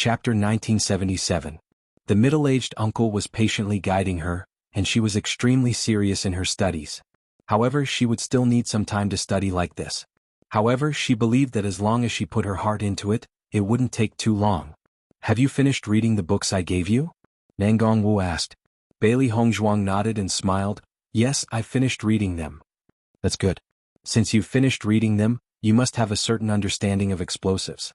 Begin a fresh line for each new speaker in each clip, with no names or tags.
Chapter 1977. The middle-aged uncle was patiently guiding her, and she was extremely serious in her studies. However, she would still need some time to study like this. However, she believed that as long as she put her heart into it, it wouldn't take too long. "Have you finished reading the books I gave you?" Nangongwu asked. Bailey Hongzhuang nodded and smiled. "Yes, I've finished reading them." "That's good. Since you've finished reading them, you must have a certain understanding of explosives."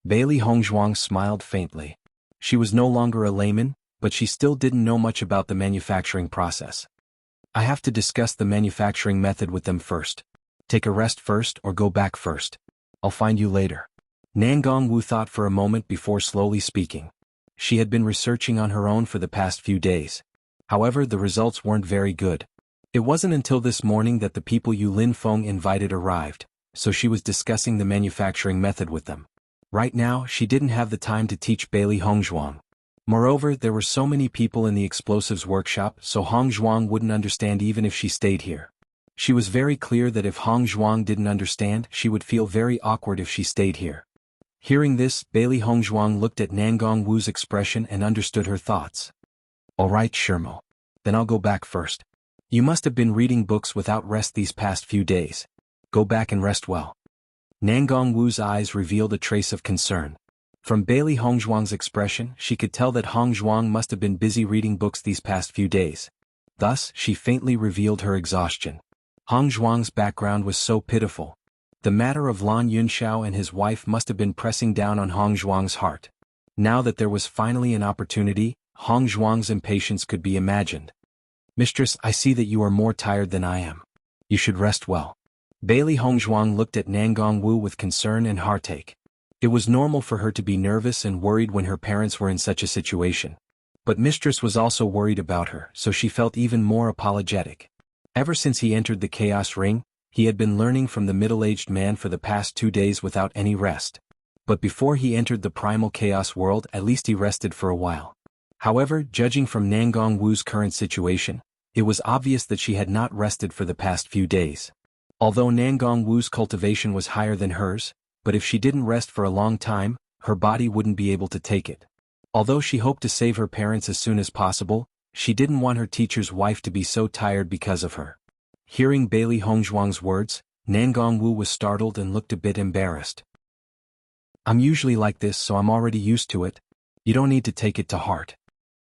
Bailey Hongzhuang smiled faintly. She was no longer a layman, but she still didn't know much about the manufacturing process. "I have to discuss the manufacturing method with them first. Take a rest first or go back first. I'll find you later." Nangongwu thought for a moment before slowly speaking. She had been researching on her own for the past few days. However, the results weren't very good. It wasn't until this morning that the people Yu Linfeng invited arrived, so she was discussing the manufacturing method with them. Right now, she didn't have the time to teach Bailey Hongzhuang. Moreover, there were so many people in the explosives workshop, so Hongzhuang wouldn't understand even if she stayed here. She was very clear that if Hongzhuang didn't understand, she would feel very awkward if she stayed here. Hearing this, Bailey Hongzhuang looked at Nangongwu's expression and understood her thoughts. "All right, Shermo. Then I'll go back first. You must have been reading books without rest these past few days. Go back and rest well." Nangongwu's eyes revealed a trace of concern. From Bailey Hongzhuang's expression, she could tell that Hongzhuang must have been busy reading books these past few days. Thus, she faintly revealed her exhaustion. Hongzhuang's background was so pitiful. The matter of Lan Yunxiao and his wife must have been pressing down on Hongzhuang's heart. Now that there was finally an opportunity, Hongzhuang's impatience could be imagined. "Mistress, I see that you are more tired than I am. You should rest well." Bailey Hongzhuang looked at Nangongwu with concern and heartache. It was normal for her to be nervous and worried when her parents were in such a situation. But Mistress was also worried about her, so she felt even more apologetic. Ever since he entered the Chaos Ring, he had been learning from the middle-aged man for the past 2 days without any rest. But before he entered the primal chaos world, at least he rested for a while. However, judging from Nangongwu's current situation, it was obvious that she had not rested for the past few days. Although Nangongwu's cultivation was higher than hers, but if she didn't rest for a long time, her body wouldn't be able to take it. Although she hoped to save her parents as soon as possible, she didn't want her teacher's wife to be so tired because of her. Hearing Bailey Hongzhuang's words, Nangongwu was startled and looked a bit embarrassed. "I'm usually like this, so I'm already used to it. You don't need to take it to heart."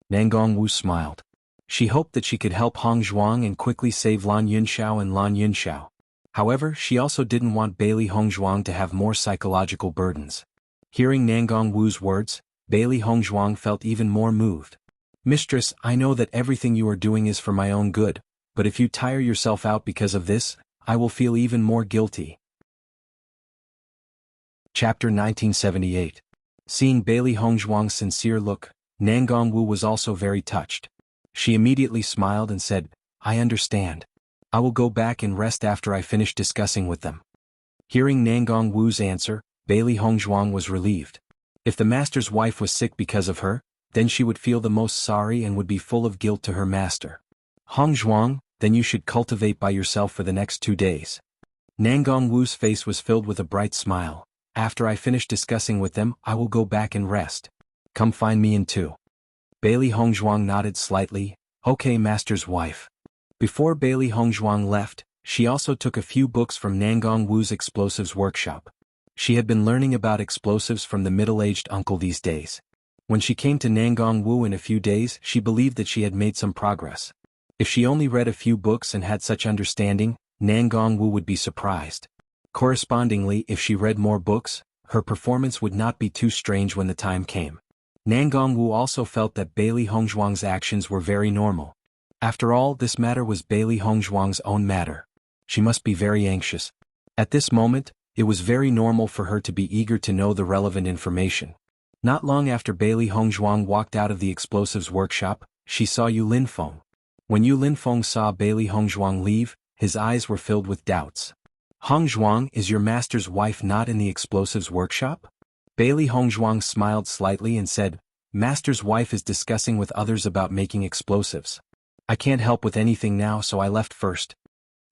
Nangongwu smiled. She hoped that she could help Hongzhuang and quickly save Lan Yunxiao and Lan Yunxiao. However, she also didn't want Bailey Hongzhuang to have more psychological burdens. Hearing Nangongwu's words, Bailey Hongzhuang felt even more moved. "Mistress, I know that everything you are doing is for my own good, but if you tire yourself out because of this, I will feel even more guilty." Chapter 1978. Seeing Bailey Hongzhuang's sincere look, Nangongwu was also very touched. She immediately smiled and said, "I understand. I will go back and rest after I finish discussing with them." Hearing Nangongwu's answer, Bailey Hongzhuang was relieved. If the master's wife was sick because of her, then she would feel the most sorry and would be full of guilt to her master. "Hongzhuang, then you should cultivate by yourself for the next 2 days." Nangongwu's face was filled with a bright smile. "After I finish discussing with them, I will go back and rest. Come find me in 2." Bailey Hongzhuang nodded slightly. "Okay, master's wife." Before Bailey Hongzhuang left, she also took a few books from Nangongwu's explosives workshop. She had been learning about explosives from the middle-aged uncle these days. When she came to Nangongwu in a few days, she believed that she had made some progress. If she only read a few books and had such understanding, Nangongwu would be surprised. Correspondingly, if she read more books, her performance would not be too strange when the time came. Nangongwu also felt that Bailey Hongzhuang's actions were very normal. After all, this matter was Bailey Hongzhuang's own matter. She must be very anxious. At this moment, it was very normal for her to be eager to know the relevant information. Not long after Bailey Hongzhuang walked out of the explosives workshop, she saw Yu Linfeng. When Yu Linfeng saw Bailey Hongzhuang leave, his eyes were filled with doubts. "Hongzhuang, is your master's wife not in the explosives workshop?" Bailey Hongzhuang smiled slightly and said, "Master's wife is discussing with others about making explosives. I can't help with anything now, so I left first."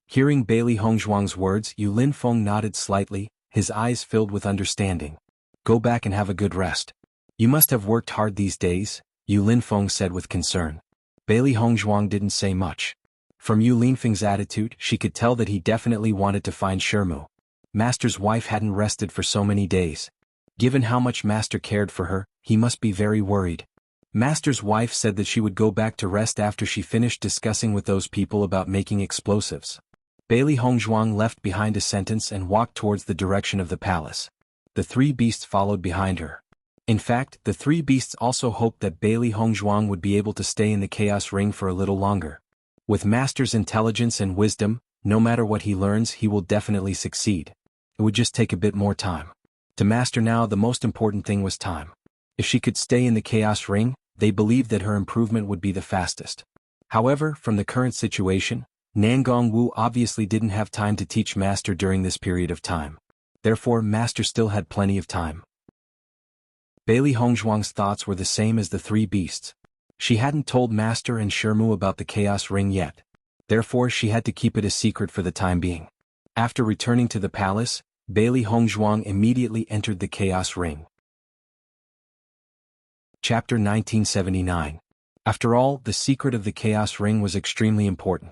Hearing Bailey Hongzhuang's words, Yu Linfeng nodded slightly, his eyes filled with understanding. "Go back and have a good rest. You must have worked hard these days, Yu Linfeng said with concern. Bailey Hongzhuang didn't say much. From Yu Linfeng's attitude, she could tell that he definitely wanted to find Shermu. Master's wife hadn't rested for so many days. Given how much Master cared for her, he must be very worried. Master's wife said that she would go back to rest after she finished discussing with those people about making explosives. Bailey Hongzhuang left behind a sentence and walked towards the direction of the palace. The three beasts followed behind her. In fact, the three beasts also hoped that Bailey Hongzhuang would be able to stay in the Chaos Ring for a little longer. With Master's intelligence and wisdom, no matter what he learns, he will definitely succeed. It would just take a bit more time. To Master now, the most important thing was time. If she could stay in the Chaos Ring, they believed that her improvement would be the fastest. However, from the current situation, Nangong Wu obviously didn't have time to teach Master during this period of time. Therefore, Master still had plenty of time. Bailey Hongzhuang's thoughts were the same as the three beasts. She hadn't told Master and Shermu about the Chaos Ring yet. Therefore, she had to keep it a secret for the time being. After returning to the palace, Bailey Hongzhuang immediately entered the Chaos Ring. Chapter 1979. After all, the secret of the Chaos Ring was extremely important.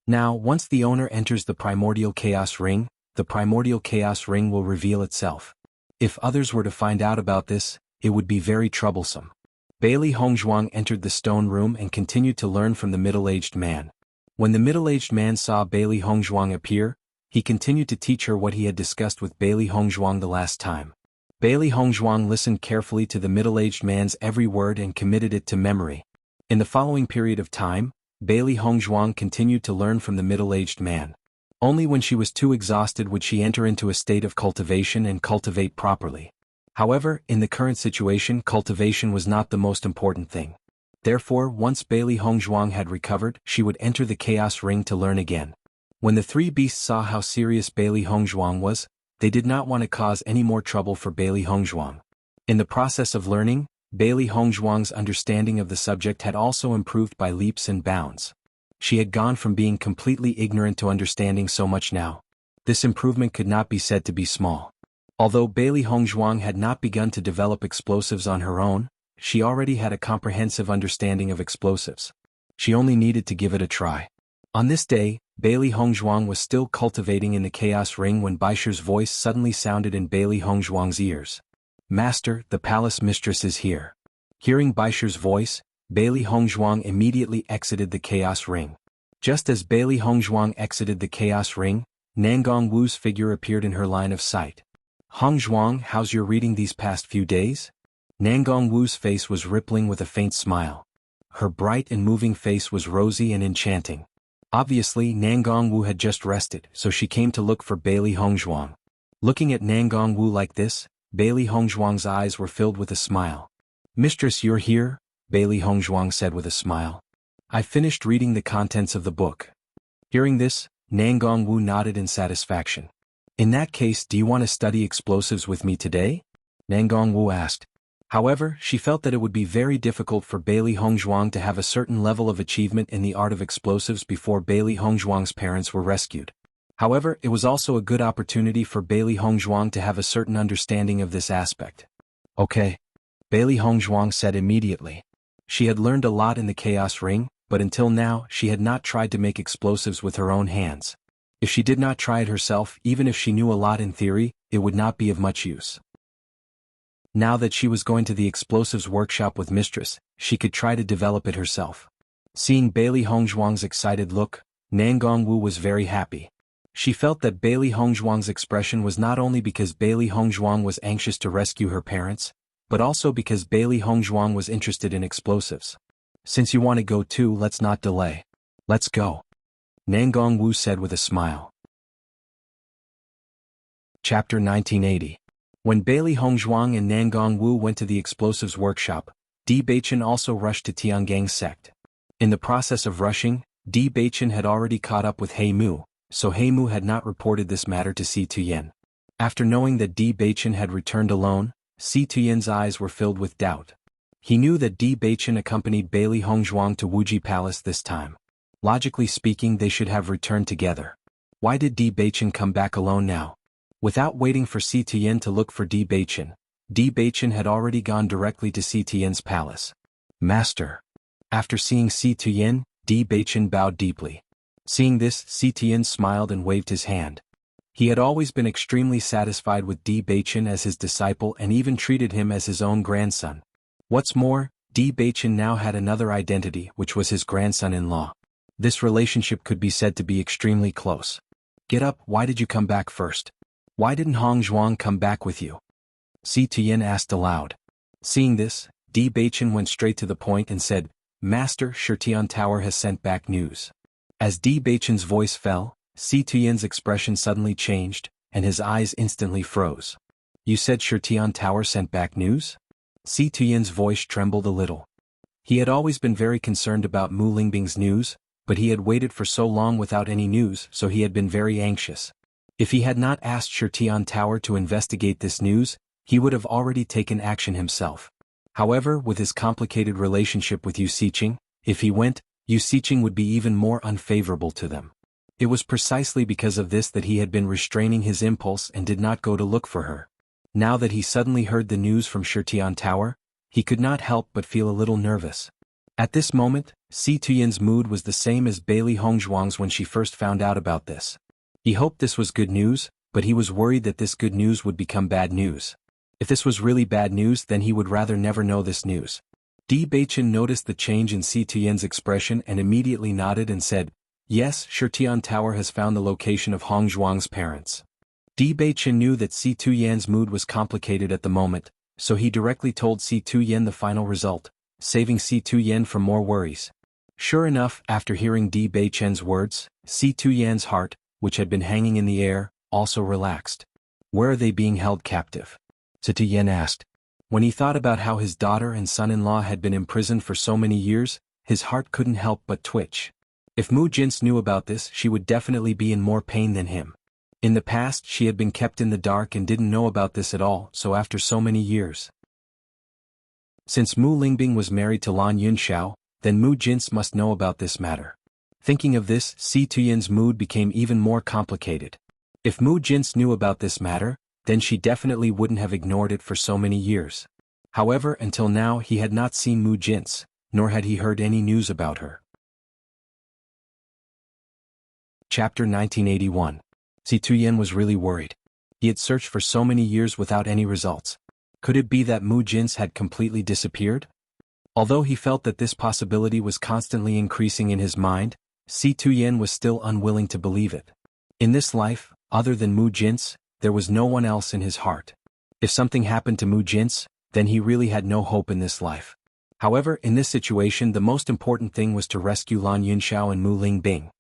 Now, once the owner enters the Primordial Chaos Ring, the Primordial Chaos Ring will reveal itself. If others were to find out about this, it would be very troublesome. Bailey Hongzhuang entered the stone room and continued to learn from the middle-aged man. When the middle-aged man saw Bailey Hongzhuang appear, he continued to teach her what he had discussed with Bailey Hongzhuang the last time. Bailey Hongzhuang listened carefully to the middle-aged man's every word and committed it to memory. In the following period of time, Bailey Hongzhuang continued to learn from the middle-aged man. Only when she was too exhausted would she enter into a state of cultivation and cultivate properly. However, in the current situation, cultivation was not the most important thing. Therefore, once Bailey Hongzhuang had recovered, she would enter the Chaos Ring to learn again. When the three beasts saw how serious Bailey Hongzhuang was, they did not want to cause any more trouble for Bailey Hongzhuang. In the process of learning, Bailey Hongzhuang's understanding of the subject had also improved by leaps and bounds. She had gone from being completely ignorant to understanding so much now. This improvement could not be said to be small. Although Bailey Hongzhuang had not begun to develop explosives on her own, she already had a comprehensive understanding of explosives. She only needed to give it a try. On this day, Bailey Hongzhuang was still cultivating in the Chaos Ring when Baisher's voice suddenly sounded in Bailey Hongzhuang's ears. "Master, the palace mistress is here." Hearing Baisher's voice, Bailey Hongzhuang immediately exited the Chaos Ring. Just as Bailey Hongzhuang exited the Chaos Ring, Nangong Wu's figure appeared in her line of sight. "Hongzhuang, how's your reading these past few days?" Nangong Wu's face was rippling with a faint smile. Her bright and moving face was rosy and enchanting. Obviously, Nangong Wu had just rested, so she came to look for Bailey Hongzhuang. Looking at Nangong Wu like this, Bailey Hongzhuang's eyes were filled with a smile. "Mistress, you're here?" Bailey Hongzhuang said with a smile. "I finished reading the contents of the book." Hearing this, Nangong Wu nodded in satisfaction. "In that case, do you want to study explosives with me today?" Nangong Wu asked. However, she felt that it would be very difficult for Bailey Hongzhuang to have a certain level of achievement in the art of explosives before Bailey Hongzhuang's parents were rescued. However, it was also a good opportunity for Bailey Hongzhuang to have a certain understanding of this aspect. "Okay," Bailey Hongzhuang said immediately. She had learned a lot in the Chaos Ring, but until now she had not tried to make explosives with her own hands. If she did not try it herself, even if she knew a lot in theory, it would not be of much use. Now that she was going to the explosives workshop with Mistress, she could try to develop it herself. Seeing Bailey Hongzhuang's excited look, Nangong Wu was very happy. She felt that Bailey Hongzhuang's expression was not only because Bailey Hongzhuang was anxious to rescue her parents, but also because Bailey Hongzhuang was interested in explosives. "Since you want to go too, let's not delay. Let's go," Nangong Wu said with a smile. Chapter 1980. When Bailey Hongzhuang and Nangong Wu went to the explosives workshop, Di Beichen also rushed to Tiangang's sect. In the process of rushing, Di Beichen had already caught up with He Mu, so He Mu had not reported this matter to Si Tuyen. After knowing that Di Beichen had returned alone, Si Tuyen's eyes were filled with doubt. He knew that Di Beichen accompanied Bailey Hongzhuang to Wuji Palace this time. Logically speaking, they should have returned together. Why did Di Beichen come back alone now? Without waiting for Si Tuyen to look for Di Beichen, Di Baichen had already gone directly to Si Tian's palace. Master. After seeing Si Tian, Di Baichen bowed deeply. Seeing this, Si Tian smiled and waved his hand. He had always been extremely satisfied with Di Baichen as his disciple and even treated him as his own grandson. What's more, Di Baichen now had another identity, which was his grandson-in-law. This relationship could be said to be extremely close. Get up, why did you come back first? Why didn't Hong Zhuang come back with you? Si Tian asked aloud. Seeing this, Di Baichen went straight to the point and said, Master, Shirtian Tower has sent back news. As Di Baichen's voice fell, Si Tian's expression suddenly changed, and his eyes instantly froze. You said Shirtian Tower sent back news? Si Tian's voice trembled a little. He had always been very concerned about Mu Lingbing's news, but he had waited for so long without any news, so he had been very anxious. If he had not asked Shirtian Tower to investigate this news, he would have already taken action himself. However, with his complicated relationship with Yu Siqing, if he went, Yu Siqing would be even more unfavorable to them. It was precisely because of this that he had been restraining his impulse and did not go to look for her. Now that he suddenly heard the news from Shirtian Tower, he could not help but feel a little nervous. At this moment, Si Tian's mood was the same as Bailey Hongzhuang's when she first found out about this. He hoped this was good news, but he was worried that this good news would become bad news. If this was really bad news, then he would rather never know this news. Di Baichen noticed the change in Si Tian's expression and immediately nodded and said, Yes, Shirtian Tower has found the location of Hong Zhuang's parents. Di Baichen knew that Si Tuyan's mood was complicated at the moment, so he directly told Si Tuyan the final result, saving Si Tuyan from more worries. Sure enough, after hearing Di Baichen's words, Si Tuyan's heart, which had been hanging in the air, also relaxed. Where are they being held captive? Si Tuyan asked. When he thought about how his daughter and son-in-law had been imprisoned for so many years, his heart couldn't help but twitch. If Mu Jin's knew about this, she would definitely be in more pain than him. In the past, she had been kept in the dark and didn't know about this at all, so after so many years. Since Mu Lingbing was married to Lan Yunxiao, then Mu Jins must know about this matter. Thinking of this, Si Tuyan's mood became even more complicated. If Mu Jins knew about this matter, then she definitely wouldn't have ignored it for so many years. However, until now he had not seen Mu Jins, nor had he heard any news about her. Chapter 1981. Si Tuyan was really worried. He had searched for so many years without any results. Could it be that Mu Jins had completely disappeared? Although he felt that this possibility was constantly increasing in his mind, Si Tuyan was still unwilling to believe it. In this life, other than Mu Jins, there was no one else in his heart. If something happened to Mu Jins, then he really had no hope in this life. However, in this situation the most important thing was to rescue Lan Yunxiao and Mu Lingbing.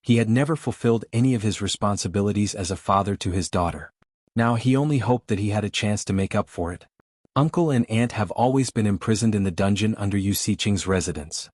He had never fulfilled any of his responsibilities as a father to his daughter. Now he only hoped that he had a chance to make up for it. Uncle and aunt have always been imprisoned in the dungeon under Yu Siqing's residence.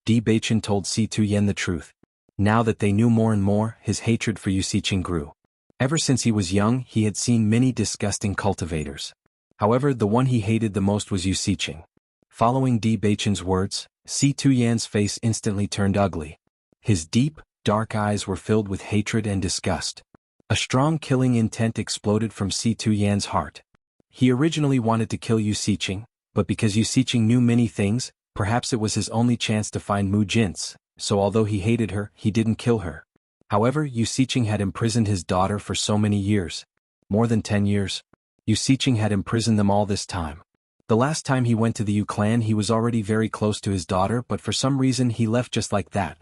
Di Baichen told Si Tuyan the truth. Now that they knew more and more, his hatred for Yu Siqing grew. Ever since he was young, he had seen many disgusting cultivators. However, the one he hated the most was Yu Siqing. Following Di Baichen's words, Si Tuyan's face instantly turned ugly. His deep, dark eyes were filled with hatred and disgust. A strong killing intent exploded from Si Tuyan's heart. He originally wanted to kill Yu Siqing, but because Yu Siqing knew many things, perhaps it was his only chance to find Mu Jins, so although he hated her, he didn't kill her. However, Yu Siqing had imprisoned his daughter for so many years. More than 10 years. Yu Siqing had imprisoned them all this time. The last time he went to the Yu clan he was already very close to his daughter, but for some reason he left just like that.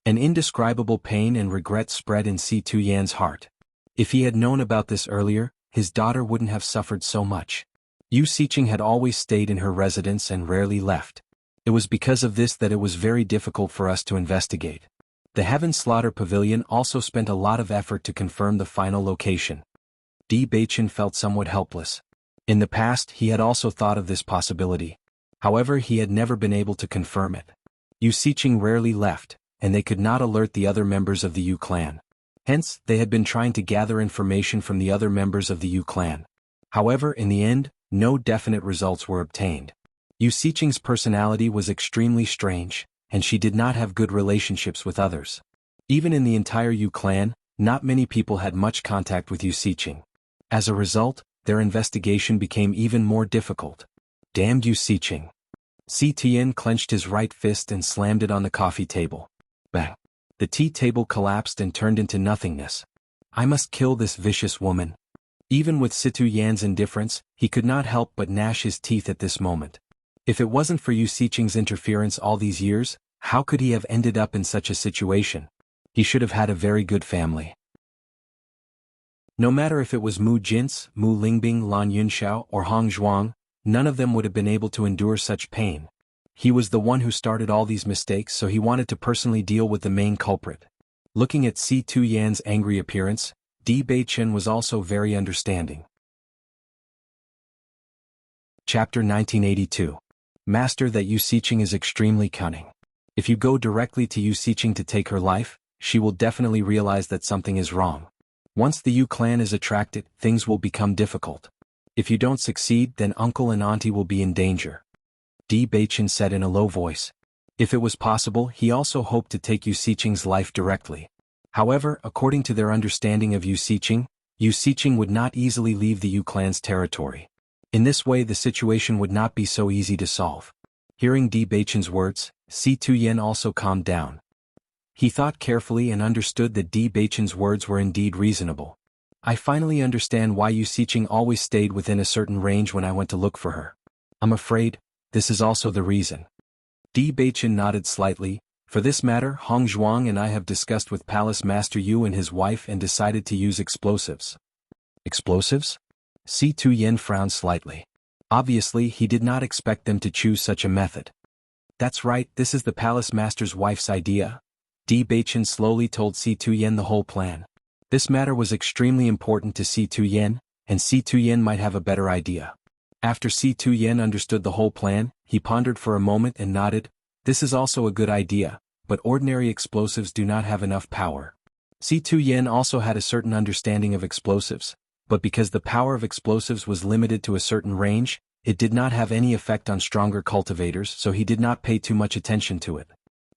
An indescribable pain and regret spread in Si Tuyan's heart. If he had known about this earlier, his daughter wouldn't have suffered so much. Yu Siqing had always stayed in her residence and rarely left. It was because of this that it was very difficult for us to investigate. The Heaven Slaughter Pavilion also spent a lot of effort to confirm the final location. Di Baichen felt somewhat helpless. In the past he had also thought of this possibility. However, he had never been able to confirm it. Yu Siqing rarely left, and they could not alert the other members of the Yu clan. Hence, they had been trying to gather information from the other members of the Yu clan. However, in the end, no definite results were obtained. Yu Siqing's personality was extremely strange, and she did not have good relationships with others. Even in the entire Yu clan, not many people had much contact with Yu Siqing. As a result, their investigation became even more difficult. Damned you, Siqing. Si Tian clenched his right fist and slammed it on the coffee table. Bang! The tea table collapsed and turned into nothingness. I must kill this vicious woman. Even with Situ Yan's indifference, he could not help but gnash his teeth at this moment. If it wasn't for Yu Siqing's interference all these years, how could he have ended up in such a situation? He should have had a very good family. No matter if it was Mu Jin's, Mu Lingbing, Lan Yunxiao, or Hong Zhuang, none of them would have been able to endure such pain. He was the one who started all these mistakes, so he wanted to personally deal with the main culprit. Looking at Si Tu Yan's angry appearance, Di Beichen was also very understanding. Chapter 1982. Master, that Yu Siqing is extremely cunning. If you go directly to Yu Siqing to take her life, she will definitely realize that something is wrong. Once the Yu clan is attracted, things will become difficult. If you don't succeed, then uncle and auntie will be in danger. Di Beichen said in a low voice. If it was possible, he also hoped to take Yu Siqing's life directly. However, according to their understanding of Yu Siqing would not easily leave the Yu clan's territory. In this way, the situation would not be so easy to solve. Hearing Di Beichen's words, Si Tuyen also calmed down. He thought carefully and understood that Di Beichen's words were indeed reasonable. I finally understand why Yu Siqing always stayed within a certain range when I went to look for her. I'm afraid this is also the reason. Di Beichen nodded slightly. For this matter, Hong Zhuang and I have discussed with Palace Master Yu and his wife and decided to use explosives. Explosives? Si Tuyen frowned slightly. Obviously, he did not expect them to choose such a method. That's right, this is the Palace Master's wife's idea. Di Beichen slowly told Si Tuyen the whole plan. This matter was extremely important to Si Tuyen, and Si Tuyen might have a better idea. After Si Tuyen understood the whole plan, he pondered for a moment and nodded. This is also a good idea, but ordinary explosives do not have enough power. Si Tuyen also had a certain understanding of explosives, but because the power of explosives was limited to a certain range, it did not have any effect on stronger cultivators, so he did not pay too much attention to it.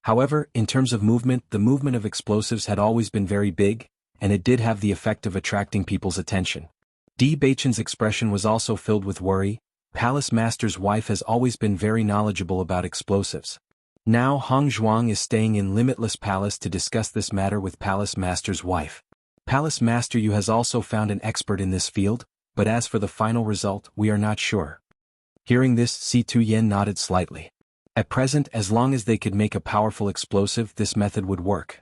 However, in terms of movement, the movement of explosives had always been very big, and it did have the effect of attracting people's attention. Di Beichen's expression was also filled with worry. Palace Master's wife has always been very knowledgeable about explosives. Now Hong Zhuang is staying in Limitless Palace to discuss this matter with Palace Master's wife. Palace Master Yu has also found an expert in this field, but as for the final result, we are not sure. Hearing this, Si Tuyen nodded slightly. At present, as long as they could make a powerful explosive, this method would work.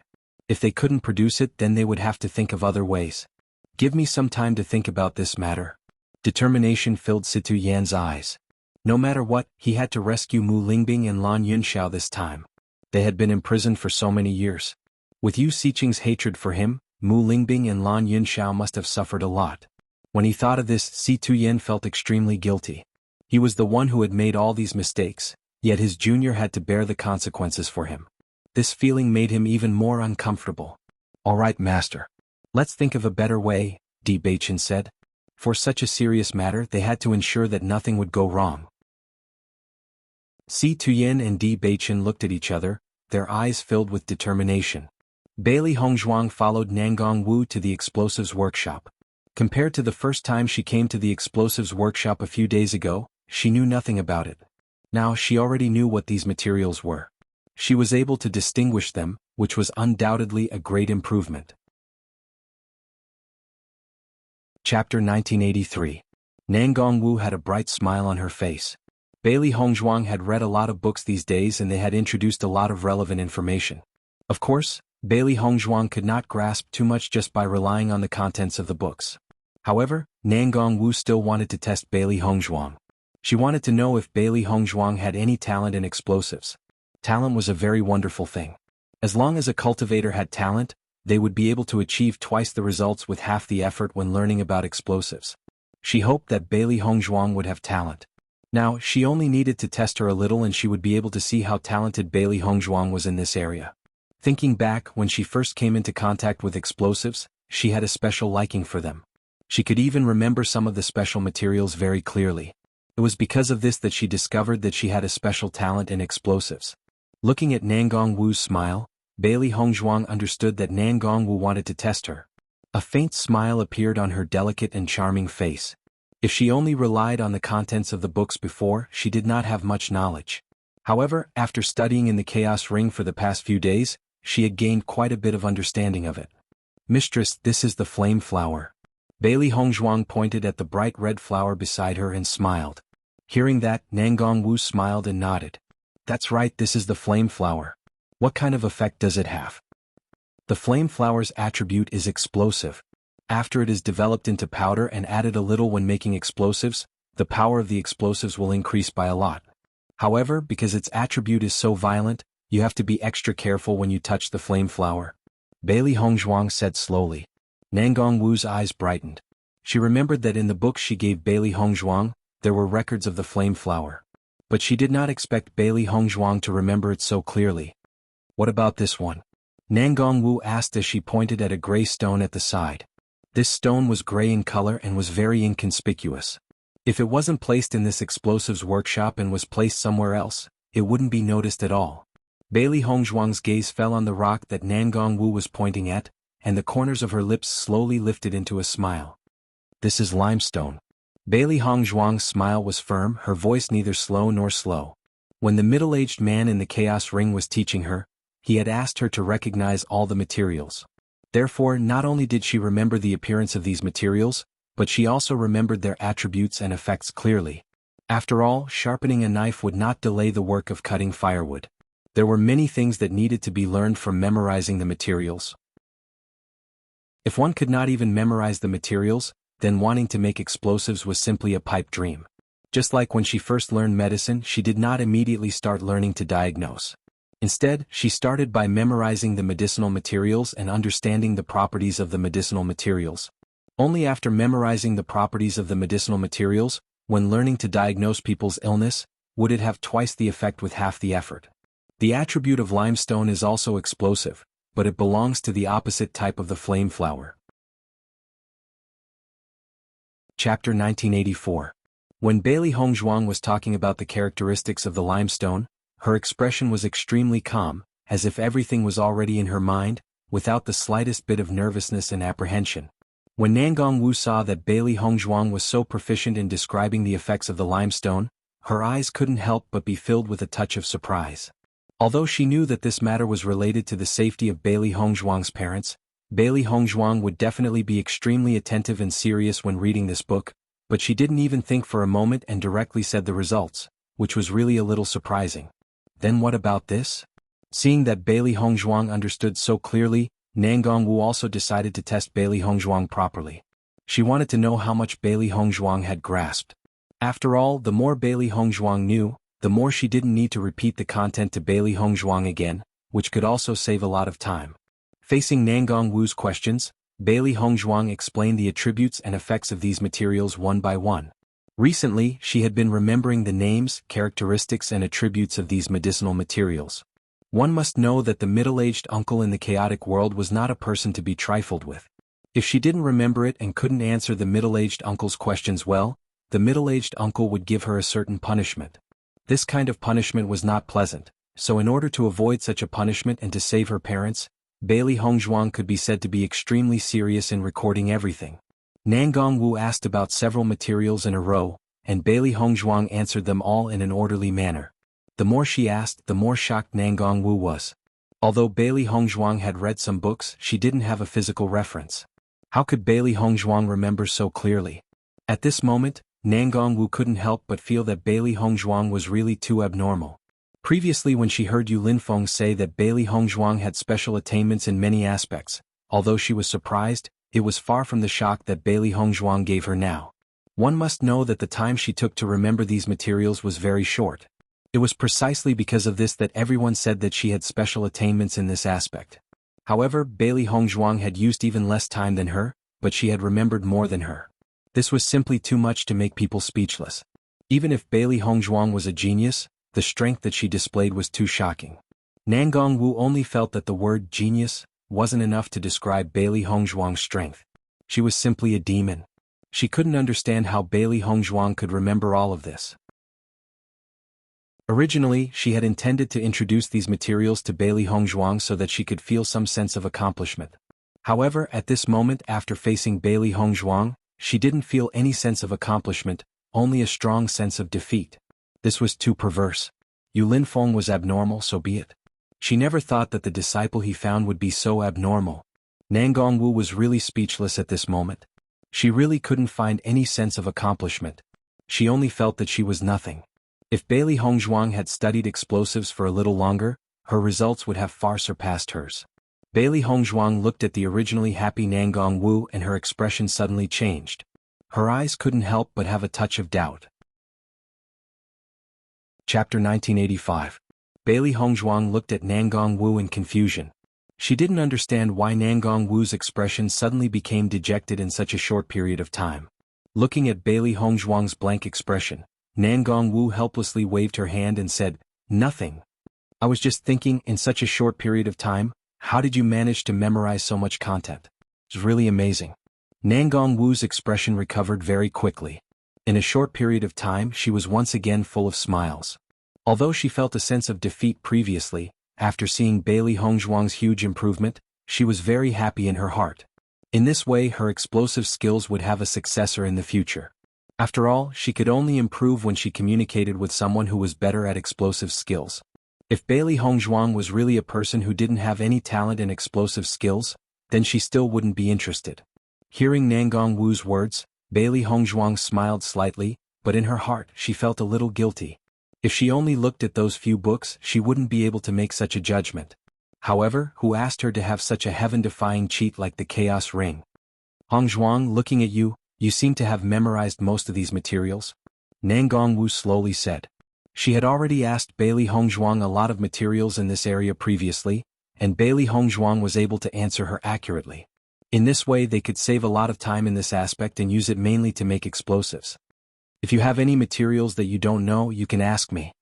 If they couldn't produce it, then they would have to think of other ways. Give me some time to think about this matter. Determination filled Si Tuyen's eyes. No matter what, he had to rescue Mu Lingbing and Lan Yunxiao this time. They had been imprisoned for so many years. With Yu Siqing's hatred for him, Mu Lingbing and Lan Yunxiao must have suffered a lot. When he thought of this, Si Tuyen felt extremely guilty. He was the one who had made all these mistakes, yet his junior had to bear the consequences for him. This feeling made him even more uncomfortable. All right, master. Let's think of a better way, Di Beichen said. For such a serious matter, they had to ensure that nothing would go wrong. Si Tuyen and Di Beichen looked at each other, their eyes filled with determination. Bailey Hongzhuang followed Nangong Wu to the explosives workshop. Compared to the first time she came to the explosives workshop a few days ago, she knew nothing about it. Now she already knew what these materials were. She was able to distinguish them, which was undoubtedly a great improvement. Chapter 1983. Nangong Wu had a bright smile on her face. Bailey Hongzhuang had read a lot of books these days and they had introduced a lot of relevant information. Of course, Bailey Hongzhuang could not grasp too much just by relying on the contents of the books. However, Nangong Wu still wanted to test Bailey Hongzhuang. She wanted to know if Bailey Hongzhuang had any talent in explosives. Talent was a very wonderful thing. As long as a cultivator had talent, they would be able to achieve twice the results with half the effort when learning about explosives. She hoped that Bailey Hongzhuang would have talent. Now, she only needed to test her a little and she would be able to see how talented Bailey Hongzhuang was in this area. Thinking back, when she first came into contact with explosives, she had a special liking for them. She could even remember some of the special materials very clearly. It was because of this that she discovered that she had a special talent in explosives. Looking at Nangong Wu's smile, Bailey Hongzhuang understood that Nangong Wu wanted to test her. A faint smile appeared on her delicate and charming face. If she only relied on the contents of the books before, she did not have much knowledge. However, after studying in the Chaos Ring for the past few days, she had gained quite a bit of understanding of it. Mistress, this is the flame flower. Bailey Hongzhuang pointed at the bright red flower beside her and smiled. Hearing that, Nangong Wu smiled and nodded. That's right, this is the flame flower. What kind of effect does it have? The flame flower's attribute is explosive. After it is developed into powder and added a little when making explosives, the power of the explosives will increase by a lot. However, because its attribute is so violent, you have to be extra careful when you touch the flame flower. Bailey Hongzhuang said slowly. Nangong Wu's eyes brightened. She remembered that in the book she gave Bailey Hongzhuang, there were records of the flame flower. But she did not expect Bailey Hongzhuang to remember it so clearly. What about this one? Nangong Wu asked as she pointed at a gray stone at the side. This stone was gray in color and was very inconspicuous. If it wasn't placed in this explosives workshop and was placed somewhere else, it wouldn't be noticed at all. Bailey Hongzhuang's gaze fell on the rock that Nangong Wu was pointing at, and the corners of her lips slowly lifted into a smile. This is limestone. Bailey Hongzhuang's smile was firm, her voice neither slow nor slow. When the middle-aged man in the Chaos Ring was teaching her, he had asked her to recognize all the materials. Therefore, not only did she remember the appearance of these materials, but she also remembered their attributes and effects clearly. After all, sharpening a knife would not delay the work of cutting firewood. There were many things that needed to be learned from memorizing the materials. If one could not even memorize the materials, then wanting to make explosives was simply a pipe dream. Just like when she first learned medicine, she did not immediately start learning to diagnose. Instead, she started by memorizing the medicinal materials and understanding the properties of the medicinal materials. Only after memorizing the properties of the medicinal materials, when learning to diagnose people's illness, would it have twice the effect with half the effort. The attribute of limestone is also explosive, but it belongs to the opposite type of the flame flower. Chapter 1984. When Bailey Hongzhuang was talking about the characteristics of the limestone, her expression was extremely calm, as if everything was already in her mind, without the slightest bit of nervousness and apprehension. When Nangong Wu saw that Bailey Hongzhuang was so proficient in describing the effects of the limestone, her eyes couldn't help but be filled with a touch of surprise. Although she knew that this matter was related to the safety of Bailey Hongzhuang's parents, Bailey Hongzhuang would definitely be extremely attentive and serious when reading this book, but she didn't even think for a moment and directly said the results, which was really a little surprising. Then what about this? Seeing that Bailey Hongzhuang understood so clearly, Nangong Wu also decided to test Bailey Hongzhuang properly. She wanted to know how much Bailey Hongzhuang had grasped. After all, the more Bailey Hongzhuang knew, the more she didn't need to repeat the content to Bailey Hongzhuang again, which could also save a lot of time. Facing Nangong Wu's questions, Bailey Hongzhuang explained the attributes and effects of these materials one by one. Recently, she had been remembering the names, characteristics and attributes of these medicinal materials. One must know that the middle-aged uncle in the chaotic world was not a person to be trifled with. If she didn't remember it and couldn't answer the middle-aged uncle's questions well, the middle-aged uncle would give her a certain punishment. This kind of punishment was not pleasant, so in order to avoid such a punishment and to save her parents, Bailey Hongzhuang could be said to be extremely serious in recording everything. Nangong Wu asked about several materials in a row, and Bailey Hongzhuang answered them all in an orderly manner. The more she asked, the more shocked Nangong Wu was. Although Bailey Hongzhuang had read some books, she didn't have a physical reference. How could Bailey Hongzhuang remember so clearly? At this moment, Nangong Wu couldn't help but feel that Bailey Hongzhuang was really too abnormal. Previously, when she heard Yu Linfeng say that Bailey Hongzhuang had special attainments in many aspects, although she was surprised, it was far from the shock that Bailey Hongzhuang gave her now. One must know that the time she took to remember these materials was very short. It was precisely because of this that everyone said that she had special attainments in this aspect. However, Bailey Hongzhuang had used even less time than her, but she had remembered more than her. This was simply too much to make people speechless. Even if Bailey Hongzhuang was a genius, the strength that she displayed was too shocking. Nangong Wu only felt that the word genius wasn't enough to describe Bailey Hongzhuang's strength. She was simply a demon. She couldn't understand how Bailey Hongzhuang could remember all of this. Originally, she had intended to introduce these materials to Bailey Hongzhuang so that she could feel some sense of accomplishment. However, at this moment after facing Bailey Hongzhuang, she didn't feel any sense of accomplishment, only a strong sense of defeat. This was too perverse. Yu Linfeng was abnormal, so be it. She never thought that the disciple he found would be so abnormal. Nangongwu was really speechless at this moment. She really couldn't find any sense of accomplishment. She only felt that she was nothing. If Bailey Hongzhuang had studied explosives for a little longer, her results would have far surpassed hers. Bailey Hongzhuang looked at the originally happy Nangongwu and her expression suddenly changed. Her eyes couldn't help but have a touch of doubt. Chapter 1985. Bailey Hongzhuang looked at Nangongwu in confusion. She didn't understand why Nangongwu's expression suddenly became dejected in such a short period of time. Looking at Bailey Hongzhuang's blank expression, Nangongwu helplessly waved her hand and said, "Nothing. I was just thinking, in such a short period of time, how did you manage to memorize so much content? It's really amazing." Nangongwu's expression recovered very quickly. In a short period of time she was once again full of smiles. Although she felt a sense of defeat previously, after seeing Bailey Hongzhuang's huge improvement, she was very happy in her heart. In this way her explosive skills would have a successor in the future. After all, she could only improve when she communicated with someone who was better at explosive skills. If Bailey Hongzhuang was really a person who didn't have any talent in explosive skills, then she still wouldn't be interested. Hearing Nangongwu's words, Bailey Hongzhuang smiled slightly, but in her heart she felt a little guilty. If she only looked at those few books, she wouldn't be able to make such a judgment. However, who asked her to have such a heaven-defying cheat like the Chaos Ring? Hongzhuang, looking at you, you seem to have memorized most of these materials? Nangongwu slowly said. She had already asked Bailey Hongzhuang a lot of materials in this area previously, and Bailey Hongzhuang was able to answer her accurately. In this way they could save a lot of time in this aspect and use it mainly to make explosives. If you have any materials that you don't know, you can ask me.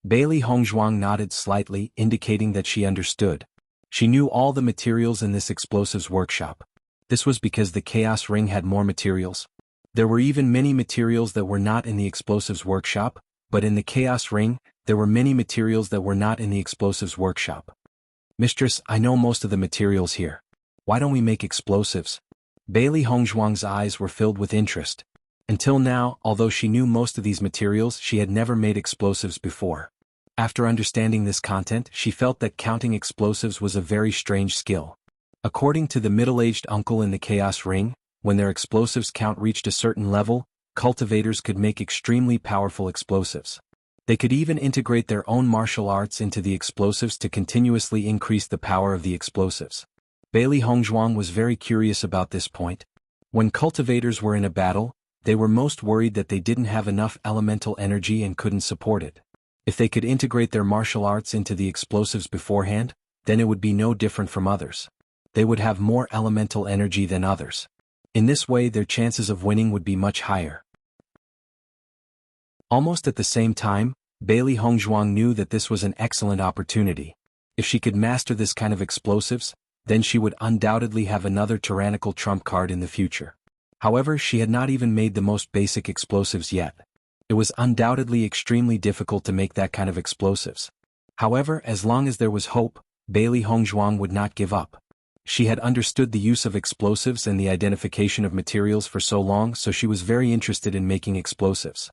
Bailey Hongzhuang nodded slightly, indicating that she understood. She knew all the materials in this explosives workshop. This was because the Chaos Ring had more materials. There were even many materials that were not in the explosives workshop, but in the Chaos Ring, there were many materials that were not in the explosives workshop. Mistress, I know most of the materials here. Why don't we make explosives? Bailey Hongzhuang's eyes were filled with interest. Until now, although she knew most of these materials, she had never made explosives before. After understanding this content, she felt that counting explosives was a very strange skill. According to the middle-aged uncle in the Chaos Ring, when their explosives count reached a certain level, cultivators could make extremely powerful explosives. They could even integrate their own martial arts into the explosives to continuously increase the power of the explosives. Bailey Hongzhuang was very curious about this point. When cultivators were in a battle, they were most worried that they didn't have enough elemental energy and couldn't support it. If they could integrate their martial arts into the explosives beforehand, then it would be no different from others. They would have more elemental energy than others. In this way their chances of winning would be much higher. Almost at the same time, Bailey Hongzhuang knew that this was an excellent opportunity. If she could master this kind of explosives, then she would undoubtedly have another tyrannical trump card in the future. However, she had not even made the most basic explosives yet. It was undoubtedly extremely difficult to make that kind of explosives. However, as long as there was hope, Bailey Hongzhuang would not give up. She had understood the use of explosives and the identification of materials for so long, so she was very interested in making explosives.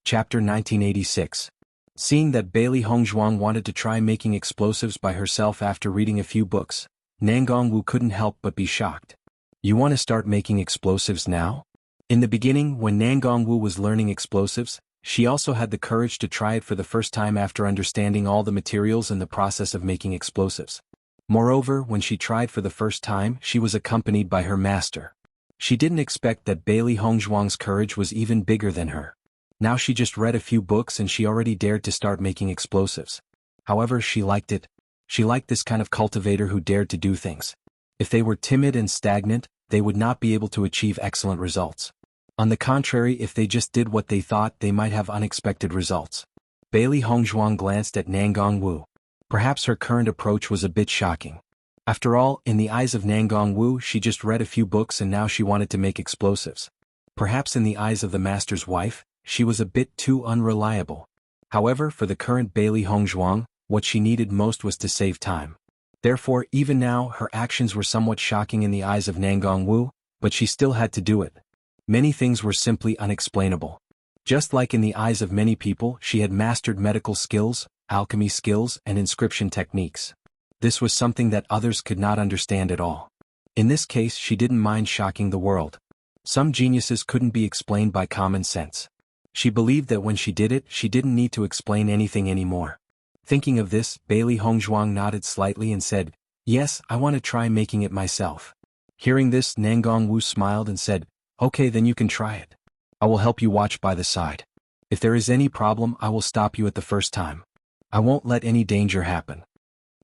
Chapter 1986. Seeing that Bailey Hongzhuang wanted to try making explosives by herself after reading a few books, Nangongwu couldn't help but be shocked. You want to start making explosives now? In the beginning, when Nangongwu was learning explosives, she also had the courage to try it for the first time after understanding all the materials and the process of making explosives. Moreover, when she tried for the first time, she was accompanied by her master. She didn't expect that Bailey Hongzhuang's courage was even bigger than her. Now she just read a few books and she already dared to start making explosives. However, she liked it. She liked this kind of cultivator who dared to do things. If they were timid and stagnant, they would not be able to achieve excellent results. On the contrary, if they just did what they thought, they might have unexpected results. Bailey Hongzhuang glanced at Nangongwu. Perhaps her current approach was a bit shocking. After all, in the eyes of Nangongwu, she just read a few books and now she wanted to make explosives. Perhaps in the eyes of the master's wife, she was a bit too unreliable. However, for the current Bailey Hongzhuang, what she needed most was to save time. Therefore, even now, her actions were somewhat shocking in the eyes of Nangong Wu, but she still had to do it. Many things were simply unexplainable. Just like in the eyes of many people, she had mastered medical skills, alchemy skills, and inscription techniques. This was something that others could not understand at all. In this case, she didn't mind shocking the world. Some geniuses couldn't be explained by common sense. She believed that when she did it, she didn't need to explain anything anymore. Thinking of this, Bailey Hongzhuang nodded slightly and said, "Yes, I want to try making it myself." Hearing this, Nangong Wu smiled and said, "Okay, then you can try it. I will help you watch by the side. If there is any problem, I will stop you at the first time. I won't let any danger happen."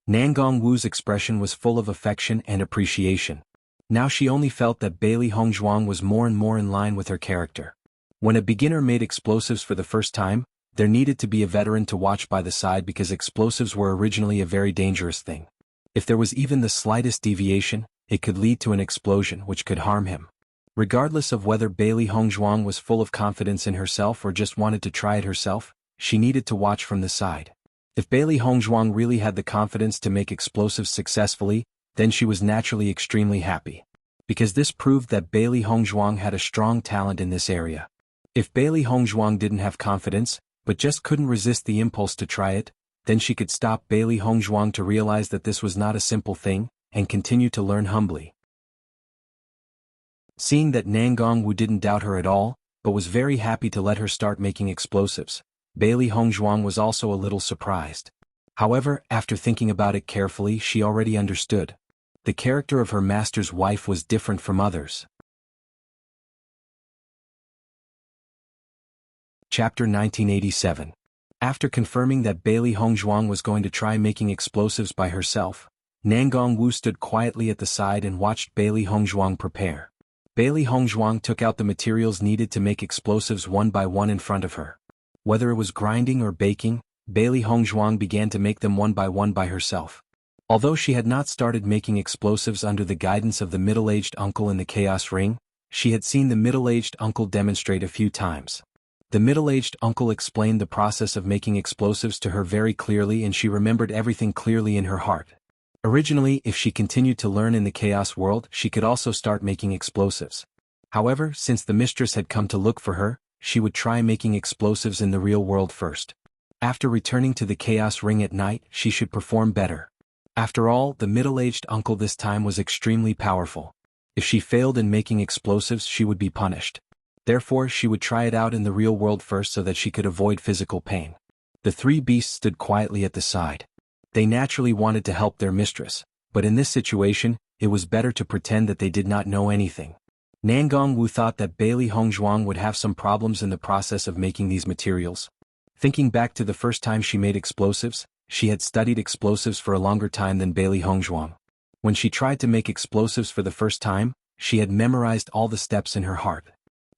Nangong Wu's expression was full of affection and appreciation. Now she only felt that Bailey Hongzhuang was more and more in line with her character. When a beginner made explosives for the first time, there needed to be a veteran to watch by the side because explosives were originally a very dangerous thing. If there was even the slightest deviation, it could lead to an explosion which could harm him. Regardless of whether Bailey Hongzhuang was full of confidence in herself or just wanted to try it herself, she needed to watch from the side. If Bailey Hongzhuang really had the confidence to make explosives successfully, then she was naturally extremely happy. Because this proved that Bailey Hongzhuang had a strong talent in this area. If Bailey Hongzhuang didn't have confidence, but just couldn't resist the impulse to try it, then she could stop Bailey Hongzhuang to realize that this was not a simple thing, and continue to learn humbly. Seeing that Nangong Wu didn't doubt her at all, but was very happy to let her start making explosives, Bailey Hongzhuang was also a little surprised. However, after thinking about it carefully, she already understood. The character of her master's wife was different from others. Chapter 1987. After confirming that Bailey Hongzhuang was going to try making explosives by herself, Nangong Wu stood quietly at the side and watched Bailey Hongzhuang prepare. Bailey Hongzhuang took out the materials needed to make explosives one by one in front of her. Whether it was grinding or baking, Bailey Hongzhuang began to make them one by herself. Although she had not started making explosives under the guidance of the middle-aged uncle in the Chaos Ring, she had seen the middle-aged uncle demonstrate a few times. The middle-aged uncle explained the process of making explosives to her very clearly, and she remembered everything clearly in her heart. Originally, if she continued to learn in the chaos world, she could also start making explosives. However, since the mistress had come to look for her, she would try making explosives in the real world first. After returning to the Chaos Ring at night, she should perform better. After all, the middle-aged uncle this time was extremely powerful. If she failed in making explosives, she would be punished. Therefore, she would try it out in the real world first so that she could avoid physical pain. The three beasts stood quietly at the side. They naturally wanted to help their mistress, but in this situation, it was better to pretend that they did not know anything. Nangong Wu thought that Bailey Hongzhuang would have some problems in the process of making these materials. Thinking back to the first time she made explosives, she had studied explosives for a longer time than Bailey Hongzhuang. When she tried to make explosives for the first time, she had memorized all the steps in her heart.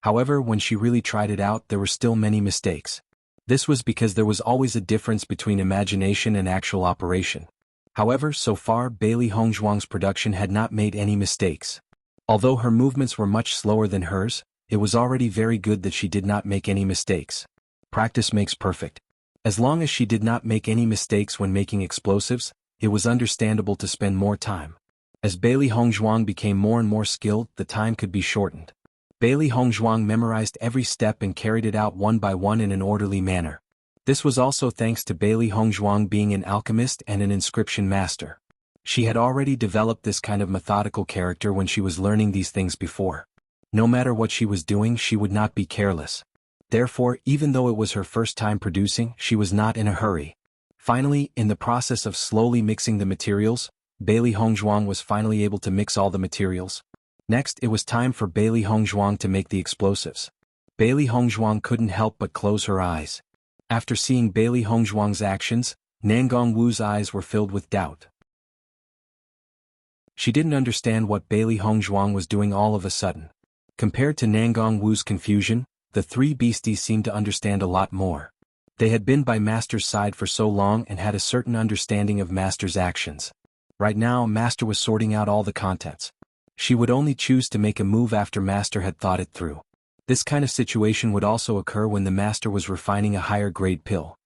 However, when she really tried it out, there were still many mistakes. This was because there was always a difference between imagination and actual operation. However, so far Bailey Hongzhuang's production had not made any mistakes. Although her movements were much slower than hers, it was already very good that she did not make any mistakes. Practice makes perfect. As long as she did not make any mistakes when making explosives, it was understandable to spend more time. As Bailey Hongzhuang became more and more skilled, the time could be shortened. Bailey Hongzhuang memorized every step and carried it out one by one in an orderly manner. This was also thanks to Bailey Hongzhuang being an alchemist and an inscription master. She had already developed this kind of methodical character when she was learning these things before. No matter what she was doing, she would not be careless. Therefore, even though it was her first time producing, she was not in a hurry. Finally, in the process of slowly mixing the materials, Bailey Hongzhuang was finally able to mix all the materials. Next, it was time for Bailey Hongzhuang to make the explosives. Bailey Hongzhuang couldn't help but close her eyes. After seeing Bailey Hongzhuang's actions, Nangong Wu's eyes were filled with doubt. She didn't understand what Bailey Hongzhuang was doing all of a sudden. Compared to Nangong Wu's confusion, the three beasties seemed to understand a lot more. They had been by Master's side for so long and had a certain understanding of Master's actions. Right now, Master was sorting out all the contents. She would only choose to make a move after Master had thought it through. This kind of situation would also occur when the Master was refining a higher grade pill.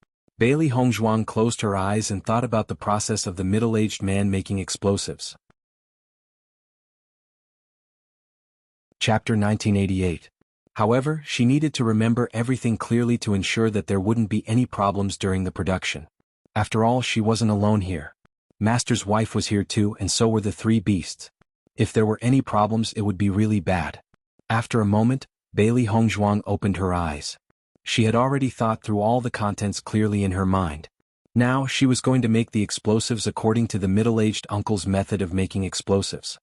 Bailey Hongzhuang closed her eyes and thought about the process of the middle-aged man making explosives. Chapter 1988. However, she needed to remember everything clearly to ensure that there wouldn't be any problems during the production. After all, she wasn't alone here. Master's wife was here too, and so were the three beasts. If there were any problems, it would be really bad. After a moment, Bailey Hongzhuang opened her eyes. She had already thought through all the contents clearly in her mind. Now, she was going to make the explosives according to the middle-aged uncle's method of making explosives.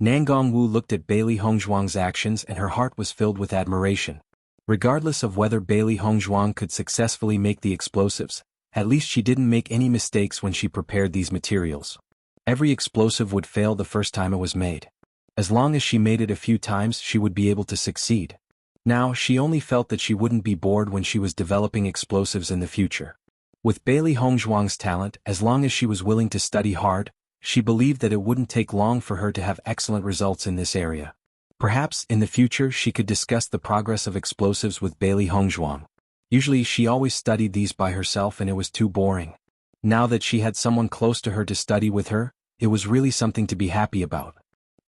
Nangang-Wu looked at Bailey Hongzhuang's actions and her heart was filled with admiration. Regardless of whether Bailey Hongzhuang could successfully make the explosives, at least she didn't make any mistakes when she prepared these materials. Every explosive would fail the first time it was made. As long as she made it a few times, she would be able to succeed. Now, she only felt that she wouldn't be bored when she was developing explosives in the future. With Bailey Hongzhuang's talent, as long as she was willing to study hard, she believed that it wouldn't take long for her to have excellent results in this area. Perhaps, in the future, she could discuss the progress of explosives with Bailey Hongzhuang. Usually, she always studied these by herself and it was too boring. Now that she had someone close to her to study with her, it was really something to be happy about.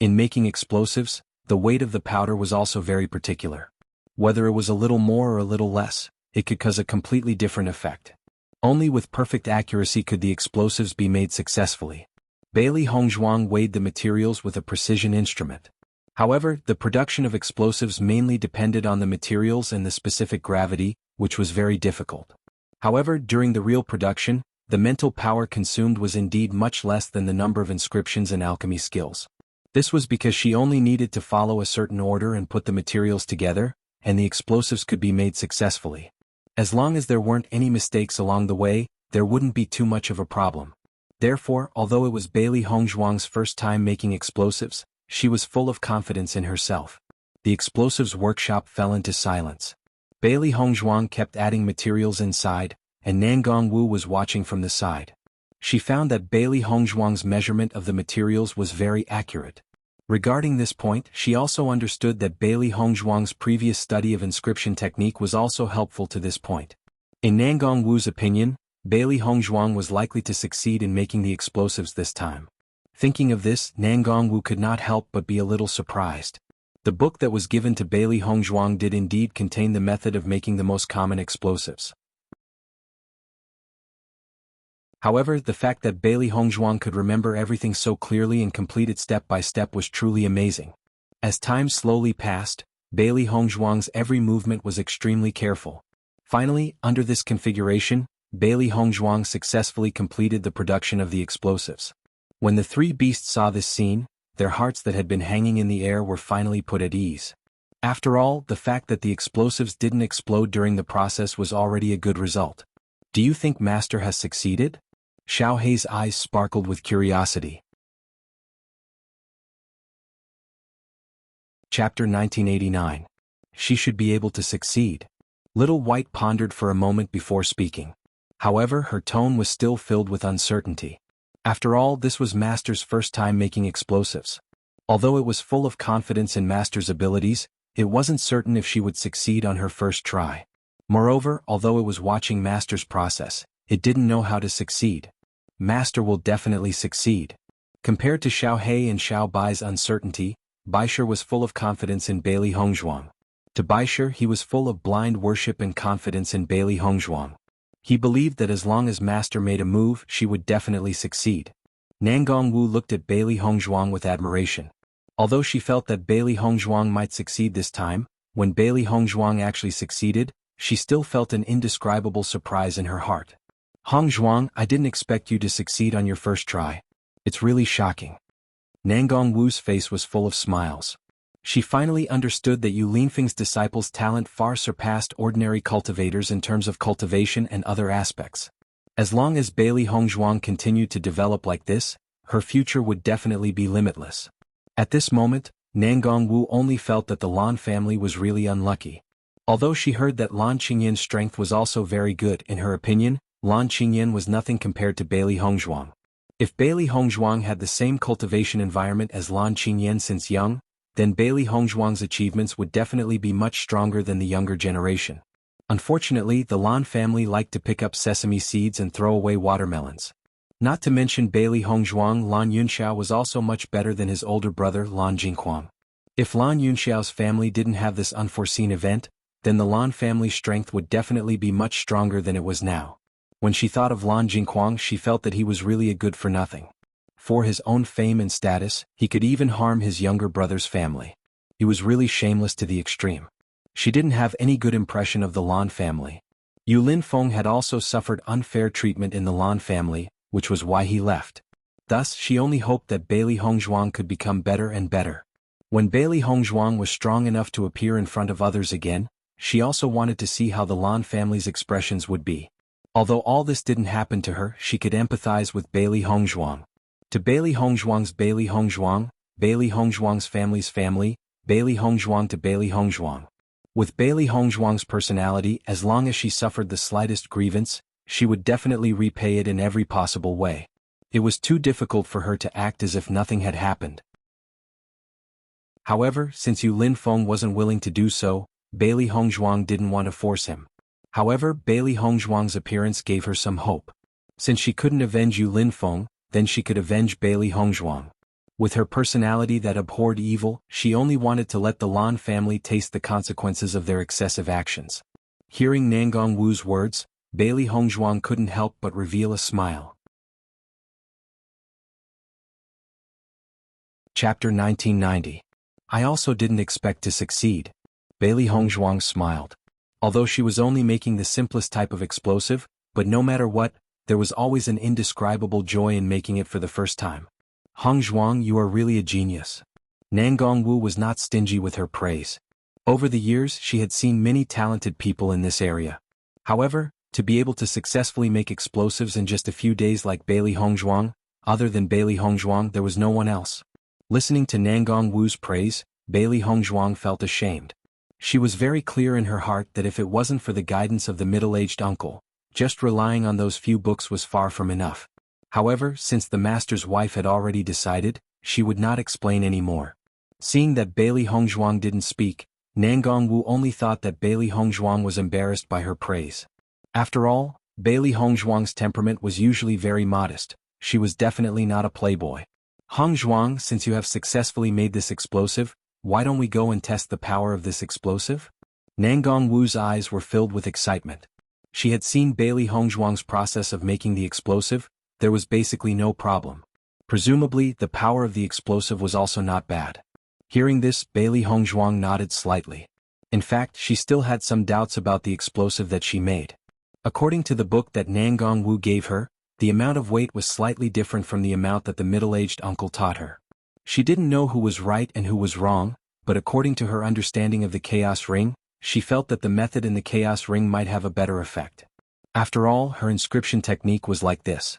In making explosives, the weight of the powder was also very particular. Whether it was a little more or a little less, it could cause a completely different effect. Only with perfect accuracy could the explosives be made successfully. Bailey Hongzhuang weighed the materials with a precision instrument. However, the production of explosives mainly depended on the materials and the specific gravity, which was very difficult. However, during the real production, the mental power consumed was indeed much less than the number of inscriptions and alchemy skills. This was because she only needed to follow a certain order and put the materials together, and the explosives could be made successfully. As long as there weren't any mistakes along the way, there wouldn't be too much of a problem. Therefore, although it was Bailey Hongzhuang's first time making explosives, she was full of confidence in herself. The explosives workshop fell into silence. Bailey Hongzhuang kept adding materials inside, and Nangang-Wu was watching from the side. She found that Bailey Hongzhuang's measurement of the materials was very accurate. Regarding this point, she also understood that Bailey Hongzhuang's previous study of inscription technique was also helpful to this point. In Nangang-Wu's opinion, Bailey Hongzhuang was likely to succeed in making the explosives this time. Thinking of this, Nangang-Wu could not help but be a little surprised. The book that was given to Bailey Hongzhuang did indeed contain the method of making the most common explosives. However, the fact that Bailey Hongzhuang could remember everything so clearly and complete it step by step was truly amazing. As time slowly passed, Bailey Hongzhuang's every movement was extremely careful. Finally, under this configuration, Bailey Hongzhuang successfully completed the production of the explosives. When the three beasts saw this scene, their hearts that had been hanging in the air were finally put at ease. After all, the fact that the explosives didn't explode during the process was already a good result. Do you think Master has succeeded? Xiao Hei's eyes sparkled with curiosity. Chapter 1989. She should be able to succeed. Little White pondered for a moment before speaking. However, her tone was still filled with uncertainty. After all, this was Master's first time making explosives. Although it was full of confidence in Master's abilities, it wasn't certain if she would succeed on her first try. Moreover, although it was watching Master's process, it didn't know how to succeed. Master will definitely succeed. Compared to Xiao Hei and Xiao Bai's uncertainty, Baisher was full of confidence in Bailey Hongzhuang. To Baisher, he was full of blind worship and confidence in Bailey Hongzhuang. He believed that as long as Master made a move, she would definitely succeed. Nangang-Wu looked at Bailey Hongzhuang with admiration. Although she felt that Bailey Hongzhuang might succeed this time, when Bailey Hongzhuang actually succeeded, she still felt an indescribable surprise in her heart. Hongzhuang, I didn't expect you to succeed on your first try. It's really shocking. Nangang-Wu's face was full of smiles. She finally understood that Yu Linfeng's disciples' talent far surpassed ordinary cultivators in terms of cultivation and other aspects. As long as Bailey Hongzhuang continued to develop like this, her future would definitely be limitless. At this moment, Nangang-Wu only felt that the Lan family was really unlucky. Although she heard that Lan Qingyin's strength was also very good, in her opinion, Lan Qingyin was nothing compared to Bailey Hongzhuang. If Bailey Hongzhuang had the same cultivation environment as Lan Qingyin since young, then Bailey Hongzhuang's achievements would definitely be much stronger than the younger generation. Unfortunately, the Lan family liked to pick up sesame seeds and throw away watermelons. Not to mention Bailey Hongzhuang, Lan Yunxiao was also much better than his older brother Lan Jingquang. If Lan Yunxiao's family didn't have this unforeseen event, then the Lan family's strength would definitely be much stronger than it was now. When she thought of Lan Jingquang, she felt that he was really a good for nothing. For his own fame and status, he could even harm his younger brother's family. He was really shameless to the extreme. She didn't have any good impression of the Lan family. Yu Linfeng had also suffered unfair treatment in the Lan family, which was why he left. Thus, she only hoped that Bailey Hongzhuang could become better and better. When Bailey Hongzhuang was strong enough to appear in front of others again, she also wanted to see how the Lan family's expressions would be. Although all this didn't happen to her, she could empathize with Bailey Hongzhuang. To Bailey Hongzhuang's Bailey Hongzhuang's family's family, Bailey Hongzhuang to Bailey Hongzhuang. With Bailey Hongzhuang's personality, as long as she suffered the slightest grievance, she would definitely repay it in every possible way. It was too difficult for her to act as if nothing had happened. However, since Yu Linfeng wasn't willing to do so, Bailey Hongzhuang didn't want to force him. However, Bailey Hongzhuang's appearance gave her some hope. Since she couldn't avenge Yu Linfeng, then she could avenge Bailey Hongzhuang. With her personality that abhorred evil, she only wanted to let the Lan family taste the consequences of their excessive actions. Hearing Nangong Wu's words, Bailey Hongzhuang couldn't help but reveal a smile. Chapter 1990. I also didn't expect to succeed. Bailey Hongzhuang smiled. Although she was only making the simplest type of explosive, but no matter what, there was always an indescribable joy in making it for the first time. Hongzhuang, you are really a genius. Nangong Wu was not stingy with her praise. Over the years, she had seen many talented people in this area. However, to be able to successfully make explosives in just a few days like Bailey Hongzhuang, other than Bailey Hongzhuang, there was no one else. Listening to Nangong Wu's praise, Bailey Hongzhuang felt ashamed. She was very clear in her heart that if it wasn't for the guidance of the middle-aged uncle, just relying on those few books was far from enough. However, since the master's wife had already decided, she would not explain any more. Seeing that Bailey Hongzhuang didn't speak, Nangong Wu only thought that Bailey Hongzhuang was embarrassed by her praise. After all, Bailey Hongzhuang's temperament was usually very modest. She was definitely not a playboy. Hongzhuang, since you have successfully made this explosive, why don't we go and test the power of this explosive? Nangong Wu's eyes were filled with excitement. She had seen Bailey Hongzhuang's process of making the explosive. There was basically no problem. Presumably, the power of the explosive was also not bad. Hearing this, Bailey Hongzhuang nodded slightly. In fact, she still had some doubts about the explosive that she made. According to the book that Nangong Wu gave her, the amount of weight was slightly different from the amount that the middle-aged uncle taught her. She didn't know who was right and who was wrong, but according to her understanding of the Chaos Ring, she felt that the method in the Chaos Ring might have a better effect. After all, her inscription technique was like this.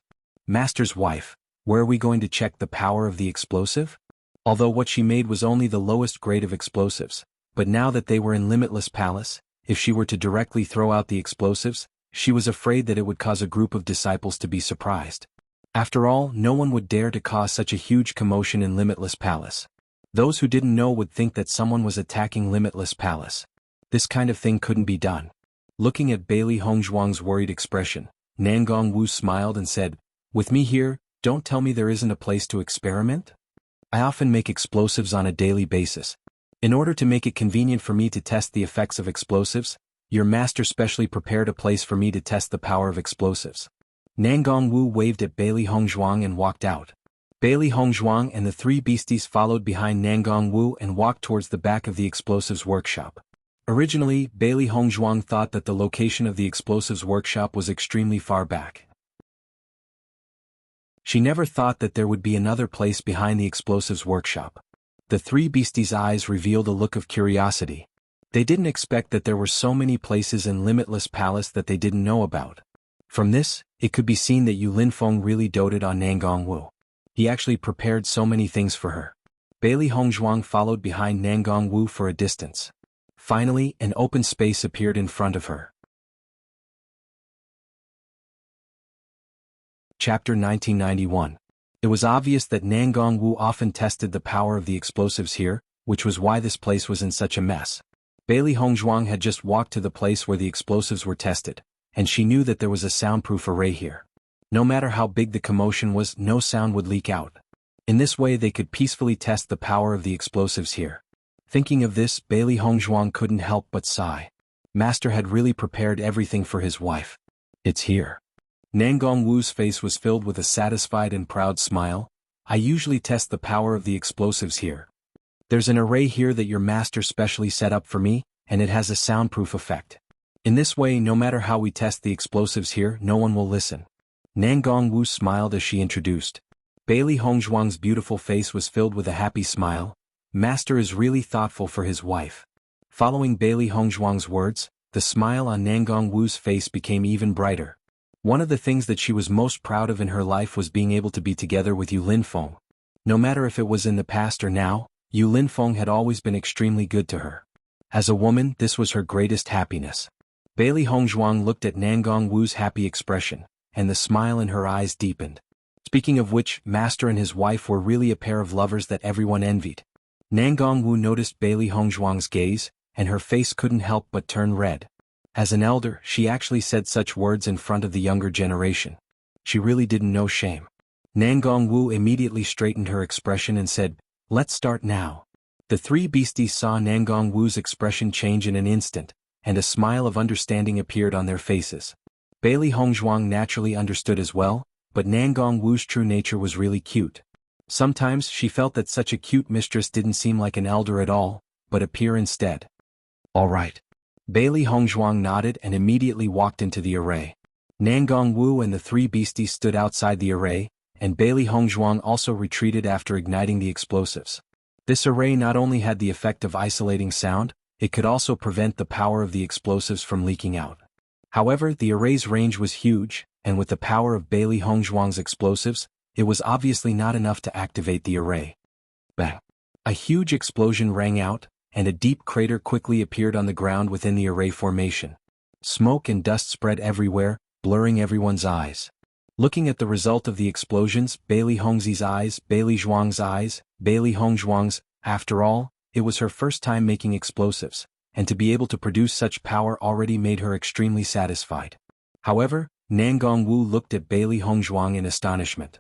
Master's wife, where are we going to check the power of the explosive? Although what she made was only the lowest grade of explosives, but now that they were in Limitless Palace, if she were to directly throw out the explosives, she was afraid that it would cause a group of disciples to be surprised. After all, no one would dare to cause such a huge commotion in Limitless Palace. Those who didn't know would think that someone was attacking Limitless Palace. This kind of thing couldn't be done. Looking at Bailey Hongzhuang's worried expression, Nangong Wu smiled and said, with me here, don't tell me there isn't a place to experiment? I often make explosives on a daily basis. In order to make it convenient for me to test the effects of explosives, your master specially prepared a place for me to test the power of explosives. Nangong Wu waved at Bailey Hongzhuang and walked out. Bailey Hongzhuang and the three beasties followed behind Nangong Wu and walked towards the back of the explosives workshop. Originally, Bailey Hongzhuang thought that the location of the explosives workshop was extremely far back. She never thought that there would be another place behind the explosives workshop. The three beasties' eyes revealed a look of curiosity. They didn't expect that there were so many places in Limitless Palace that they didn't know about. From this, it could be seen that Yu Linfeng really doted on Nangong Wu. He actually prepared so many things for her. Bailey Hongzhuang followed behind Nangong Wu for a distance. Finally, an open space appeared in front of her. Chapter 1991. It was obvious that Nangong Wu often tested the power of the explosives here, which was why this place was in such a mess. Bailey Hongzhuang had just walked to the place where the explosives were tested, and she knew that there was a soundproof array here. No matter how big the commotion was, no sound would leak out. In this way they could peacefully test the power of the explosives here. Thinking of this, Bailey Hongzhuang couldn't help but sigh. Master had really prepared everything for his wife. It's here. Nangong Wu's face was filled with a satisfied and proud smile. I usually test the power of the explosives here. There's an array here that your master specially set up for me, and it has a soundproof effect. In this way, no matter how we test the explosives here, no one will listen. Nangong Wu smiled as she introduced. Bailey Hongzhuang's beautiful face was filled with a happy smile. Master is really thoughtful for his wife. Following Bailey Hongzhuang's words, the smile on Nangong Wu's face became even brighter. One of the things that she was most proud of in her life was being able to be together with Yu Linfeng. No matter if it was in the past or now, Yu Linfeng had always been extremely good to her. As a woman, this was her greatest happiness. Bailey Hongzhuang looked at Nangong Wu's happy expression, and the smile in her eyes deepened. Speaking of which, Master and his wife were really a pair of lovers that everyone envied. Nangong Wu noticed Bailey Hongzhuang's gaze, and her face couldn't help but turn red. As an elder, she actually said such words in front of the younger generation. She really didn't know shame. Nangong Wu immediately straightened her expression and said, "Let's start now." The three beasties saw Nangong Wu's expression change in an instant, and a smile of understanding appeared on their faces. Bailey Hongzhuang naturally understood as well, but Nangong Wu's true nature was really cute. Sometimes she felt that such a cute mistress didn't seem like an elder at all, but appear instead. All right. Bailey Hongzhuang nodded and immediately walked into the array. Nangong Wu and the three beasties stood outside the array, and Bailey Hongzhuang also retreated after igniting the explosives. This array not only had the effect of isolating sound, it could also prevent the power of the explosives from leaking out. However, the array's range was huge, and with the power of Bailey Hongzhuang's explosives, it was obviously not enough to activate the array. Bang! A huge explosion rang out, and a deep crater quickly appeared on the ground within the array formation. Smoke and dust spread everywhere, blurring everyone's eyes. Looking at the result of the explosions, Bailey Hongzi's eyes, Bailey Hongzhuang's, after all, it was her first time making explosives, and to be able to produce such power already made her extremely satisfied. However, Nangong Wu looked at Bailey Hongzhuang in astonishment.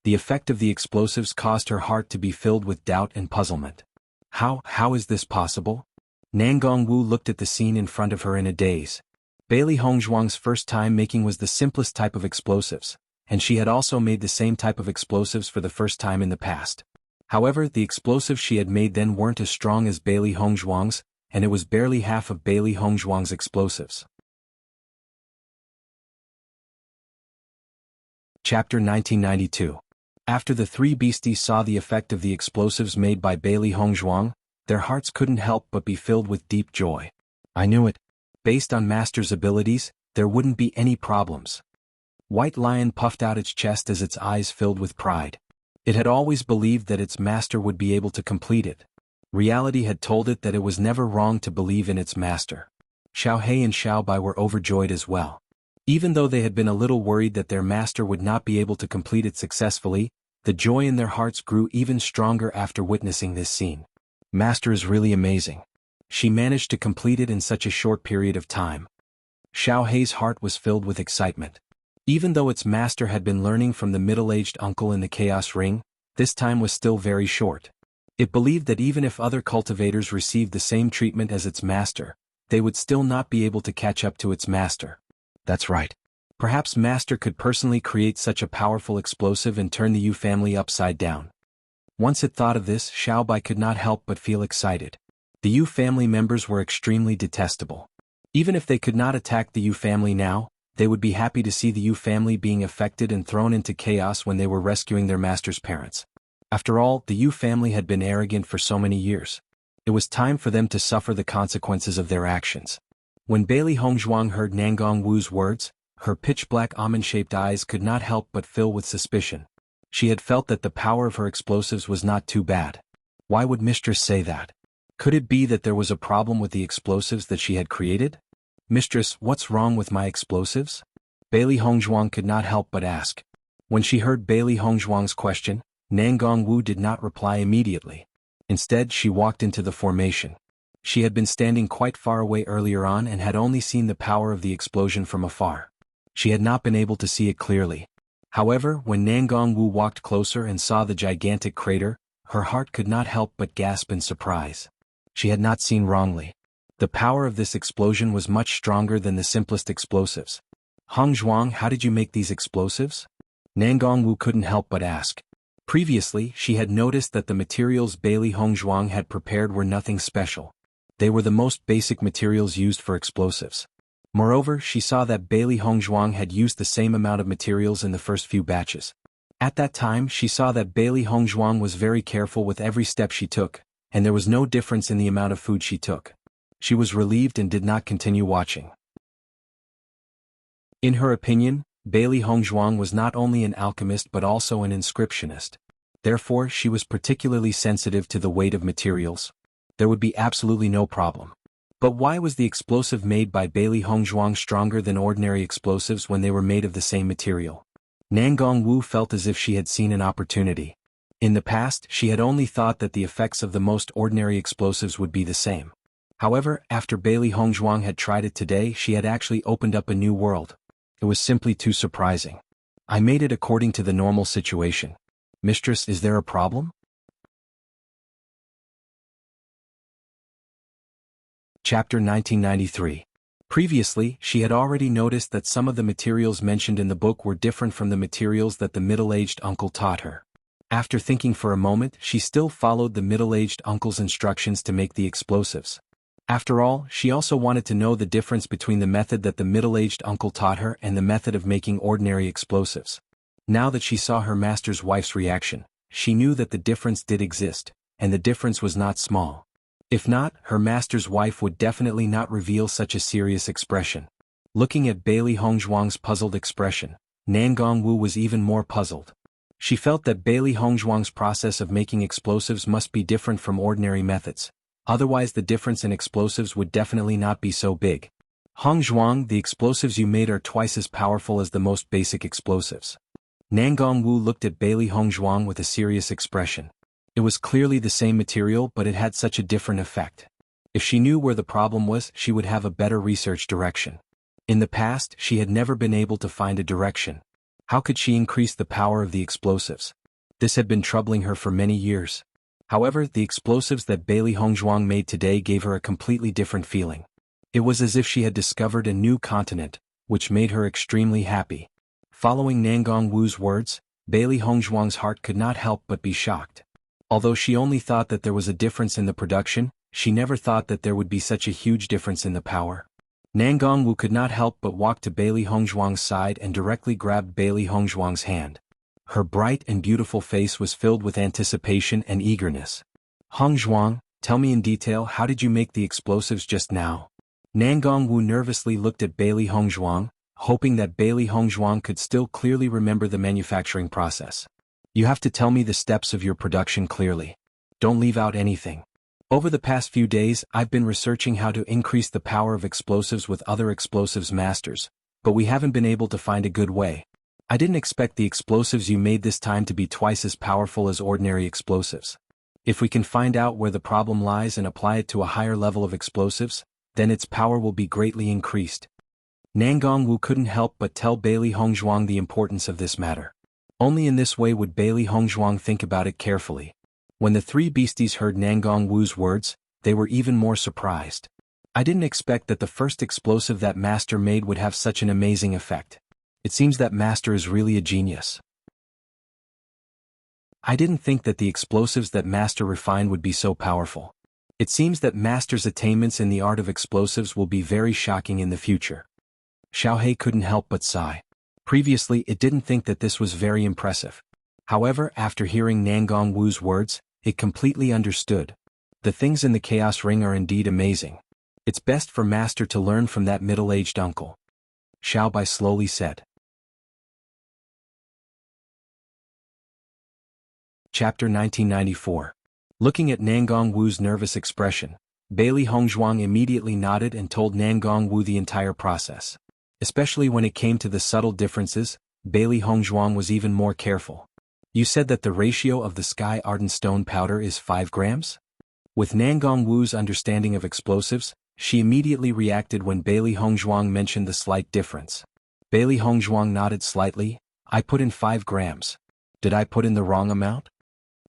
The effect of the explosives caused her heart to be filled with doubt and puzzlement. How is this possible? Nangong Wu looked at the scene in front of her in a daze. Bailey Hongzhuang's first time making was the simplest type of explosives, and she had also made the same type of explosives for the first time in the past. However, the explosives she had made then weren't as strong as Bailey Hongzhuang's, and it was barely half of Bailey Hongzhuang's explosives. Chapter 1992. After the three beasties saw the effect of the explosives made by Bailey Hongzhuang, their hearts couldn't help but be filled with deep joy. I knew it. Based on Master's abilities, there wouldn't be any problems. White Lion puffed out its chest as its eyes filled with pride. It had always believed that its master would be able to complete it. Reality had told it that it was never wrong to believe in its master. Xiao He and Xiao Bai were overjoyed as well. Even though they had been a little worried that their master would not be able to complete it successfully, the joy in their hearts grew even stronger after witnessing this scene. Master is really amazing. She managed to complete it in such a short period of time. Xiao Hei's heart was filled with excitement. Even though its master had been learning from the middle-aged uncle in the Chaos Ring, this time was still very short. It believed that even if other cultivators received the same treatment as its master, they would still not be able to catch up to its master. That's right. Perhaps Master could personally create such a powerful explosive and turn the Yu family upside down. Once it thought of this, Xiao Bai could not help but feel excited. The Yu family members were extremely detestable. Even if they could not attack the Yu family now, they would be happy to see the Yu family being affected and thrown into chaos when they were rescuing their master's parents. After all, the Yu family had been arrogant for so many years. It was time for them to suffer the consequences of their actions. When Bailey Hongzhuang heard Nangong Wu's words, her pitch-black almond-shaped eyes could not help but fill with suspicion. She had felt that the power of her explosives was not too bad. Why would Mistress say that? Could it be that there was a problem with the explosives that she had created? Mistress, what's wrong with my explosives? Bailey Hongzhuang could not help but ask. When she heard Bailey Hongzhuang's question, Nangong Wu did not reply immediately. Instead, she walked into the formation. She had been standing quite far away earlier on and had only seen the power of the explosion from afar. She had not been able to see it clearly. However, when Nangong Wu walked closer and saw the gigantic crater, her heart could not help but gasp in surprise. She had not seen wrongly. The power of this explosion was much stronger than the simplest explosives. Hong Zhuang, how did you make these explosives? Nangong Wu couldn't help but ask. Previously, she had noticed that the materials Bailey Hong Zhuang had prepared were nothing special. They were the most basic materials used for explosives. Moreover, she saw that Bailey Hong Zhuang had used the same amount of materials in the first few batches. At that time, she saw that Bailey Hong Zhuang was very careful with every step she took, and there was no difference in the amount of food she took. She was relieved and did not continue watching. In her opinion, Bailey Hong Zhuang was not only an alchemist but also an inscriptionist. Therefore, she was particularly sensitive to the weight of materials. There would be absolutely no problem. But why was the explosive made by Bailey Hong Zhuang stronger than ordinary explosives when they were made of the same material? Nangong Wu felt as if she had seen an opportunity. In the past, she had only thought that the effects of the most ordinary explosives would be the same. However, after Bailey Hong Zhuang had tried it today, she had actually opened up a new world. It was simply too surprising. I made it according to the normal situation. Mistress, is there a problem? Chapter 1993. Previously, she had already noticed that some of the materials mentioned in the book were different from the materials that the middle-aged uncle taught her. After thinking for a moment, she still followed the middle-aged uncle's instructions to make the explosives. After all, she also wanted to know the difference between the method that the middle-aged uncle taught her and the method of making ordinary explosives. Now that she saw her master's wife's reaction, she knew that the difference did exist, and the difference was not small. If not, her master's wife would definitely not reveal such a serious expression. Looking at Bailey Hong Zhuang's puzzled expression, Nangong Wu was even more puzzled. She felt that Bailey Hong Zhuang's process of making explosives must be different from ordinary methods. Otherwise the difference in explosives would definitely not be so big. Hong Zhuang, the explosives you made are twice as powerful as the most basic explosives. Nangong Wu looked at Bailey Hong Zhuang with a serious expression. It was clearly the same material, but it had such a different effect. If she knew where the problem was, she would have a better research direction. In the past, she had never been able to find a direction. How could she increase the power of the explosives? This had been troubling her for many years. However, the explosives that Bailey Hong Zhuang made today gave her a completely different feeling. It was as if she had discovered a new continent, which made her extremely happy. Following Nangong Wu's words, Bailey Hong Zhuang's heart could not help but be shocked. Although she only thought that there was a difference in the production, she never thought that there would be such a huge difference in the power. Nangong Wu could not help but walk to Bailey Hong Zhuang's side and directly grabbed Bailey Hong Zhuang's hand. Her bright and beautiful face was filled with anticipation and eagerness. Hong Zhuang, tell me in detail, how did you make the explosives just now? Nangong Wu nervously looked at Bailey Hong Zhuang, hoping that Bailey Hong Zhuang could still clearly remember the manufacturing process. You have to tell me the steps of your production clearly. Don't leave out anything. Over the past few days, I've been researching how to increase the power of explosives with other explosives masters, but we haven't been able to find a good way. I didn't expect the explosives you made this time to be twice as powerful as ordinary explosives. If we can find out where the problem lies and apply it to a higher level of explosives, then its power will be greatly increased. Nangong Wu couldn't help but tell Bailey Hong Zhuang the importance of this matter. Only in this way would Bailey Hong Zhuang think about it carefully. When the three beasties heard Nangong Wu's words, they were even more surprised. I didn't expect that the first explosive that Master made would have such an amazing effect. It seems that Master is really a genius. I didn't think that the explosives that Master refined would be so powerful. It seems that Master's attainments in the art of explosives will be very shocking in the future. Xiaohei couldn't help but sigh. Previously, it didn't think that this was very impressive. However, after hearing Nangong Wu's words, it completely understood. The things in the Chaos Ring are indeed amazing. It's best for Master to learn from that middle-aged uncle. Xiao Bai slowly said. Chapter 1994. Looking at Nangong Wu's nervous expression, Bailey Hong Zhuang immediately nodded and told Nangong Wu the entire process. Especially when it came to the subtle differences, Bailey Hong Zhuang was even more careful. You said that the ratio of the sky ardent stone powder is 5 grams? With Nangong Wu's understanding of explosives, she immediately reacted when Bailey Hongzhuang mentioned the slight difference. Bailey Hongzhuang nodded slightly. I put in 5 grams. Did I put in the wrong amount?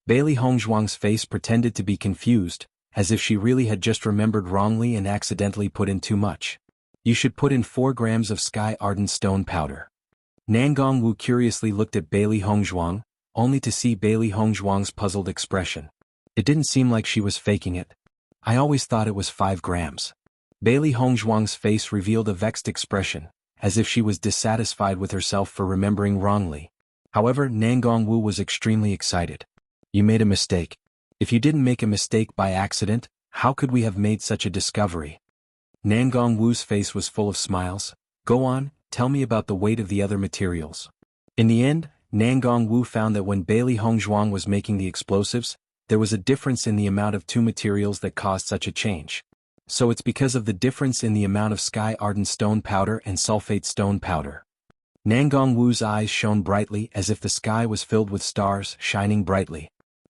Bailey Hongzhuang's face pretended to be confused, as if she really had just remembered wrongly and accidentally put in too much. You should put in 4 grams of sky ardent stone powder. Nangong Wu curiously looked at Bailey Hongzhuang, only to see Bailey Hongzhuang's puzzled expression. It didn't seem like she was faking it. I always thought it was 5 grams. Bailey Hongzhuang's face revealed a vexed expression, as if she was dissatisfied with herself for remembering wrongly. However, Nangong Wu was extremely excited. You made a mistake. If you didn't make a mistake by accident, how could we have made such a discovery? Nangong Wu's face was full of smiles. Go on, tell me about the weight of the other materials. In the end, Nangong Wu found that when Bailey Hongzhuang was making the explosives, there was a difference in the amount of 2 materials that caused such a change. So it's because of the difference in the amount of sky ardent stone powder and sulfate stone powder. Nangong Wu's eyes shone brightly as if the sky was filled with stars shining brightly.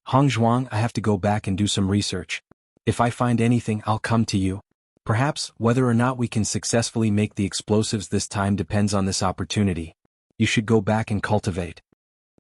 Hongzhuang, I have to go back and do some research. If I find anything, I'll come to you. Perhaps, whether or not we can successfully make the explosives this time depends on this opportunity. You should go back and cultivate.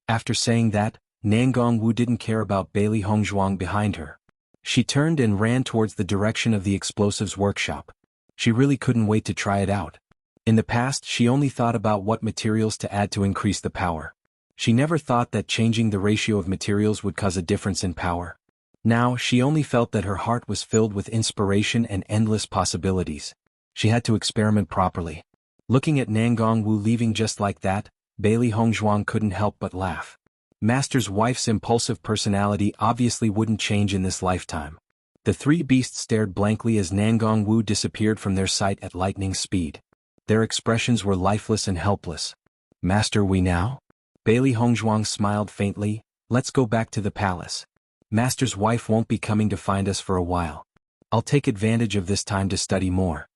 After saying that, Nangong Wu didn't care about Bailey Hongzhuang behind her. She turned and ran towards the direction of the explosives workshop. She really couldn't wait to try it out. In the past, she only thought about what materials to add to increase the power. She never thought that changing the ratio of materials would cause a difference in power. Now, she only felt that her heart was filled with inspiration and endless possibilities. She had to experiment properly. Looking at Nangong Wu leaving just like that, Bailey Hongzhuang couldn't help but laugh. Master's wife's impulsive personality obviously wouldn't change in this lifetime. The 3 beasts stared blankly as Nangong Wu disappeared from their sight at lightning speed. Their expressions were lifeless and helpless. Master, we now? Bailey Hongzhuang smiled faintly. Let's go back to the palace. Master's wife won't be coming to find us for a while. I'll take advantage of this time to study more.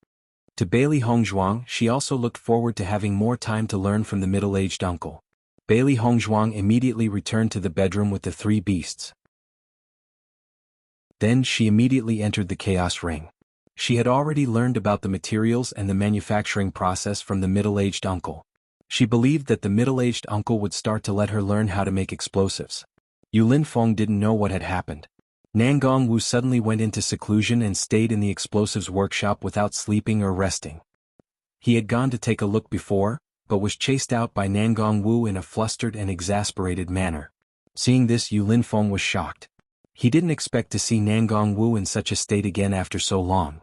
To Bailey Hongzhuang, she also looked forward to having more time to learn from the middle-aged uncle. Bailey Hongzhuang immediately returned to the bedroom with the 3 beasts. Then she immediately entered the chaos ring. She had already learned about the materials and the manufacturing process from the middle-aged uncle. She believed that the middle-aged uncle would start to let her learn how to make explosives. Yu Linfeng didn't know what had happened. Nangong Wu suddenly went into seclusion and stayed in the explosives workshop without sleeping or resting. He had gone to take a look before, but was chased out by Nangong Wu in a flustered and exasperated manner. Seeing this, Yu Linfeng was shocked. He didn't expect to see Nangong Wu in such a state again after so long.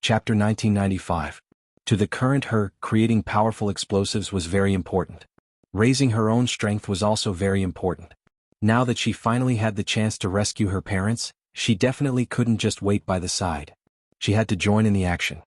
Chapter 1995. To the current her, creating powerful explosives was very important. Raising her own strength was also very important. Now that she finally had the chance to rescue her parents, she definitely couldn't just wait by the side. She had to join in the action.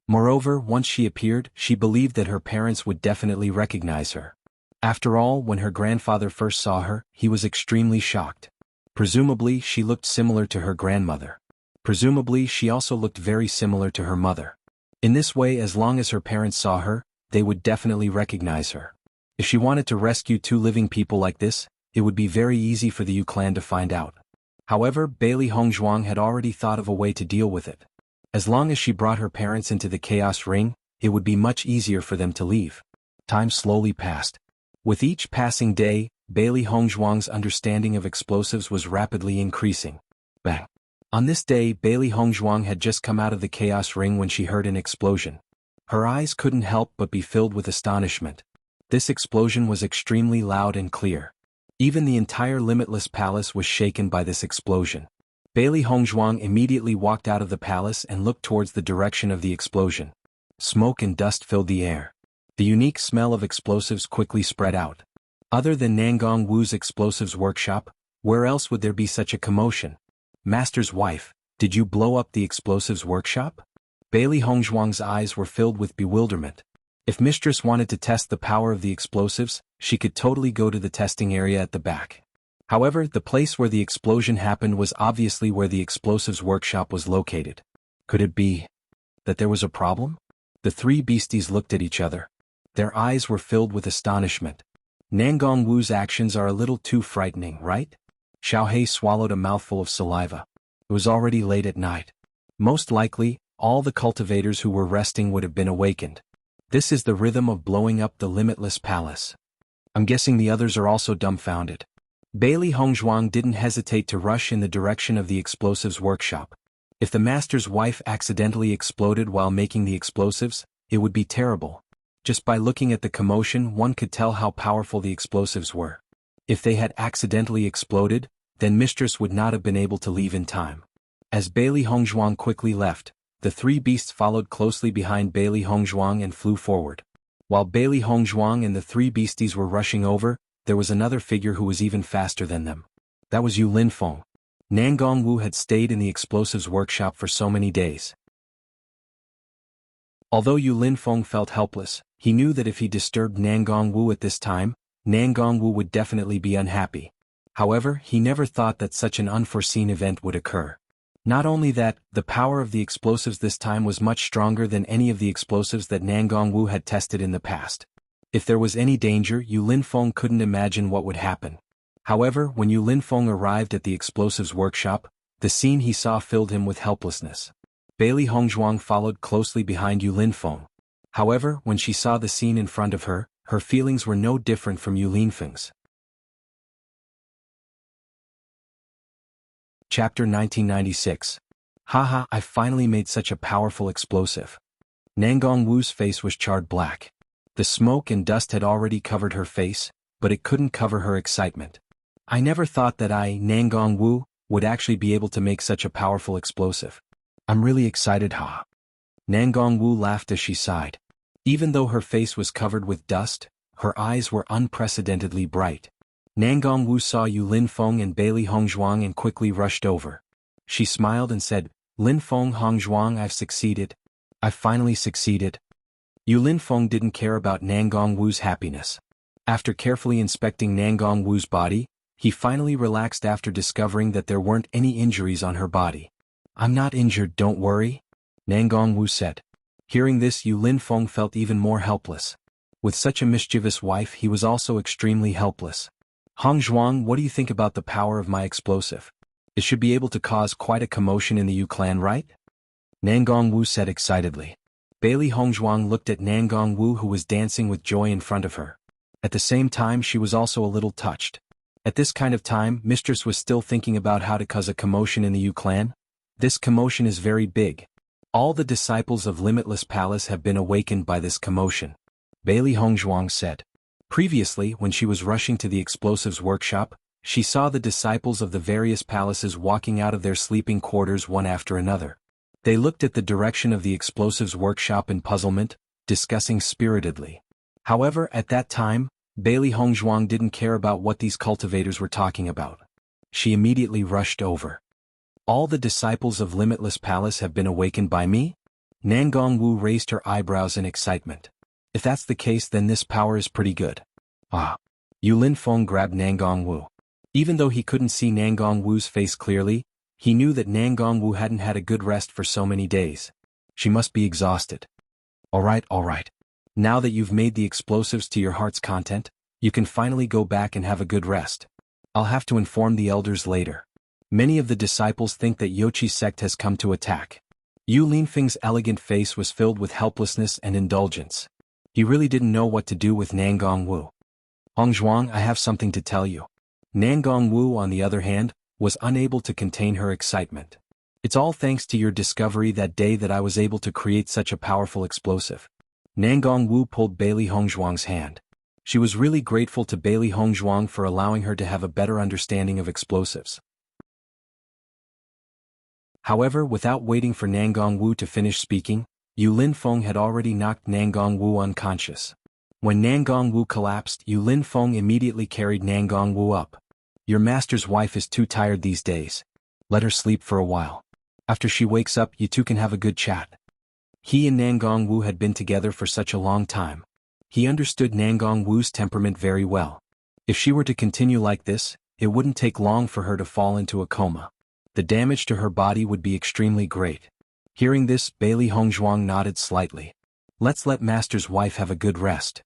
Moreover, once she appeared, she believed that her parents would definitely recognize her. After all, when her grandfather first saw her, he was extremely shocked. Presumably, she looked similar to her grandmother. Presumably, she also looked very similar to her mother. In this way, as long as her parents saw her, they would definitely recognize her. If she wanted to rescue 2 living people like this, it would be very easy for the Yu clan to find out. However, Bailey Hongzhuang had already thought of a way to deal with it. As long as she brought her parents into the chaos ring, it would be much easier for them to leave. Time slowly passed. With each passing day, Bailey Hongzhuang's understanding of explosives was rapidly increasing. Bang! On this day, Bailey Hongzhuang had just come out of the chaos ring when she heard an explosion. Her eyes couldn't help but be filled with astonishment. This explosion was extremely loud and clear. Even the entire limitless palace was shaken by this explosion. Bailey Hongzhuang immediately walked out of the palace and looked towards the direction of the explosion. Smoke and dust filled the air. The unique smell of explosives quickly spread out. Other than Nangong Wu's explosives workshop, where else would there be such a commotion? Master's wife, did you blow up the explosives workshop? Bailey Hongzhuang's eyes were filled with bewilderment. If Mistress wanted to test the power of the explosives, she could totally go to the testing area at the back. However, the place where the explosion happened was obviously where the explosives workshop was located. Could it be that there was a problem? The 3 beasties looked at each other. Their eyes were filled with astonishment. Nangong Wu's actions are a little too frightening, right? Xiaohei swallowed a mouthful of saliva. It was already late at night. Most likely, all the cultivators who were resting would have been awakened. This is the rhythm of blowing up the limitless palace. I'm guessing the others are also dumbfounded. Bailey Hongzhuang didn't hesitate to rush in the direction of the explosives workshop. If the master's wife accidentally exploded while making the explosives, it would be terrible. Just by looking at the commotion, one could tell how powerful the explosives were. If they had accidentally exploded, then Mistress would not have been able to leave in time. As Bailey Hongzhuang quickly left, the three beasts followed closely behind Bailey Hongzhuang and flew forward. While Bailey Hongzhuang and the three beasties were rushing over, there was another figure who was even faster than them. That was Yu Linfeng. Nangong Wu had stayed in the explosives workshop for so many days. Although Yu Linfeng felt helpless, he knew that if he disturbed Nangong Wu at this time, Nangong Wu would definitely be unhappy. However, he never thought that such an unforeseen event would occur. Not only that, the power of the explosives this time was much stronger than any of the explosives that Nangong Wu had tested in the past. If there was any danger, Yu Linfeng couldn't imagine what would happen. However, when Yu Linfeng arrived at the explosives workshop, the scene he saw filled him with helplessness. Bailey Hongzhuang followed closely behind Yu Linfeng. However, when she saw the scene in front of her, her feelings were no different from Yu Linfeng's. Chapter 1996. Haha, I finally made such a powerful explosive. Nangong Wu's face was charred black. The smoke and dust had already covered her face, but it couldn't cover her excitement. I never thought that I, Nangong Wu, would actually be able to make such a powerful explosive. I'm really excited, ha. Nangong Wu laughed as she sighed. Even though her face was covered with dust, her eyes were unprecedentedly bright. Nangong Wu saw Yu Linfeng and Bailey Hongzhuang and quickly rushed over. She smiled and said, Linfeng Hongzhuang, I've succeeded. I've finally succeeded. Yu Linfeng didn't care about Nangong Wu's happiness. After carefully inspecting Nangong Wu's body, he finally relaxed after discovering that there weren't any injuries on her body. I'm not injured, don't worry, Nangong Wu said. Hearing this, Yu Linfeng felt even more helpless. With such a mischievous wife, he was also extremely helpless. Hongzhuang, what do you think about the power of my explosive? It should be able to cause quite a commotion in the Yu clan, right? Nangong Wu said excitedly. Bailey Hongzhuang looked at Nangong Wu, who was dancing with joy in front of her. At the same time, she was also a little touched. At this kind of time, Mistress was still thinking about how to cause a commotion in the Yu clan. This commotion is very big. All the disciples of Limitless Palace have been awakened by this commotion, Bailey Hongzhuang said. Previously, when she was rushing to the explosives workshop, she saw the disciples of the various palaces walking out of their sleeping quarters one after another. They looked at the direction of the explosives workshop in puzzlement, discussing spiritedly. However, at that time, Bailey Hongzhuang didn't care about what these cultivators were talking about. She immediately rushed over. All the disciples of Limitless Palace have been awakened by me? Nangong Wu raised her eyebrows in excitement. If that's the case, then this power is pretty good. Ah. Yu Linfeng grabbed Nangong Wu. Even though he couldn't see Nangong Wu's face clearly, he knew that Nangong Wu hadn't had a good rest for so many days. She must be exhausted. Alright. Now that you've made the explosives to your heart's content, you can finally go back and have a good rest. I'll have to inform the elders later. Many of the disciples think that Yochi's sect has come to attack. Yu Linfeng's elegant face was filled with helplessness and indulgence. He really didn't know what to do with Nangong Wu. Hongzhuang, I have something to tell you. Nangong Wu, on the other hand, was unable to contain her excitement. It's all thanks to your discovery that day that I was able to create such a powerful explosive. Nangong Wu pulled Bailey Hongzhuang's hand. She was really grateful to Bailey Hongzhuang for allowing her to have a better understanding of explosives. However, without waiting for Nangong Wu to finish speaking, Yu Linfeng had already knocked Nangong Wu unconscious. When Nangong Wu collapsed, Yu Linfeng immediately carried Nangong Wu up. Your master's wife is too tired these days. Let her sleep for a while. After she wakes up, you two can have a good chat. He and Nangong Wu had been together for such a long time. He understood Nangong Wu's temperament very well. If she were to continue like this, it wouldn't take long for her to fall into a coma. The damage to her body would be extremely great. Hearing this, Bailey Hongzhuang nodded slightly. Let's let master's wife have a good rest.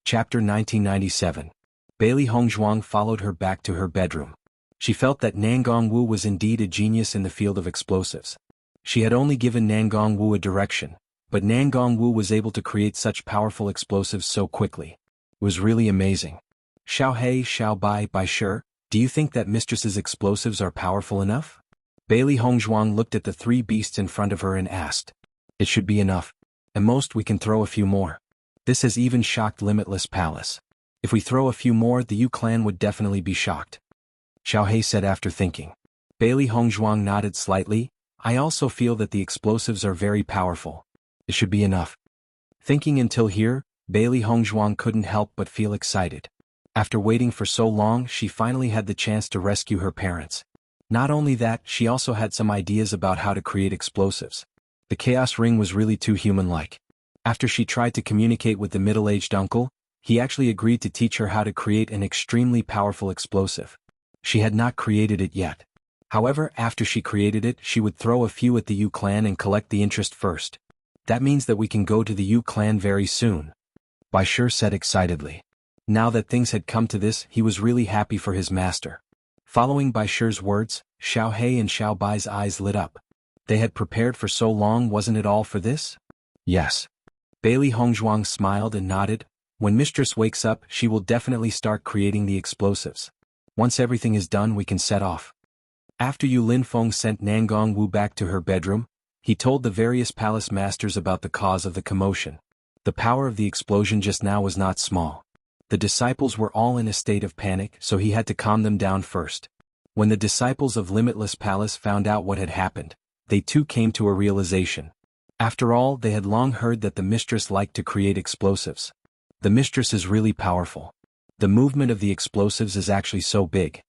Chapter 1997. Bailey Hongzhuang followed her back to her bedroom. She felt that Nangong Wu was indeed a genius in the field of explosives. She had only given Nangong Wu a direction, but Nangong Wu was able to create such powerful explosives so quickly. It was really amazing. Xiao He, Xiao Bai Shi, do you think that mistress's explosives are powerful enough? Bailey Hongzhuang looked at the three beasts in front of her and asked. It should be enough. At most we can throw a few more. This has even shocked Limitless Palace. If we throw a few more, the Yu clan would definitely be shocked. Xiao He said after thinking. Bailey Hongzhuang nodded slightly. I also feel that the explosives are very powerful. It should be enough. Thinking until here, Bailey Hongzhuang couldn't help but feel excited. After waiting for so long, she finally had the chance to rescue her parents. Not only that, she also had some ideas about how to create explosives. The Chaos Ring was really too human-like. After she tried to communicate with the middle-aged uncle, he actually agreed to teach her how to create an extremely powerful explosive. She had not created it yet. However, after she created it, she would throw a few at the Yu clan and collect the interest first. That means that we can go to the Yu clan very soon. Bai Shi said excitedly. Now that things had come to this, he was really happy for his master. Following Bai Shi's words, Xiao He and Xiao Bai's eyes lit up. They had prepared for so long, wasn't it all for this? Yes. Bailey Hongzhuang smiled and nodded. When mistress wakes up, she will definitely start creating the explosives. Once everything is done, we can set off. After Yu Linfeng sent Nangong Wu back to her bedroom, he told the various palace masters about the cause of the commotion. The power of the explosion just now was not small. The disciples were all in a state of panic, so he had to calm them down first. When the disciples of Limitless Palace found out what had happened, they too came to a realization. After all, they had long heard that the mistress liked to create explosives. The mistress is really powerful. The movement of the explosives is actually so big.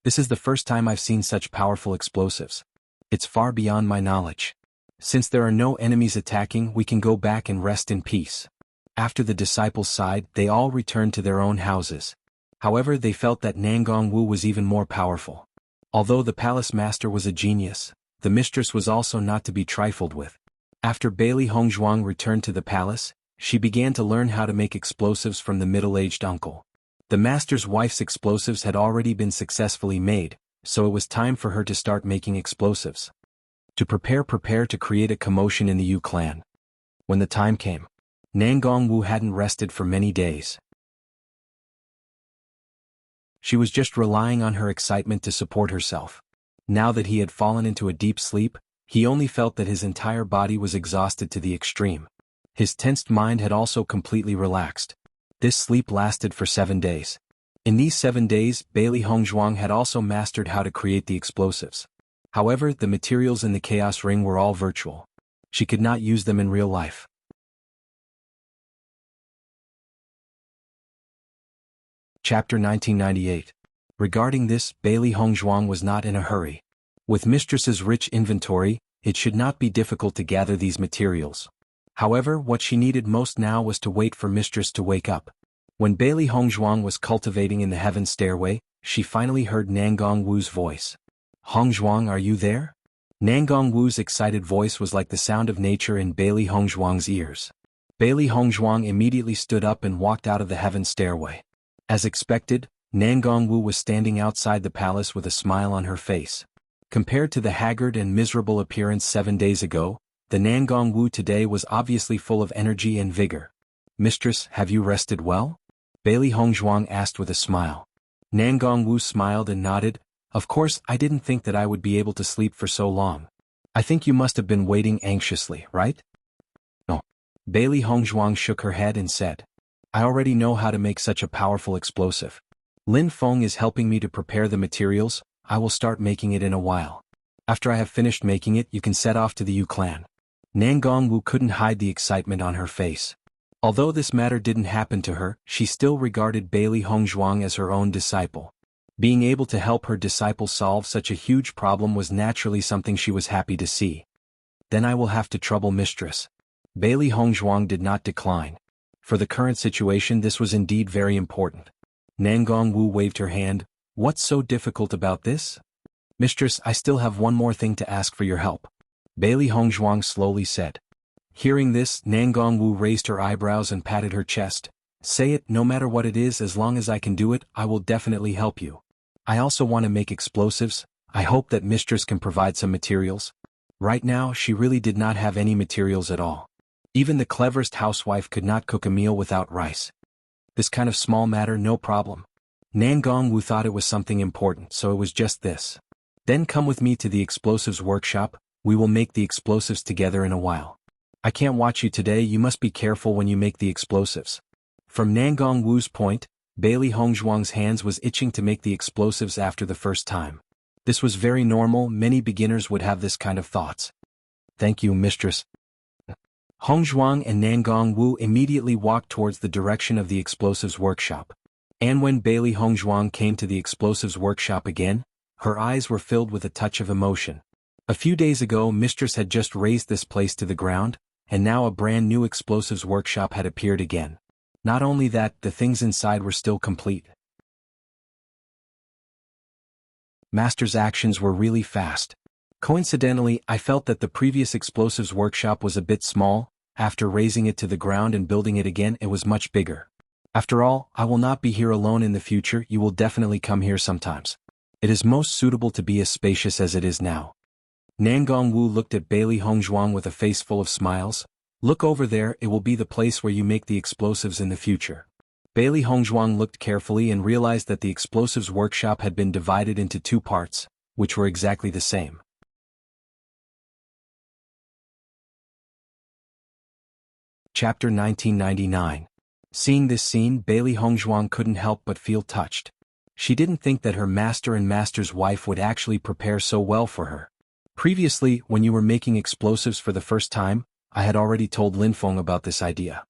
This is the first time I've seen such powerful explosives. It's far beyond my knowledge. Since there are no enemies attacking, we can go back and rest in peace. After the disciples sighed, they all returned to their own houses. However, they felt that Nangong Wu was even more powerful. Although the palace master was a genius, the mistress was also not to be trifled with. After Bailey Hongzhuang returned to the palace, she began to learn how to make explosives from the middle-aged uncle. The master's wife's explosives had already been successfully made, so it was time for her to start making explosives. To prepare to create a commotion in the Yu clan. When the time came, Nangong Wu hadn't rested for many days. She was just relying on her excitement to support herself. Now that he had fallen into a deep sleep, he only felt that his entire body was exhausted to the extreme. His tensed mind had also completely relaxed. This sleep lasted for 7 days. In these 7 days, Bailey Hongzhuang had also mastered how to create the explosives. However, the materials in the Chaos Ring were all virtual. She could not use them in real life. Chapter 1998. Regarding this, Bailey Hongzhuang was not in a hurry. With mistress's rich inventory, it should not be difficult to gather these materials. However, what she needed most now was to wait for mistress to wake up. When Bailey Hongzhuang was cultivating in the heaven stairway, she finally heard Nangong Wu's voice. Hongzhuang, are you there? Nangong Wu's excited voice was like the sound of nature in Bailey Hongzhuang's ears. Bailey Hongzhuang immediately stood up and walked out of the heaven stairway. As expected, Nangong Wu was standing outside the palace with a smile on her face. Compared to the haggard and miserable appearance 7 days ago, the Nangong Wu today was obviously full of energy and vigor. Mistress, have you rested well? Bailey Hongzhuang asked with a smile. Nangong Wu smiled and nodded. Of course, I didn't think that I would be able to sleep for so long. I think you must have been waiting anxiously, right? No. Bailey Hongzhuang shook her head and said. I already know how to make such a powerful explosive. Lin Feng is helping me to prepare the materials. I will start making it in a while. After I have finished making it, you can set off to the Yu clan. Nangong Wu couldn't hide the excitement on her face. Although this matter didn't happen to her, she still regarded Bailey Hongzhuang as her own disciple. Being able to help her disciple solve such a huge problem was naturally something she was happy to see. Then I will have to trouble mistress. Bailey Hongzhuang did not decline. For the current situation, this was indeed very important. Nangong Wu waved her hand. What's so difficult about this? Mistress, I still have one more thing to ask for your help. Bailey Hongzhuang slowly said. Hearing this, Nangong Wu raised her eyebrows and patted her chest. Say it, no matter what it is, as long as I can do it, I will definitely help you. I also want to make explosives. I hope that mistress can provide some materials. Right now, she really did not have any materials at all. Even the cleverest housewife could not cook a meal without rice. This kind of small matter, no problem. Jianghu thought it was something important, so it was just this. Then come with me to the explosives workshop, we will make the explosives together in a while. I can't watch you today, you must be careful when you make the explosives. From Jianghu's point, Bailey Hongzhuang's hands was itching to make the explosives after the first time. This was very normal, many beginners would have this kind of thoughts. Thank you, mistress. Hongzhuang and Jianghu immediately walked towards the direction of the explosives workshop. And when Bailey Hongzhuang came to the explosives workshop again, her eyes were filled with a touch of emotion. A few days ago, mistress had just razed this place to the ground, and now a brand new explosives workshop had appeared again. Not only that, the things inside were still complete. Master's actions were really fast. Coincidentally, I felt that the previous explosives workshop was a bit small. After raising it to the ground and building it again, it was much bigger. After all, I will not be here alone in the future, you will definitely come here sometimes. It is most suitable to be as spacious as it is now. Jianghu looked at Bailey Hongzhuang with a face full of smiles. Look over there, it will be the place where you make the explosives in the future. Bailey Hongzhuang looked carefully and realized that the explosives workshop had been divided into two parts, which were exactly the same. Chapter 1999. Seeing this scene, Bailey Hongzhuang couldn't help but feel touched. She didn't think that her master and master's wife would actually prepare so well for her. Previously, when you were making explosives for the first time, I had already told Linfeng about this idea.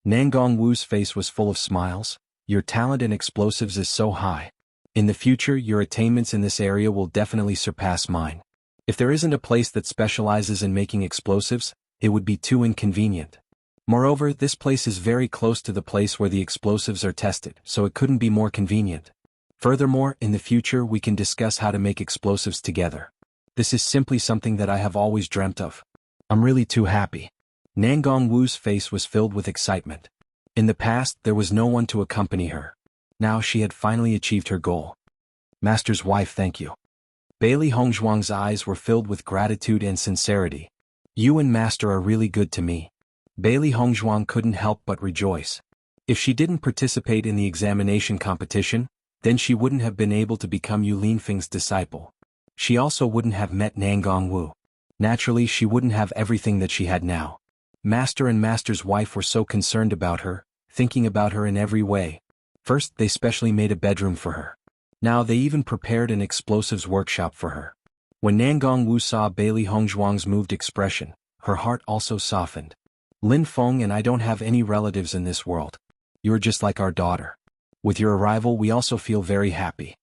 Jianghu's face was full of smiles. Your talent in explosives is so high. In the future, your attainments in this area will definitely surpass mine. If there isn't a place that specializes in making explosives, it would be too inconvenient. Moreover, this place is very close to the place where the explosives are tested, so it couldn't be more convenient. Furthermore, in the future we can discuss how to make explosives together. This is simply something that I have always dreamt of. I'm really too happy. Jianghu's face was filled with excitement. In the past, there was no one to accompany her. Now she had finally achieved her goal. Master's wife, thank you. Bailey Hongzhuang's eyes were filled with gratitude and sincerity. You and Master are really good to me. Bailey Hongzhuang couldn't help but rejoice. If she didn't participate in the examination competition, then she wouldn't have been able to become Yu Linfeng's disciple. She also wouldn't have met Jianghu. Naturally, she wouldn't have everything that she had now. Master and Master's wife were so concerned about her, thinking about her in every way. First, they specially made a bedroom for her. Now they even prepared an explosives workshop for her. When Jianghu saw Bailey Hongzhuang's moved expression, her heart also softened. Linfeng and I don't have any relatives in this world. You're just like our daughter. With your arrival, we also feel very happy.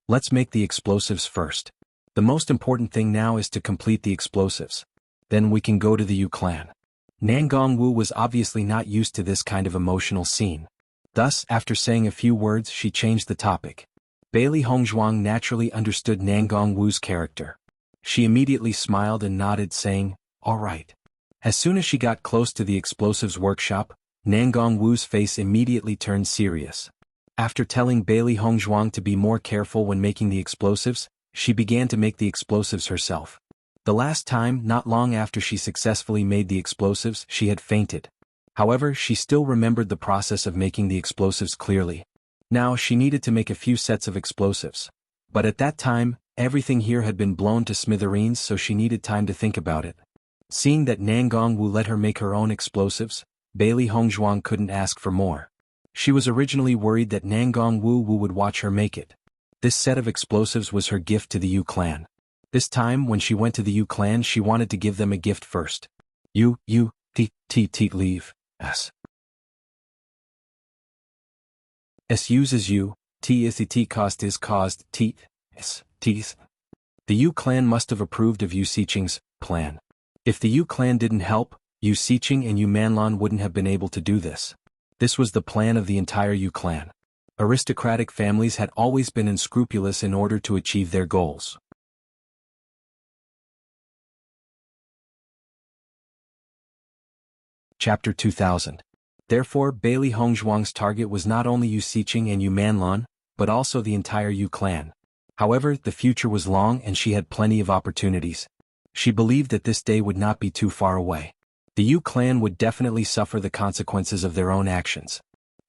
Let's make the explosives first. The most important thing now is to complete the explosives. Then we can go to the Yu clan. Jianghu was obviously not used to this kind of emotional scene. Thus, after saying a few words, she changed the topic. Bailey Hongzhuang naturally understood Jianghu's character. She immediately smiled and nodded, saying, "All right." As soon as she got close to the explosives workshop, Jianghu's face immediately turned serious. After telling Bailey Hongzhuang to be more careful when making the explosives, she began to make the explosives herself. The last time, not long after she successfully made the explosives, she had fainted. However, she still remembered the process of making the explosives clearly. Now she needed to make a few sets of explosives. But at that time, everything here had been blown to smithereens, so she needed time to think about it. Seeing that Jianghu let her make her own explosives, Bailey Hongzhuang couldn't ask for more. She was originally worried that Jianghu would watch her make it. This set of explosives was her gift to the Yu clan. This time, when she went to the Yu clan, she wanted to give them a gift first. Leave, S. S uses U, T is the T cost is caused, T, S, T's. The Yu clan must have approved of Yu Xiqing's plan. If the Yu clan didn't help, Yu Xiqing and Yu Manlan wouldn't have been able to do this. This was the plan of the entire Yu clan. Aristocratic families had always been unscrupulous in order to achieve their goals. Chapter 2000. Therefore, Bailey Hongzhuang's target was not only Yu Xiqing and Yu Manlan, but also the entire Yu clan. However, the future was long and she had plenty of opportunities. She believed that this day would not be too far away. The Yu clan would definitely suffer the consequences of their own actions.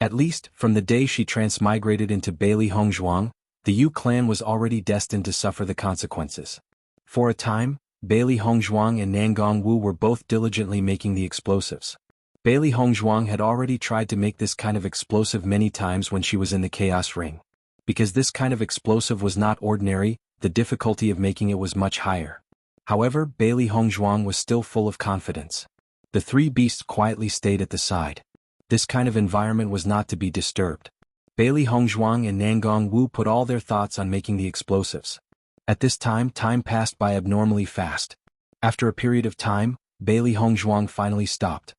At least, from the day she transmigrated into Bailey Hongzhuang, the Yu clan was already destined to suffer the consequences. For a time, Bailey Hongzhuang and Nangong Wu were both diligently making the explosives. Bailey Hongzhuang had already tried to make this kind of explosive many times when she was in the Chaos Ring. Because this kind of explosive was not ordinary, the difficulty of making it was much higher. However, Bailey Hongzhuang was still full of confidence. The three beasts quietly stayed at the side. This kind of environment was not to be disturbed. Bailey Hongzhuang and Nangong Wu put all their thoughts on making the explosives. At this time passed by abnormally fast. After a period of time, Bailey Hongzhuang finally stopped.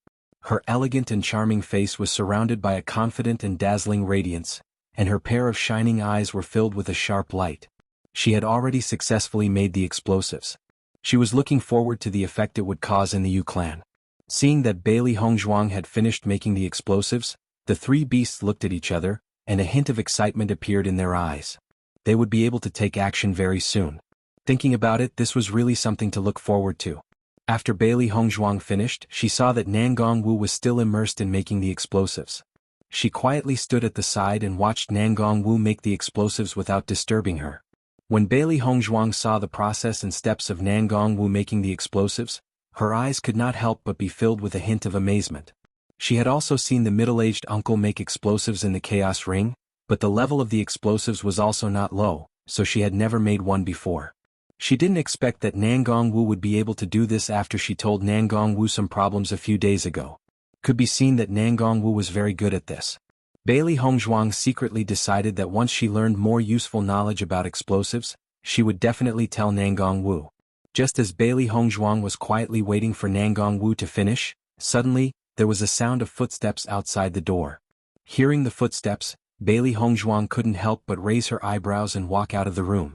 Her elegant and charming face was surrounded by a confident and dazzling radiance, and her pair of shining eyes were filled with a sharp light. She had already successfully made the explosives. She was looking forward to the effect it would cause in the Yu clan. Seeing that Bailey Hongzhuang had finished making the explosives, the three beasts looked at each other, and a hint of excitement appeared in their eyes. They would be able to take action very soon. Thinking about it, this was really something to look forward to. After Bailey Hongzhuang finished, she saw that Nangong Wu was still immersed in making the explosives. She quietly stood at the side and watched Nangong Wu make the explosives without disturbing her. When Bailey Hongzhuang saw the process and steps of Nangong Wu making the explosives, her eyes could not help but be filled with a hint of amazement. She had also seen the middle-aged uncle make explosives in the Chaos Ring, but the level of the explosives was also not low, so she had never made one before. She didn't expect that Nangong Wu would be able to do this after she told Nangong Wu some problems a few days ago. Could be seen that Nangong Wu was very good at this. Bailey Hongzhuang secretly decided that once she learned more useful knowledge about explosives, she would definitely tell Nangong Wu. Just as Bailey Hongzhuang was quietly waiting for Nangong Wu to finish, suddenly, there was a sound of footsteps outside the door. Hearing the footsteps, Bailey Hongzhuang couldn't help but raise her eyebrows and walk out of the room.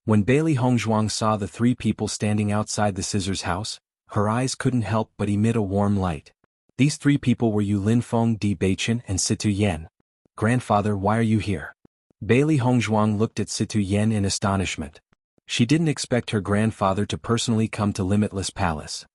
When Bailey Hongzhuang saw the three people standing outside the scissors house, her eyes couldn't help but emit a warm light. These three people were Yu Linfeng, Di Beichen, and Situ Yen. "Grandfather, why are you here?" Bailey Hongzhuang looked at Situ Yen in astonishment. She didn't expect her grandfather to personally come to Limitless Palace.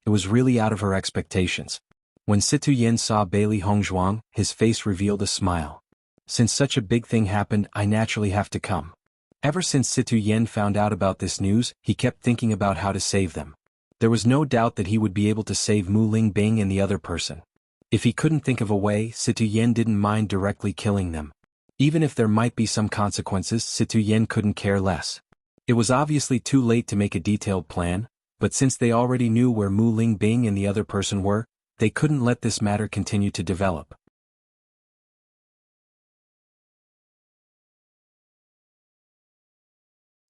It was really out of her expectations. When Situ Yen saw Bailey Hongzhuang, his face revealed a smile. "Since such a big thing happened, I naturally have to come." Ever since Situ Yen found out about this news, he kept thinking about how to save them. There was no doubt that he would be able to save Mu Ling Bing and the other person. If he couldn't think of a way, Situ Yen didn't mind directly killing them. Even if there might be some consequences, Situ Yen couldn't care less. It was obviously too late to make a detailed plan, but since they already knew where Mu Ling Bing and the other person were, they couldn't let this matter continue to develop.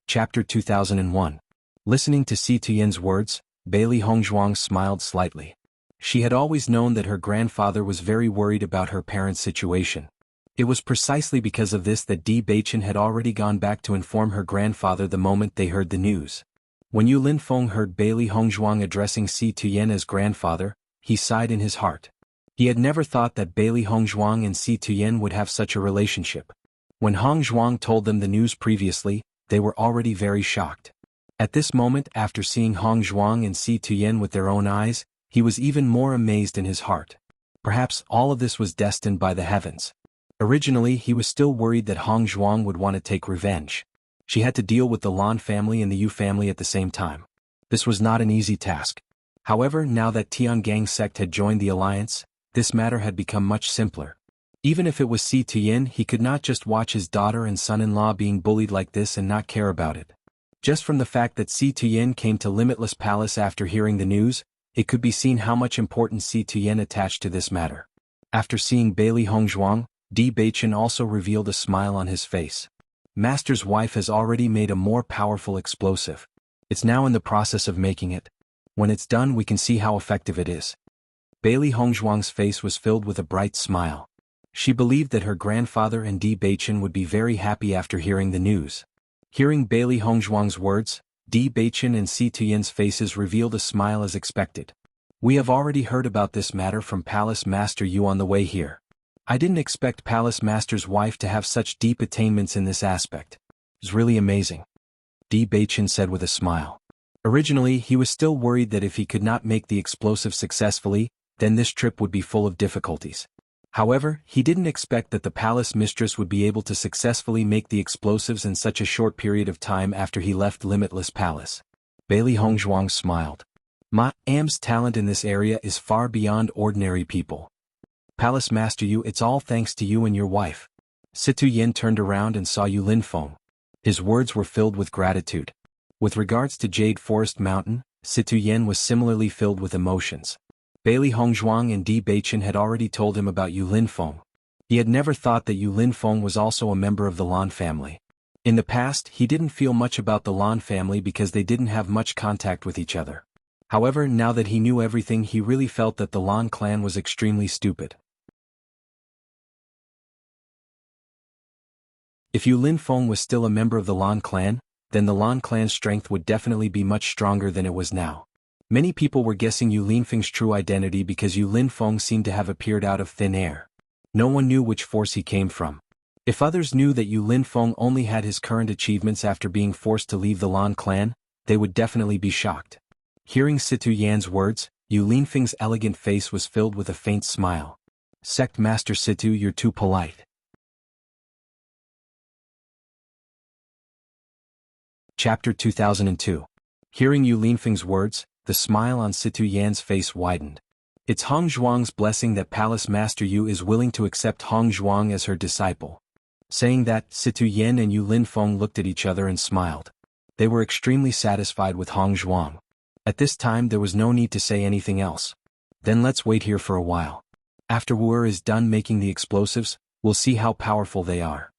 Chapter 2001. Listening to Si Tuyen's words, Bailey Hongzhuang smiled slightly. She had always known that her grandfather was very worried about her parents' situation. It was precisely because of this that Di Beichen had already gone back to inform her grandfather the moment they heard the news. When Yu Linfeng heard Bailey Hongzhuang addressing Si Tuyen as grandfather, he sighed in his heart. He had never thought that Bailey Hongzhuang and Si Tuyen would have such a relationship. When Hongzhuang told them the news previously, they were already very shocked. At this moment, after seeing Hongzhuang and Si Tuyen with their own eyes, he was even more amazed in his heart. Perhaps all of this was destined by the heavens. Originally, he was still worried that Hongzhuang would want to take revenge. She had to deal with the Lan family and the Yu family at the same time. This was not an easy task. However, now that Tiangang sect had joined the alliance, this matter had become much simpler. Even if it was Si Tuyen, he could not just watch his daughter and son-in-law being bullied like this and not care about it. Just from the fact that Si Tuyen came to Limitless Palace after hearing the news, it could be seen how much importance Si Tuyen attached to this matter. After seeing Bailey Hongzhuang, Di Beichen also revealed a smile on his face. Master's wife has already made a more powerful explosive. It's now in the process of making it. When it's done, we can see how effective it is. Bailey Hongzhuang's face was filled with a bright smile. She believed that her grandfather and Di Beichen would be very happy after hearing the news. Hearing Bailey Hongzhuang's words, Di Beichen and Si Tuyen's faces revealed a smile as expected. We have already heard about this matter from Palace Master Yu on the way here. I didn't expect Palace Master's wife to have such deep attainments in this aspect. It's really amazing. Di Baichen said with a smile. Originally, he was still worried that if he could not make the explosive successfully, then this trip would be full of difficulties. However, he didn't expect that the palace mistress would be able to successfully make the explosives in such a short period of time after he left Limitless Palace. Bailey Hongzhuang smiled. Ma Am's talent in this area is far beyond ordinary people. Palace Master Yu, it's all thanks to you and your wife. Situ Yin turned around and saw Yu Linfeng. His words were filled with gratitude. With regards to Jade Forest Mountain, Situ Yin was similarly filled with emotions. Bailey Hongzhuang and Di Baichen had already told him about Yu Linfeng. He had never thought that Yu Linfeng was also a member of the Lan family. In the past, he didn't feel much about the Lan family because they didn't have much contact with each other. However, now that he knew everything, he really felt that the Lan clan was extremely stupid. If Yu Linfeng was still a member of the Lan clan, then the Lan clan's strength would definitely be much stronger than it was now. Many people were guessing Yu Linfeng's true identity because Yu Linfeng seemed to have appeared out of thin air. No one knew which force he came from. If others knew that Yu Linfeng only had his current achievements after being forced to leave the Lan clan, they would definitely be shocked. Hearing Situ Yan's words, Yu Linfeng's elegant face was filled with a faint smile. Sect Master Situ, you're too polite. Chapter 2002. Hearing Yu Linfeng's words, the smile on Situ Yan's face widened. It's Hong Zhuang's blessing that Palace Master Yu is willing to accept Hong Zhuang as her disciple. Saying that, Situ Yan and Yu Linfeng looked at each other and smiled. They were extremely satisfied with Hong Zhuang. At this time there was no need to say anything else. Then let's wait here for a while. After Wu is done making the explosives, we'll see how powerful they are.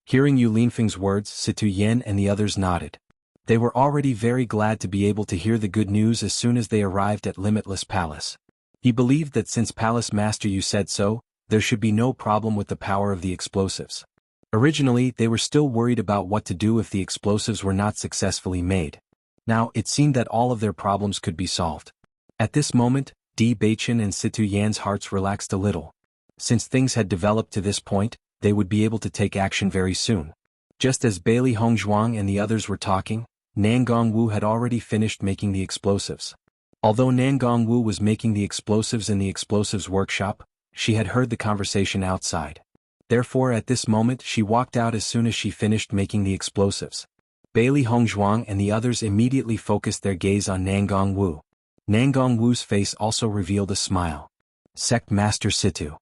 Hearing Yu Linfeng's words, Situ Yan and the others nodded. They were already very glad to be able to hear the good news as soon as they arrived at Limitless Palace. He believed that since Palace Master Yu said so, there should be no problem with the power of the explosives. Originally, they were still worried about what to do if the explosives were not successfully made. Now, it seemed that all of their problems could be solved. At this moment, Di Baichen and Situ Yan's hearts relaxed a little. Since things had developed to this point, they would be able to take action very soon. Just as Bailey Hongzhuang and the others were talking, Nangong Wu had already finished making the explosives. Although Nangong Wu was making the explosives in the explosives workshop, she had heard the conversation outside. Therefore at this moment she walked out as soon as she finished making the explosives. Bailey Hongzhuang and the others immediately focused their gaze on Nangong Wu. Nangong Wu's face also revealed a smile. Sect Master Situ.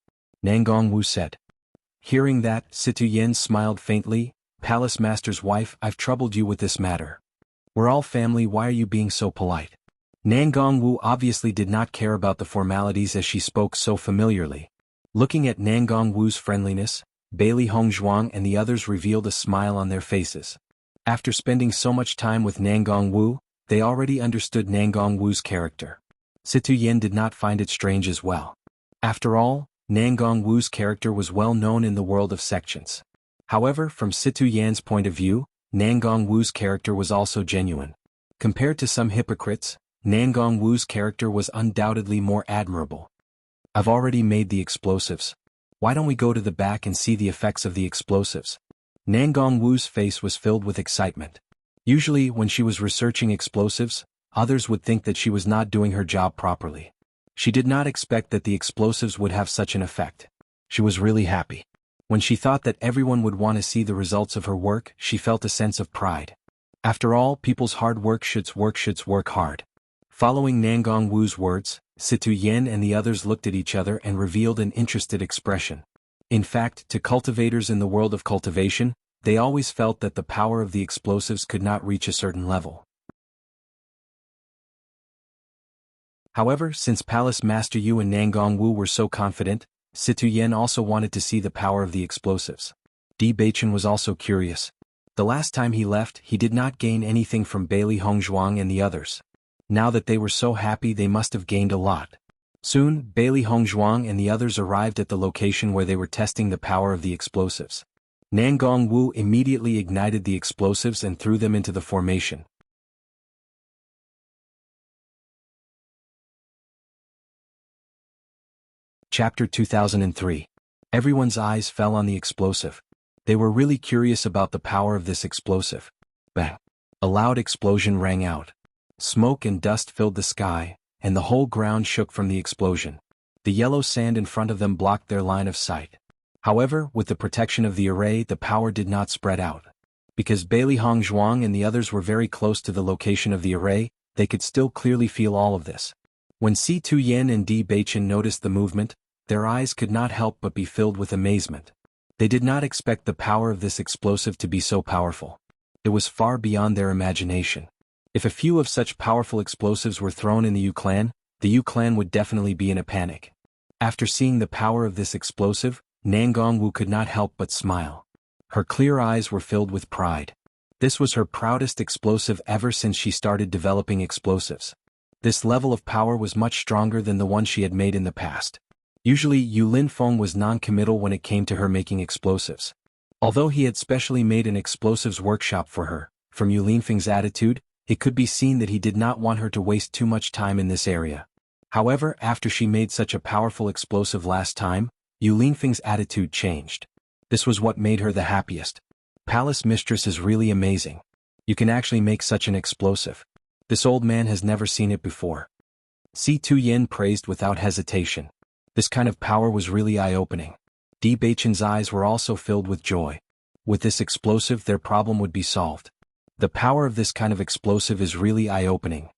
Nangong Wu said. Hearing that, Situ Yin smiled faintly. Palace Master's wife, I've troubled you with this matter. We're all family, why are you being so polite? Nangong Wu obviously did not care about the formalities as she spoke so familiarly. Looking at Nangong Wu's friendliness, Bailey Hongzhuang and the others revealed a smile on their faces. After spending so much time with Nangong Wu, they already understood Nangong Wu's character. Situ Yin did not find it strange as well. After all, Nangong Wu's character was well known in the world of sections. However, from Situ Yan's point of view, Nangong Wu's character was also genuine. Compared to some hypocrites, Nangong Wu's character was undoubtedly more admirable. I've already made the explosives. Why don't we go to the back and see the effects of the explosives? Nangong Wu's face was filled with excitement. Usually, when she was researching explosives, others would think that she was not doing her job properly. She did not expect that the explosives would have such an effect. She was really happy. When she thought that everyone would want to see the results of her work, she felt a sense of pride. After all, people's hard work should work hard. Following Nangong Wu's words, Situ Yin and the others looked at each other and revealed an interested expression. In fact, to cultivators in the world of cultivation, they always felt that the power of the explosives could not reach a certain level. However, since Palace Master Yu and Nangong Wu were so confident, Situ Yin also wanted to see the power of the explosives. Di Baichen was also curious. The last time he left, he did not gain anything from Bailey Hongzhuang and the others. Now that they were so happy, they must have gained a lot. Soon, Bailey Hongzhuang and the others arrived at the location where they were testing the power of the explosives. Nangong Wu immediately ignited the explosives and threw them into the formation. Chapter 2003. Everyone's eyes fell on the explosive. They were really curious about the power of this explosive. Bang! A loud explosion rang out. Smoke and dust filled the sky, and the whole ground shook from the explosion. The yellow sand in front of them blocked their line of sight. However, with the protection of the array, the power did not spread out. Because Bailey Hongzhuang and the others were very close to the location of the array, they could still clearly feel all of this. When Si Tuyen and Di Beichen noticed the movement, their eyes could not help but be filled with amazement. They did not expect the power of this explosive to be so powerful. It was far beyond their imagination. If a few of such powerful explosives were thrown in the Yu clan, the Yu clan would definitely be in a panic. After seeing the power of this explosive, Nangongwu could not help but smile. Her clear eyes were filled with pride. This was her proudest explosive ever since she started developing explosives. This level of power was much stronger than the one she had made in the past. Usually Yu Linfeng was non-committal when it came to her making explosives. Although he had specially made an explosives workshop for her, from Yu Linfeng's attitude, it could be seen that he did not want her to waste too much time in this area. However, after she made such a powerful explosive last time, Yu Linfeng's attitude changed. This was what made her the happiest. Palace Mistress is really amazing. You can actually make such an explosive. This old man has never seen it before. Si Tuyen praised without hesitation. This kind of power was really eye-opening. Di Beichen's eyes were also filled with joy. With this explosive, their problem would be solved. The power of this kind of explosive is really eye-opening.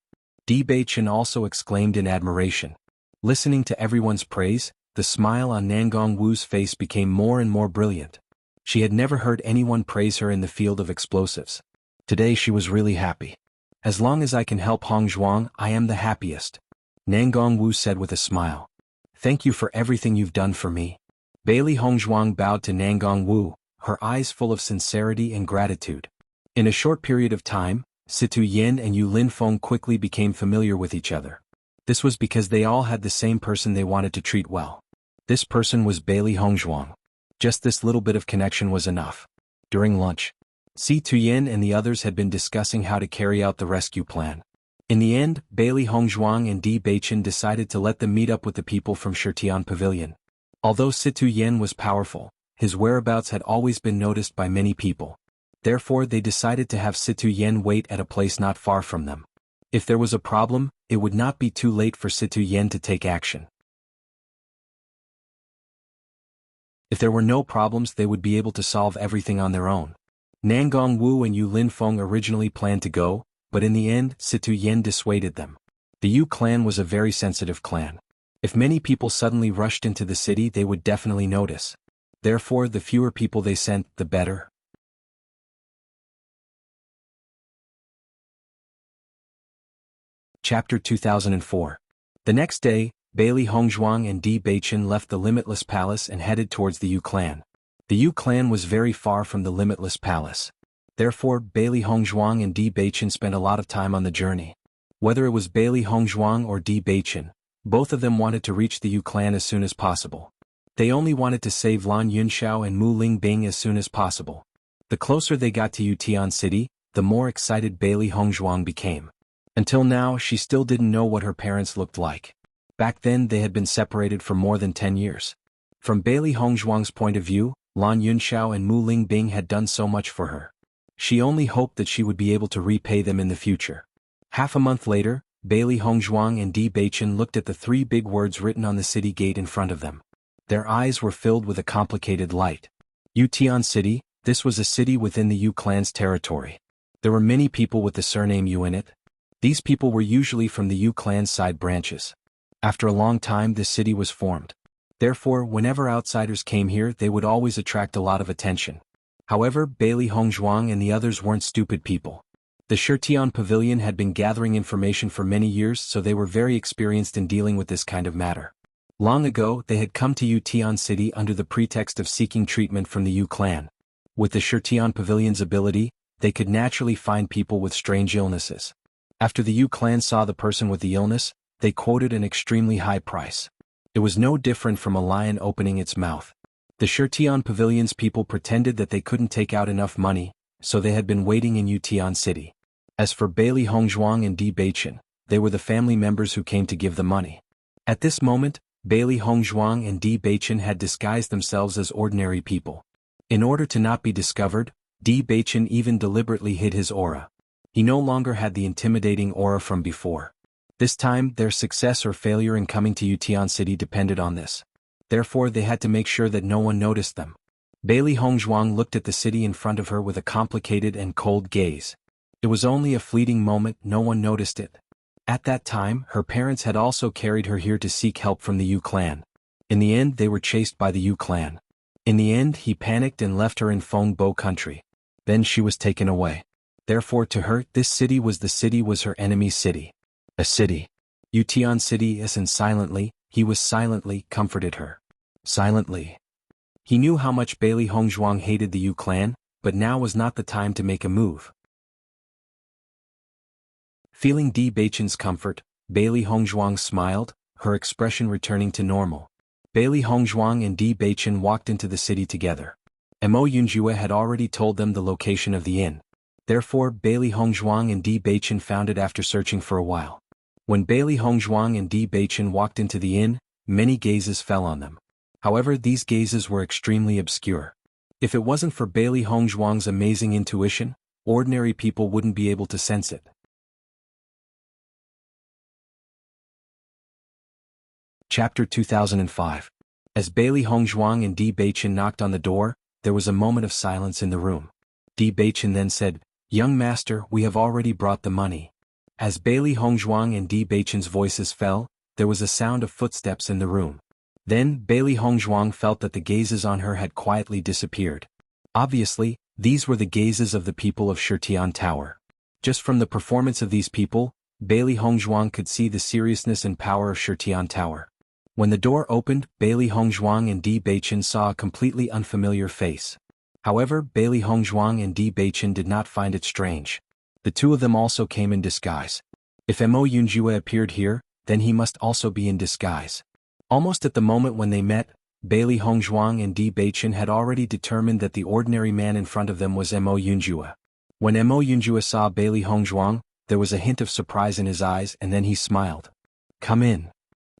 Di Beichen also exclaimed in admiration. Listening to everyone's praise, the smile on Nangongwu's face became more and more brilliant. She had never heard anyone praise her in the field of explosives. Today she was really happy. As long as I can help Hongzhuang, I am the happiest. Nangongwu said with a smile. Thank you for everything you've done for me. Bailey Hongzhuang bowed to Nangongwu, her eyes full of sincerity and gratitude. In a short period of time, Si Tuyen and Yu Linfeng quickly became familiar with each other. This was because they all had the same person they wanted to treat well. This person was Bailey Hongzhuang. Just this little bit of connection was enough. During lunch, Si Tuyen and the others had been discussing how to carry out the rescue plan. In the end, Bailey Hongzhuang and Di Beichen decided to let them meet up with the people from Shirtian Pavilion. Although Si Tuyen was powerful, his whereabouts had always been noticed by many people. Therefore they decided to have Si Tuyen wait at a place not far from them. If there was a problem, it would not be too late for Si Tuyen to take action. If there were no problems, they would be able to solve everything on their own. Nangongwu and Yu Linfeng originally planned to go, but in the end, Si Tuyen dissuaded them. The Yu clan was a very sensitive clan. If many people suddenly rushed into the city, they would definitely notice. Therefore, the fewer people they sent, the better. Chapter 2004. The next day, Bailey Hongzhuang and Di Beichen left the Limitless Palace and headed towards the Yu clan. The Yu clan was very far from the Limitless Palace. Therefore, Bailey Hongzhuang and Di Beichen spent a lot of time on the journey. Whether it was Bailey Hongzhuang or Di Beichen, both of them wanted to reach the Yu clan as soon as possible. They only wanted to save Lan Yunxiao and Mu Lingbing as soon as possible. The closer they got to Yutian City, the more excited Bailey Hongzhuang became. Until now, she still didn't know what her parents looked like. Back then, they had been separated for more than 10 years. From Bailey Hongzhuang's point of view, Lan Yunxiao and Mu Lingbing had done so much for her. She only hoped that she would be able to repay them in the future. Half a month later, Bailey Hongzhuang and Di Beichen looked at the 3 big words written on the city gate in front of them. Their eyes were filled with a complicated light. Yutian City, this was a city within the Yu clan's territory. There were many people with the surname Yu in it. These people were usually from the Yu clan's side branches. After a long time, this city was formed. Therefore, whenever outsiders came here, they would always attract a lot of attention. However, Bailey Hongzhuang and the others weren't stupid people. The Shirtian Pavilion had been gathering information for many years, so they were very experienced in dealing with this kind of matter. Long ago, they had come to Yutian City under the pretext of seeking treatment from the Yu clan. With the Shirtian Pavilion's ability, they could naturally find people with strange illnesses. After the Yu clan saw the person with the illness, they quoted an extremely high price. It was no different from a lion opening its mouth. The Shirtian Pavilion's people pretended that they couldn't take out enough money, so they had been waiting in Yutian City. As for Bailey Hongzhuang and Di Beichen, they were the family members who came to give the money. At this moment, Bailey Hongzhuang and Di Beichen had disguised themselves as ordinary people. In order to not be discovered, Di Beichen even deliberately hid his aura. He no longer had the intimidating aura from before. This time, their success or failure in coming to Yutian City depended on this. Therefore, they had to make sure that no one noticed them. Bailey Hongzhuang looked at the city in front of her with a complicated and cold gaze. It was only a fleeting moment, no one noticed it. At that time, her parents had also carried her here to seek help from the Yu clan. In the end, they were chased by the Yu clan. In the end, he panicked and left her in Fengbo country. Then she was taken away. Therefore, to her, this city was her enemy's city. A city. Yutian City, and silently, he was silently comforted her. Silently. He knew how much Bailey Hongzhuang hated the Yu clan, but now was not the time to make a move. Feeling Di Beichen's comfort, Bailey Hongzhuang smiled, her expression returning to normal. Bailey Hongzhuang and Di Beichen walked into the city together. Mo Yunjue had already told them the location of the inn. Therefore, Bailey Hongzhuang and Di Beichen found it after searching for a while. When Bailey Hongzhuang and Di Beichen walked into the inn, many gazes fell on them. However, these gazes were extremely obscure. If it wasn't for Bailey Hongzhuang's amazing intuition, ordinary people wouldn't be able to sense it. Chapter 2005. As Bailey Hongzhuang and Di Beichen knocked on the door, there was a moment of silence in the room. Di Beichen then said, "Young master, we have already brought the money." As Bailey Hongzhuang and Di Beichen's voices fell, there was a sound of footsteps in the room. Then, Bailey Hongzhuang felt that the gazes on her had quietly disappeared. Obviously, these were the gazes of the people of Shitian Tower. Just from the performance of these people, Bailey Hongzhuang could see the seriousness and power of Shitian Tower. When the door opened, Bailey Hongzhuang and Di Beichen saw a completely unfamiliar face. However, Bailey Hongzhuang and Di Beichen did not find it strange. The two of them also came in disguise. If Mo Yunjue appeared here, then he must also be in disguise. Almost at the moment when they met, Bailey Hongzhuang and Di Beichen had already determined that the ordinary man in front of them was Mo Yunjue. When Mo Yunjue saw Bailey Hongzhuang, there was a hint of surprise in his eyes and then he smiled. "Come in."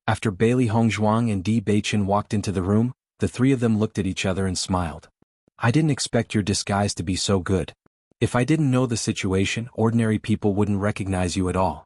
After Bailey Hongzhuang and Di Beichen walked into the room, the three of them looked at each other and smiled. "I didn't expect your disguise to be so good. If I didn't know the situation, ordinary people wouldn't recognize you at all."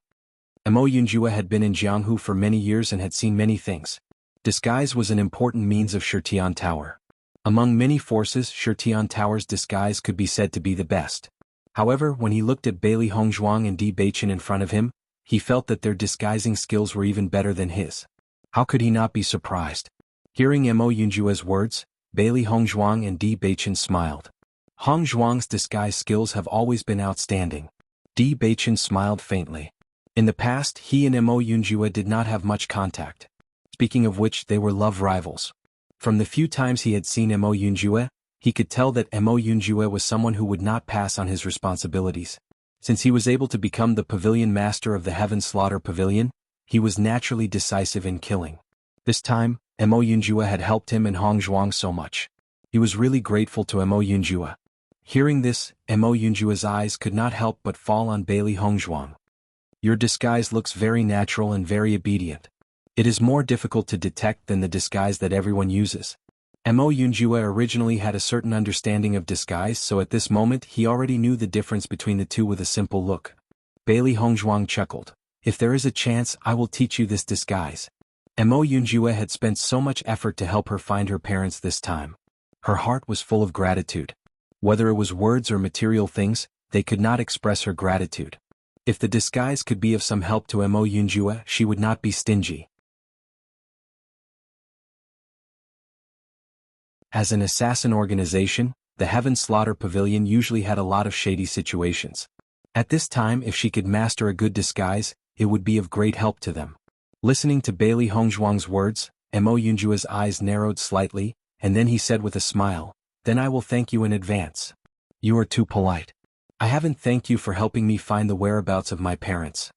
Mo Yunjue had been in Jianghu for many years and had seen many things. Disguise was an important means of Shitian Tower. Among many forces, Shitian Tower's disguise could be said to be the best. However, when he looked at Bailey Hongzhuang and Di Beichen in front of him, he felt that their disguising skills were even better than his. How could he not be surprised? Hearing Mo Yunjue's words, Bailey Hongzhuang and Di Beichen smiled. Hongzhuang's disguise skills have always been outstanding. Di Beichen smiled faintly. In the past, he and Mo Yunjue did not have much contact. Speaking of which, they were love rivals. From the few times he had seen Mo Yunjue, he could tell that Mo Yunjue was someone who would not pass on his responsibilities. Since he was able to become the pavilion master of the Heaven Slaughter Pavilion, he was naturally decisive in killing. This time, Mo Yunjue had helped him and Hongzhuang so much. He was really grateful to Mo Yunjue. Hearing this, Mo Yunjue's eyes could not help but fall on Bailey Hongzhuang. "Your disguise looks very natural and very obedient. It is more difficult to detect than the disguise that everyone uses." Mo Yunjue originally had a certain understanding of disguise, so at this moment he already knew the difference between the two with a simple look. Bailey Hongzhuang chuckled. "If there is a chance, I will teach you this disguise." Mo Yunjue had spent so much effort to help her find her parents this time. Her heart was full of gratitude. Whether it was words or material things, they could not express her gratitude. If the disguise could be of some help to Mo Yunjue, she would not be stingy. As an assassin organization, the Heaven Slaughter Pavilion usually had a lot of shady situations. At this time, if she could master a good disguise, it would be of great help to them. Listening to Bailey Hongzhuang's words, Mo Yunjue's eyes narrowed slightly, and then he said with a smile, "Then I will thank you in advance. You are too polite. I haven't thanked you for helping me find the whereabouts of my parents."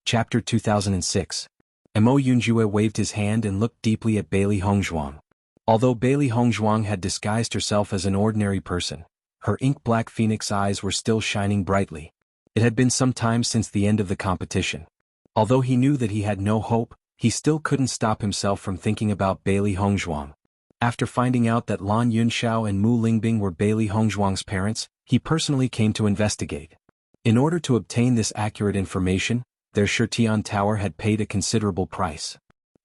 Chapter 2006. Mo Yunjue waved his hand and looked deeply at Bailey Hongzhuang. Although Bailey Hongzhuang had disguised herself as an ordinary person, Her ink-black phoenix eyes were still shining brightly. It had been some time since the end of the competition. Although he knew that he had no hope, he still couldn't stop himself from thinking about Bailey Hongzhuang. After finding out that Lan Yunxiao and Mu Lingbing were Bailey Hongzhuang's parents, he personally came to investigate. In order to obtain this accurate information, their Shutian Tower had paid a considerable price.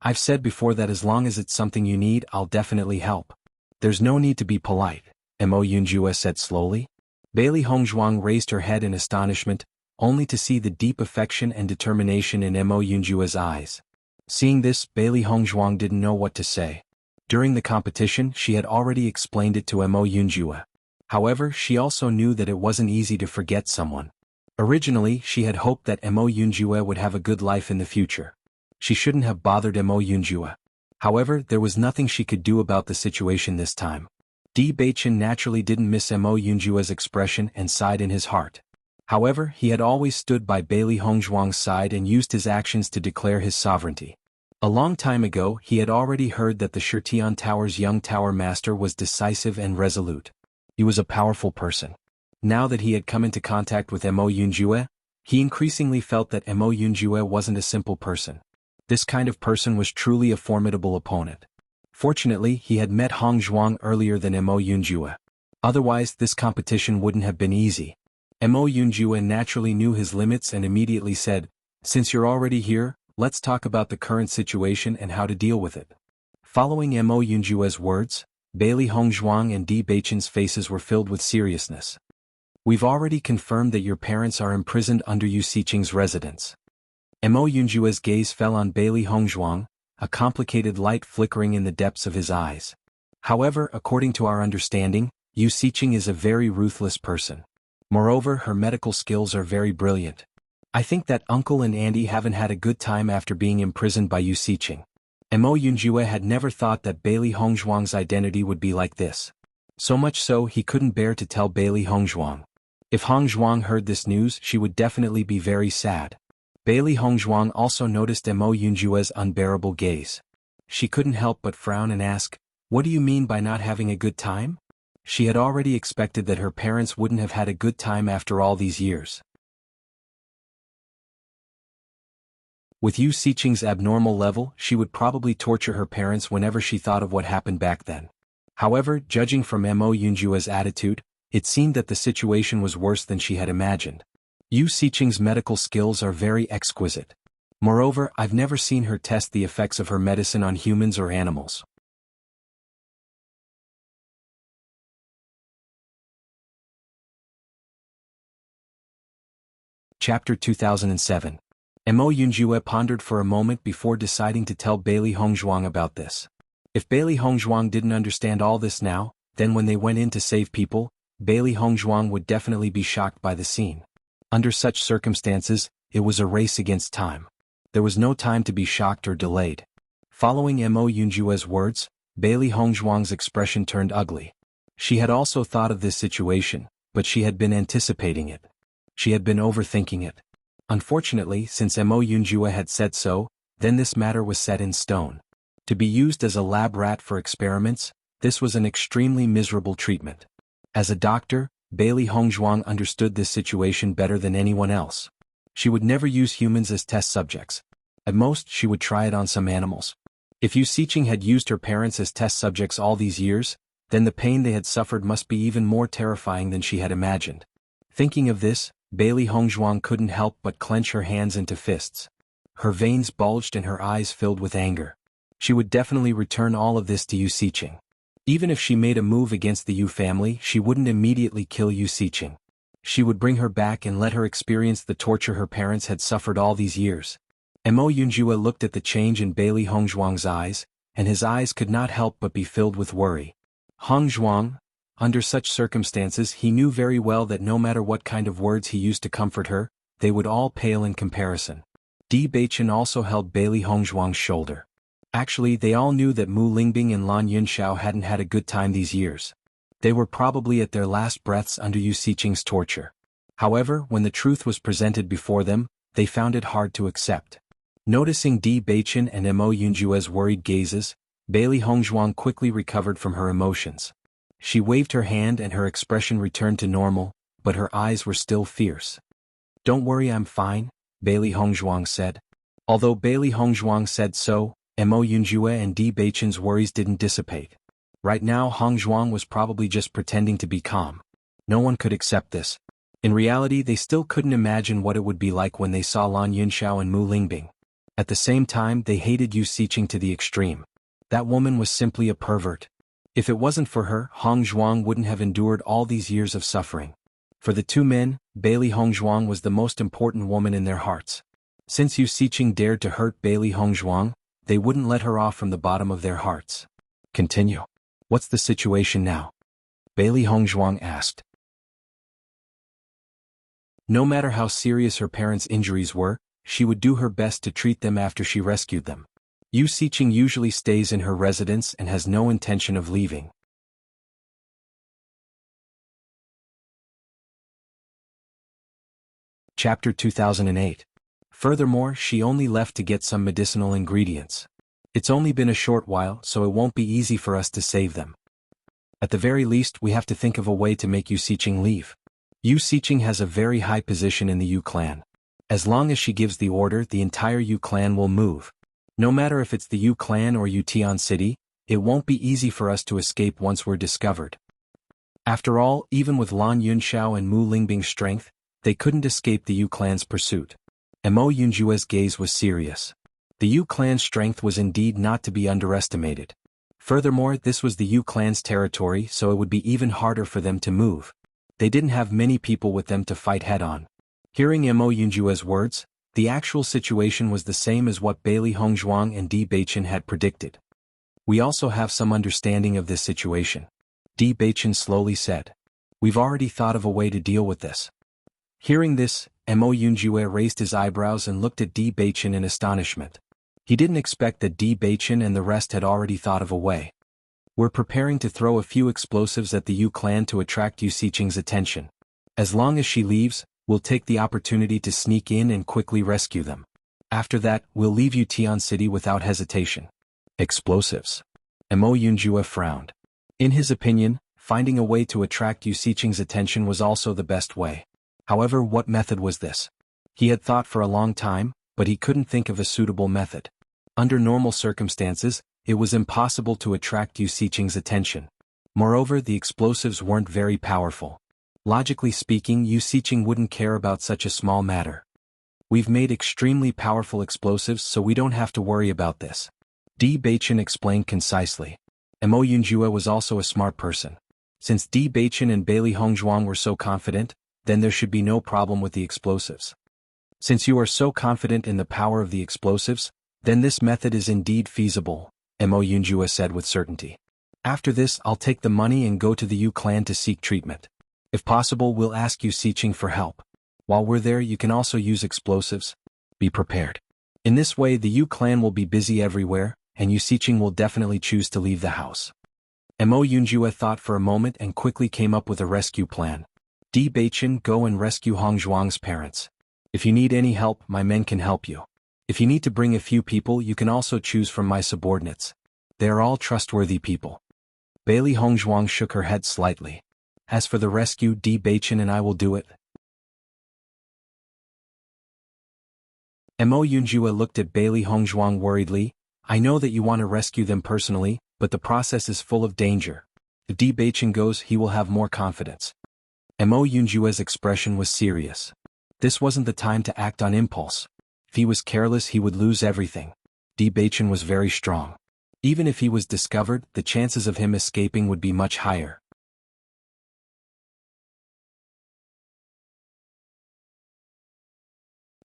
I've said before that as long as it's something you need, I'll definitely help. There's no need to be polite, Mo Yunjue said slowly. Bailey Hongzhuang raised her head in astonishment, only to see the deep affection and determination in Mo Yunjue's eyes. Seeing this, Bailey Hongzhuang didn't know what to say. During the competition, she had already explained it to Mo Yunjue. However, she also knew that it wasn't easy to forget someone. Originally, she had hoped that Mo Yunjue would have a good life in the future. She shouldn't have bothered Mo Yunjue. However, there was nothing she could do about the situation this time. Di Baichen naturally didn't miss Mo Yunjue's expression and sighed in his heart. However, he had always stood by Bailey Hongzhuang's side and used his actions to declare his sovereignty. A long time ago, he had already heard that the Shutian Tower's young tower master was decisive and resolute. He was a powerful person. Now that he had come into contact with Mo Yunjue, he increasingly felt that Mo Yunjue wasn't a simple person. This kind of person was truly a formidable opponent. Fortunately, he had met Hongzhuang earlier than Mo Yunjue. Otherwise, this competition wouldn't have been easy. Mo Yunjue naturally knew his limits and immediately said, "Since you're already here, let's talk about the current situation and how to deal with it." Following Mo Yunjue's words, Bailey Hongzhuang and Di Baichen's faces were filled with seriousness. "We've already confirmed that your parents are imprisoned under Yu Siqing's residence." Mo Yunjue's gaze fell on Bailey Hongzhuang, a complicated light flickering in the depths of his eyes. "However, according to our understanding, Yu Siqing is a very ruthless person. Moreover, her medical skills are very brilliant. I think that Uncle and Auntie haven't had a good time after being imprisoned by Yu Siqing." Mo Yunjue had never thought that Bailey Hongzhuang's identity would be like this. So much so he couldn't bear to tell Bailey Hongzhuang. If Hongzhuang heard this news, she would definitely be very sad. Bailey Hongzhuang also noticed Mo Yunjue's unbearable gaze. She couldn't help but frown and ask, "What do you mean by not having a good time?" She had already expected that her parents wouldn't have had a good time after all these years. With Yu Siqing's abnormal level, she would probably torture her parents whenever she thought of what happened back then. However, judging from Mo Yunjue's attitude, it seemed that the situation was worse than she had imagined. Yu Siqing's medical skills are very exquisite. Moreover, I've never seen her test the effects of her medicine on humans or animals. Chapter 2007. Mo Yunjue pondered for a moment before deciding to tell Bailey Hongzhuang about this. If Bailey Hongzhuang didn't understand all this now, then when they went in to save people, Bailey Hongzhuang would definitely be shocked by the scene. Under such circumstances, it was a race against time. There was no time to be shocked or delayed. Following Mo Yunjue's words, Bailey Hongzhuang's expression turned ugly. She had also thought of this situation, but she had been anticipating it. She had been overthinking it. Unfortunately, since Mo Yunjue had said so, then this matter was set in stone. To be used as a lab rat for experiments, this was an extremely miserable treatment. As a doctor, Bailey Hongzhuang understood this situation better than anyone else. She would never use humans as test subjects. At most, she would try it on some animals. If Yu Siqing had used her parents as test subjects all these years, then the pain they had suffered must be even more terrifying than she had imagined. Thinking of this, Bailey Hongzhuang couldn't help but clench her hands into fists. Her veins bulged and her eyes filled with anger. She would definitely return all of this to Yu Siqing. Even if she made a move against the Yu family, she wouldn't immediately kill Yu Siqing. She would bring her back and let her experience the torture her parents had suffered all these years. Mo Yunjue looked at the change in Bailey Hongzhuang's eyes, and his eyes could not help but be filled with worry. Hongzhuang, under such circumstances he knew very well that no matter what kind of words he used to comfort her, they would all pale in comparison. Di Baichen also held Bailey Hongzhuang's shoulder. Actually, they all knew that Mu Lingbing and Lan Yunxiao hadn't had a good time these years. They were probably at their last breaths under Yu Siqing's torture. However, when the truth was presented before them, they found it hard to accept. Noticing Di Baichen and Mo Yunjue's worried gazes, Bailey Hongzhuang quickly recovered from her emotions. She waved her hand and her expression returned to normal, but her eyes were still fierce. "Don't worry, I'm fine," Bailey Hongzhuang said. Although Bailey Hongzhuang said so, Mo Yunjue and Di Beichen's worries didn't dissipate. Right now Hongzhuang was probably just pretending to be calm. No one could accept this. In reality they still couldn't imagine what it would be like when they saw Lan Yunxiao and Mu Lingbing. At the same time they hated Yu Xiqing to the extreme. That woman was simply a pervert. If it wasn't for her, Hongzhuang wouldn't have endured all these years of suffering. For the two men, Bailey Hongzhuang was the most important woman in their hearts. Since Yu Xiqing dared to hurt Bailey Hongzhuang, they wouldn't let her off from the bottom of their hearts. "Continue. What's the situation now?" Bailey Hongzhuang asked. No matter how serious her parents' injuries were, she would do her best to treat them after she rescued them. Yu Xiqing usually stays in her residence and has no intention of leaving. Chapter 2008. Furthermore, she only left to get some medicinal ingredients. It's only been a short while, so it won't be easy for us to save them. At the very least, we have to think of a way to make Yu Xiqing leave. Yu Xiqing has a very high position in the Yu clan. As long as she gives the order, the entire Yu clan will move. No matter if it's the Yu clan or Yu Tian City, it won't be easy for us to escape once we're discovered. After all, even with Lan Yunxiao and Mu Lingbing's strength, they couldn't escape the Yu clan's pursuit. Mo Yunjue's gaze was serious. The Yu clan's strength was indeed not to be underestimated. Furthermore, this was the Yu clan's territory, so it would be even harder for them to move. They didn't have many people with them to fight head-on. Hearing Mo Yunjue's words, the actual situation was the same as what Bailey Hongzhuang and Di Beichen had predicted. "We also have some understanding of this situation," Di Beichen slowly said. "We've already thought of a way to deal with this." Hearing this, Mo Yunjue raised his eyebrows and looked at Di Beichen in astonishment. He didn't expect that Di Beichen and the rest had already thought of a way. "We're preparing to throw a few explosives at the Yu clan to attract Yu Xiqing's attention. As long as she leaves, we'll take the opportunity to sneak in and quickly rescue them. After that, we'll leave Yu Tian City without hesitation." Explosives. Mo Yunjue frowned. In his opinion, finding a way to attract Yu Xiqing's attention was also the best way. However, what method was this? He had thought for a long time, but he couldn't think of a suitable method. Under normal circumstances, it was impossible to attract Yu Xiqing's attention. Moreover, the explosives weren't very powerful. Logically speaking, Yu Xiqing wouldn't care about such a small matter. "We've made extremely powerful explosives, so we don't have to worry about this," Di Beichen explained concisely. Mo Yunjue was also a smart person. Since Di Beichen and Bailey Hongzhuang were so confident, then there should be no problem with the explosives. "Since you are so confident in the power of the explosives, then this method is indeed feasible," Mo Yunjue said with certainty. "After this, I'll take the money and go to the Yu clan to seek treatment. If possible, we'll ask Yu Xiqing for help. While we're there, you can also use explosives. Be prepared. In this way, the Yu clan will be busy everywhere, and Yu Xiqing will definitely choose to leave the house." Mo Yunjue thought for a moment and quickly came up with a rescue plan. "Di Beichen, go and rescue Hongzhuang's parents. If you need any help, my men can help you. If you need to bring a few people, you can also choose from my subordinates. They are all trustworthy people." Bailey Hongzhuang shook her head slightly. "As for the rescue, Di Beichen and I will do it." Mo Yunjue looked at Bailey Hongzhuang worriedly. "I know that you want to rescue them personally, but the process is full of danger. If Di Beichen goes, he will have more confidence." Mo Yunjue's expression was serious. This wasn't the time to act on impulse. If he was careless, he would lose everything. Di Beichen was very strong. Even if he was discovered, the chances of him escaping would be much higher.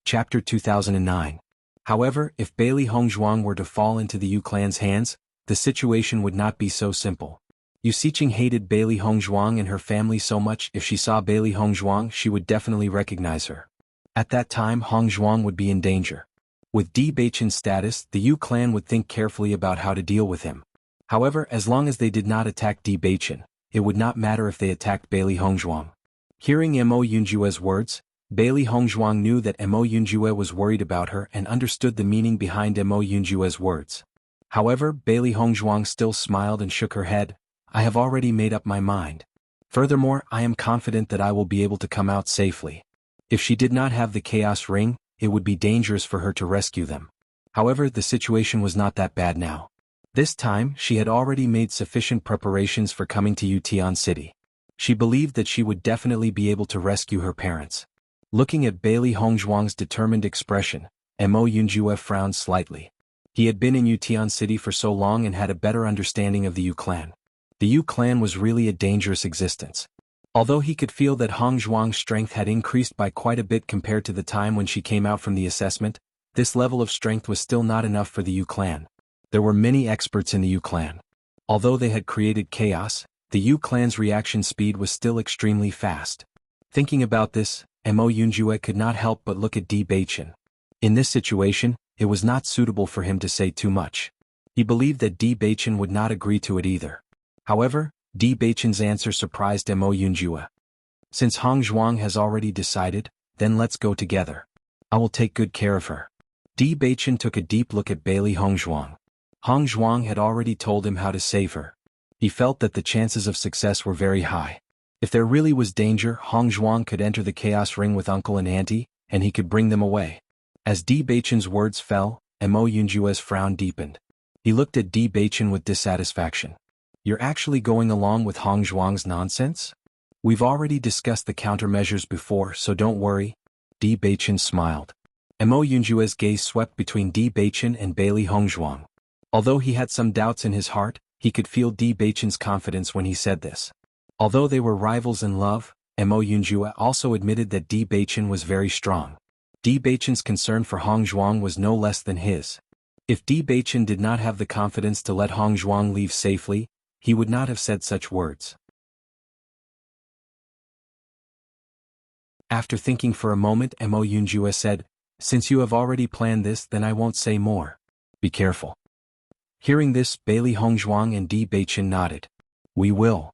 Chapter 2009. However, if Bailey Hongzhuang were to fall into the Yu clan's hands, the situation would not be so simple. Yu Xiqing hated Bailey Hongzhuang and her family so much. If she saw Bailey Hongzhuang, she would definitely recognize her. At that time, Hongzhuang would be in danger. With Di Beichen's status, the Yu clan would think carefully about how to deal with him. However, as long as they did not attack Di Beichen, it would not matter if they attacked Bailey Hongzhuang. Hearing Mo Yunjue's words, Bailey Hongzhuang knew that Mo Yunjue was worried about her and understood the meaning behind Mo Yunjue's words. However, Bailey Hongzhuang still smiled and shook her head. I have already made up my mind. Furthermore, I am confident that I will be able to come out safely. If she did not have the Chaos Ring, it would be dangerous for her to rescue them. However, the situation was not that bad now. This time, she had already made sufficient preparations for coming to Yutian City. She believed that she would definitely be able to rescue her parents. Looking at Bailey Hongzhuang's determined expression, Mo Yunjue frowned slightly. He had been in Yutian City for so long and had a better understanding of the Yu clan. The Yu clan was really a dangerous existence. Although he could feel that Hongzhuang's strength had increased by quite a bit compared to the time when she came out from the assessment, this level of strength was still not enough for the Yu clan. There were many experts in the Yu clan. Although they had created chaos, the Yu clan's reaction speed was still extremely fast. Thinking about this, Mo Yunjue could not help but look at Di Beichen. In this situation, it was not suitable for him to say too much. He believed that Di Beichen would not agree to it either. However, Di Beichen's answer surprised Mo Yunjue. Since Hongzhuang has already decided, then let's go together. I will take good care of her. Di Beichen took a deep look at Bailey Hongzhuang. Hongzhuang had already told him how to save her. He felt that the chances of success were very high. If there really was danger, Hongzhuang could enter the Chaos Ring with uncle and auntie, and he could bring them away. As Di Beichen's words fell, Mo Yunjue's frown deepened. He looked at Di Beichen with dissatisfaction. You're actually going along with Hongzhuang's nonsense? We've already discussed the countermeasures before, so don't worry. Di Beichen smiled. Mo Yunjue's gaze swept between Di Beichen and Bailey Hongzhuang. Although he had some doubts in his heart, he could feel Di Beichen's confidence when he said this. Although they were rivals in love, Mo Yunjue also admitted that Di Beichen was very strong. Di Beichen's concern for Hongzhuang was no less than his. If Di Beichen did not have the confidence to let Hongzhuang leave safely, he would not have said such words. After thinking for a moment, Mo Yunjue said, "Since you have already planned this, then I won't say more. Be careful." Hearing this, Bailey Hongzhuang and Di Beichen nodded. "We will."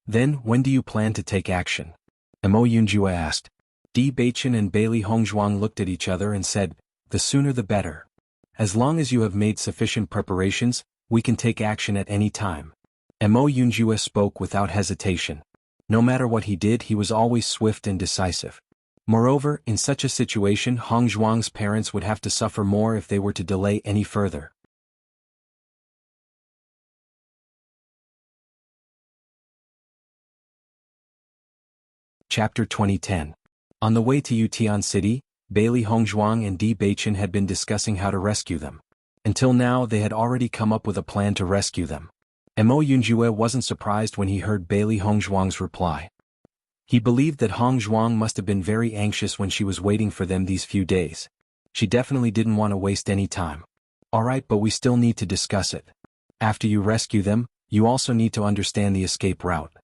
"Then, when do you plan to take action?" Mo Yunjue asked. Di Beichen and Bailey Hongzhuang looked at each other and said, "The sooner the better. As long as you have made sufficient preparations, we can take action at any time." Mo Yunjue spoke without hesitation. No matter what he did, he was always swift and decisive. Moreover, in such a situation, Hongzhuang's parents would have to suffer more if they were to delay any further. Chapter 2010. On the way to Yutian City, Bailey Hongzhuang and Di Beichen had been discussing how to rescue them. Until now, they had already come up with a plan to rescue them. Mo Yunjue wasn't surprised when he heard Bailey Hongzhuang's reply. He believed that Hongzhuang must have been very anxious when she was waiting for them these few days. She definitely didn't want to waste any time. "Alright, but we still need to discuss it. After you rescue them, you also need to understand the escape route."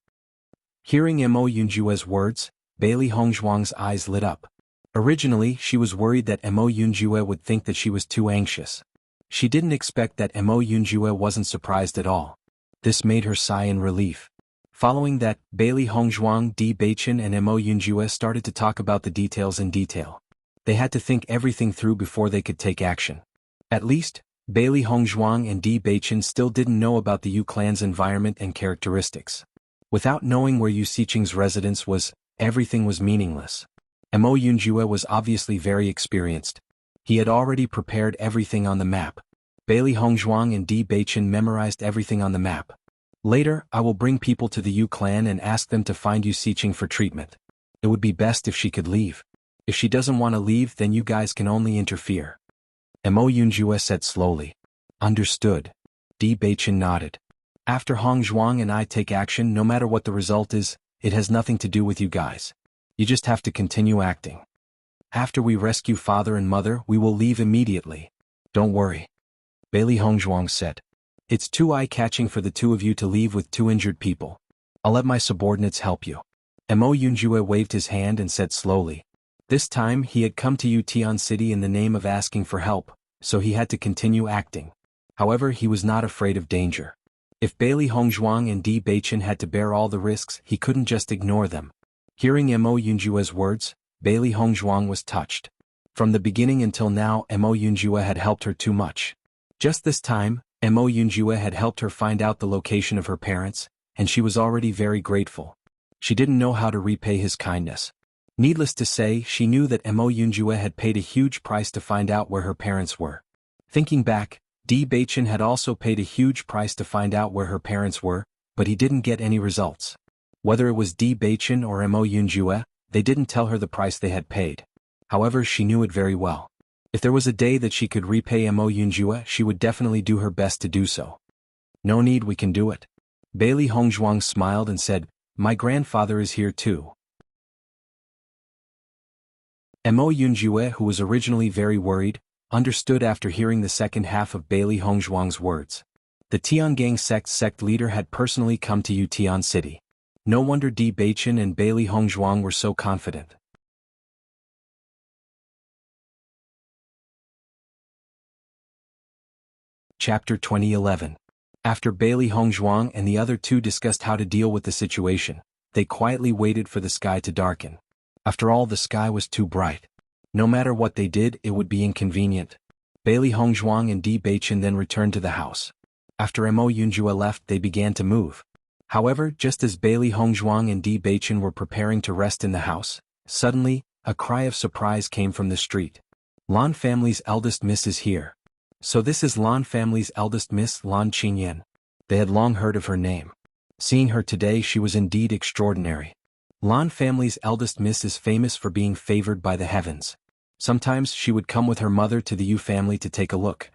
Hearing Mo Yunjue's words, Bailey Hongzhuang's eyes lit up. Originally, she was worried that Mo Yunjue would think that she was too anxious. She didn't expect that Mo Yunjue wasn't surprised at all. This made her sigh in relief. Following that, Bailey Hongzhuang, Di Beichen and Mo Yunjue started to talk about the details in detail. They had to think everything through before they could take action. At least, Bailey Hongzhuang and Di Beichen still didn't know about the Yu clan's environment and characteristics. Without knowing where Yu Xiqing's residence was, everything was meaningless. Mo Yunjue was obviously very experienced. He had already prepared everything on the map. Bailey Hongzhuang and Di Beichen memorized everything on the map. "Later, I will bring people to the Yu clan and ask them to find Yu Xiqing for treatment. It would be best if she could leave. If she doesn't want to leave, then you guys can only interfere." Mo Yunjue said slowly. "Understood." Di Beichen nodded. "After Hongzhuang and I take action, no matter what the result is, it has nothing to do with you guys. You just have to continue acting. After we rescue father and mother, we will leave immediately. Don't worry." Bailey Hongzhuang said. "It's too eye-catching for the two of you to leave with two injured people. I'll let my subordinates help you." Mo Yunjue waved his hand and said slowly. This time he had come to Yutian City in the name of asking for help, so he had to continue acting. However, he was not afraid of danger. If Bailey Hongzhuang and Di Beichen had to bear all the risks, he couldn't just ignore them. Hearing Mo Yunjue's words, Bailey Hongzhuang was touched. From the beginning until now, Mo Yunjue had helped her too much. Just this time, Mo Yunjue had helped her find out the location of her parents, and she was already very grateful. She didn't know how to repay his kindness. Needless to say, she knew that Mo Yunjue had paid a huge price to find out where her parents were. Thinking back, Di Beichen had also paid a huge price to find out where her parents were, but he didn't get any results. Whether it was Di Beichen or Mo Yunjue, they didn't tell her the price they had paid. However, she knew it very well. If there was a day that she could repay Mo Yunjue, she would definitely do her best to do so. No need, we can do it. Bailey Hongzhuang smiled and said, "My grandfather is here too." Mo Yunjue, who was originally very worried, understood after hearing the second half of Bailey Hongzhuang's words. The Tiangang sect leader had personally come to Yutian City. No wonder Di Beichen and Bailey Hongzhuang were so confident. Chapter 2011. After Bailey Hongzhuang and the other two discussed how to deal with the situation, they quietly waited for the sky to darken. After all, the sky was too bright. No matter what they did, it would be inconvenient. Bailey Hongzhuang and Di Beichen then returned to the house. After Mo Yunjue left, they began to move. However, just as Bailey Hongzhuang and Di Beichen were preparing to rest in the house, suddenly, a cry of surprise came from the street. Lan family's eldest miss is here. So this is Lan family's eldest miss, Lan Qingyan. They had long heard of her name. Seeing her today, she was indeed extraordinary. Lan family's eldest miss is famous for being favored by the heavens. Sometimes she would come with her mother to the Yu family to take a look.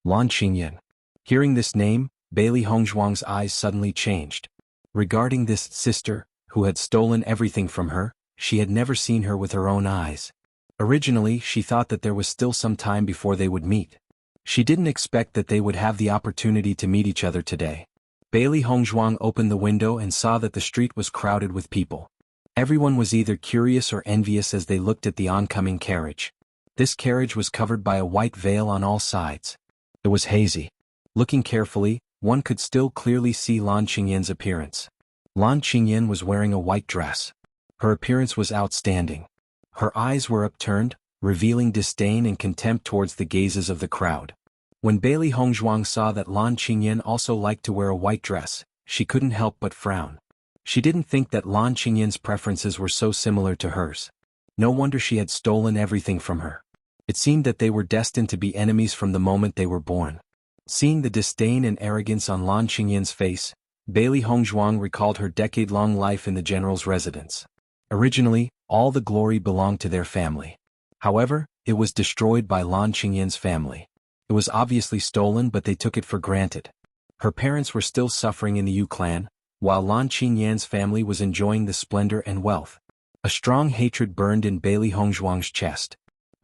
Lan Qingyan. Hearing this name, Bailey Hongzhuang's eyes suddenly changed. Regarding this sister, who had stolen everything from her, she had never seen her with her own eyes. Originally, she thought that there was still some time before they would meet. She didn't expect that they would have the opportunity to meet each other today. Bailey Hongzhuang opened the window and saw that the street was crowded with people. Everyone was either curious or envious as they looked at the oncoming carriage. This carriage was covered by a white veil on all sides. It was hazy. Looking carefully, one could still clearly see Lan Qingyan's appearance. Lan Qingyan was wearing a white dress. Her appearance was outstanding. Her eyes were upturned, revealing disdain and contempt towards the gazes of the crowd. When Bailey Hongzhuang saw that Lan Qingyan also liked to wear a white dress, she couldn't help but frown. She didn't think that Lan Qingyan's preferences were so similar to hers. No wonder she had stolen everything from her. It seemed that they were destined to be enemies from the moment they were born. Seeing the disdain and arrogance on Lan Qingyan's face, Bailey Hongzhuang recalled her decade-long life in the general's residence. Originally, all the glory belonged to their family. However, it was destroyed by Lan Qingyan's family. It was obviously stolen, but they took it for granted. Her parents were still suffering in the Yu clan, while Lan Qingyan's family was enjoying the splendor and wealth. A strong hatred burned in Bailey Hongzhuang's chest.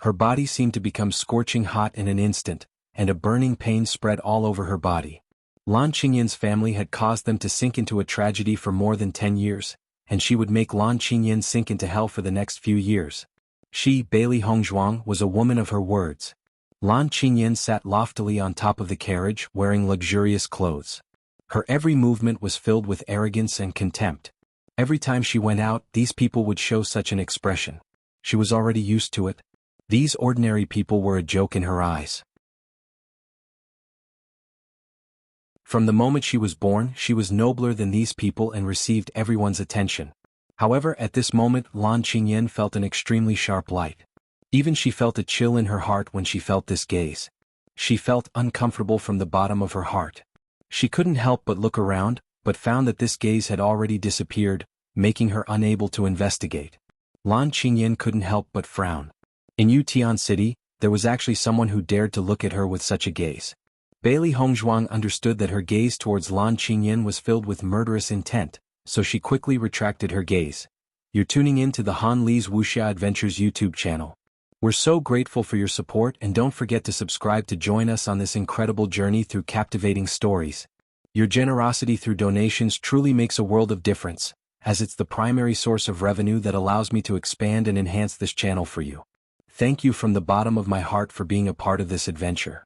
Her body seemed to become scorching hot in an instant, and a burning pain spread all over her body. Lan Qingyan's family had caused them to sink into a tragedy for more than 10 years, and she would make Lan Qingyan sink into hell for the next few years. She, Bailey Hongzhuang, was a woman of her words. Lan Qingyan sat loftily on top of the carriage, wearing luxurious clothes. Her every movement was filled with arrogance and contempt. Every time she went out, these people would show such an expression. She was already used to it. These ordinary people were a joke in her eyes. From the moment she was born, she was nobler than these people and received everyone's attention. However, at this moment, Lan Qingyan felt an extremely sharp light. Even she felt a chill in her heart when she felt this gaze. She felt uncomfortable from the bottom of her heart. She couldn't help but look around, but found that this gaze had already disappeared, making her unable to investigate. Lan Qingyan couldn't help but frown. In Yutian City, there was actually someone who dared to look at her with such a gaze. Bailey Hongzhuang understood that her gaze towards Lan Qingyan was filled with murderous intent, so she quickly retracted her gaze. You're tuning in to the Han Li's Wuxia Adventures YouTube channel. We're so grateful for your support, and don't forget to subscribe to join us on this incredible journey through captivating stories. Your generosity through donations truly makes a world of difference, as it's the primary source of revenue that allows me to expand and enhance this channel for you. Thank you from the bottom of my heart for being a part of this adventure.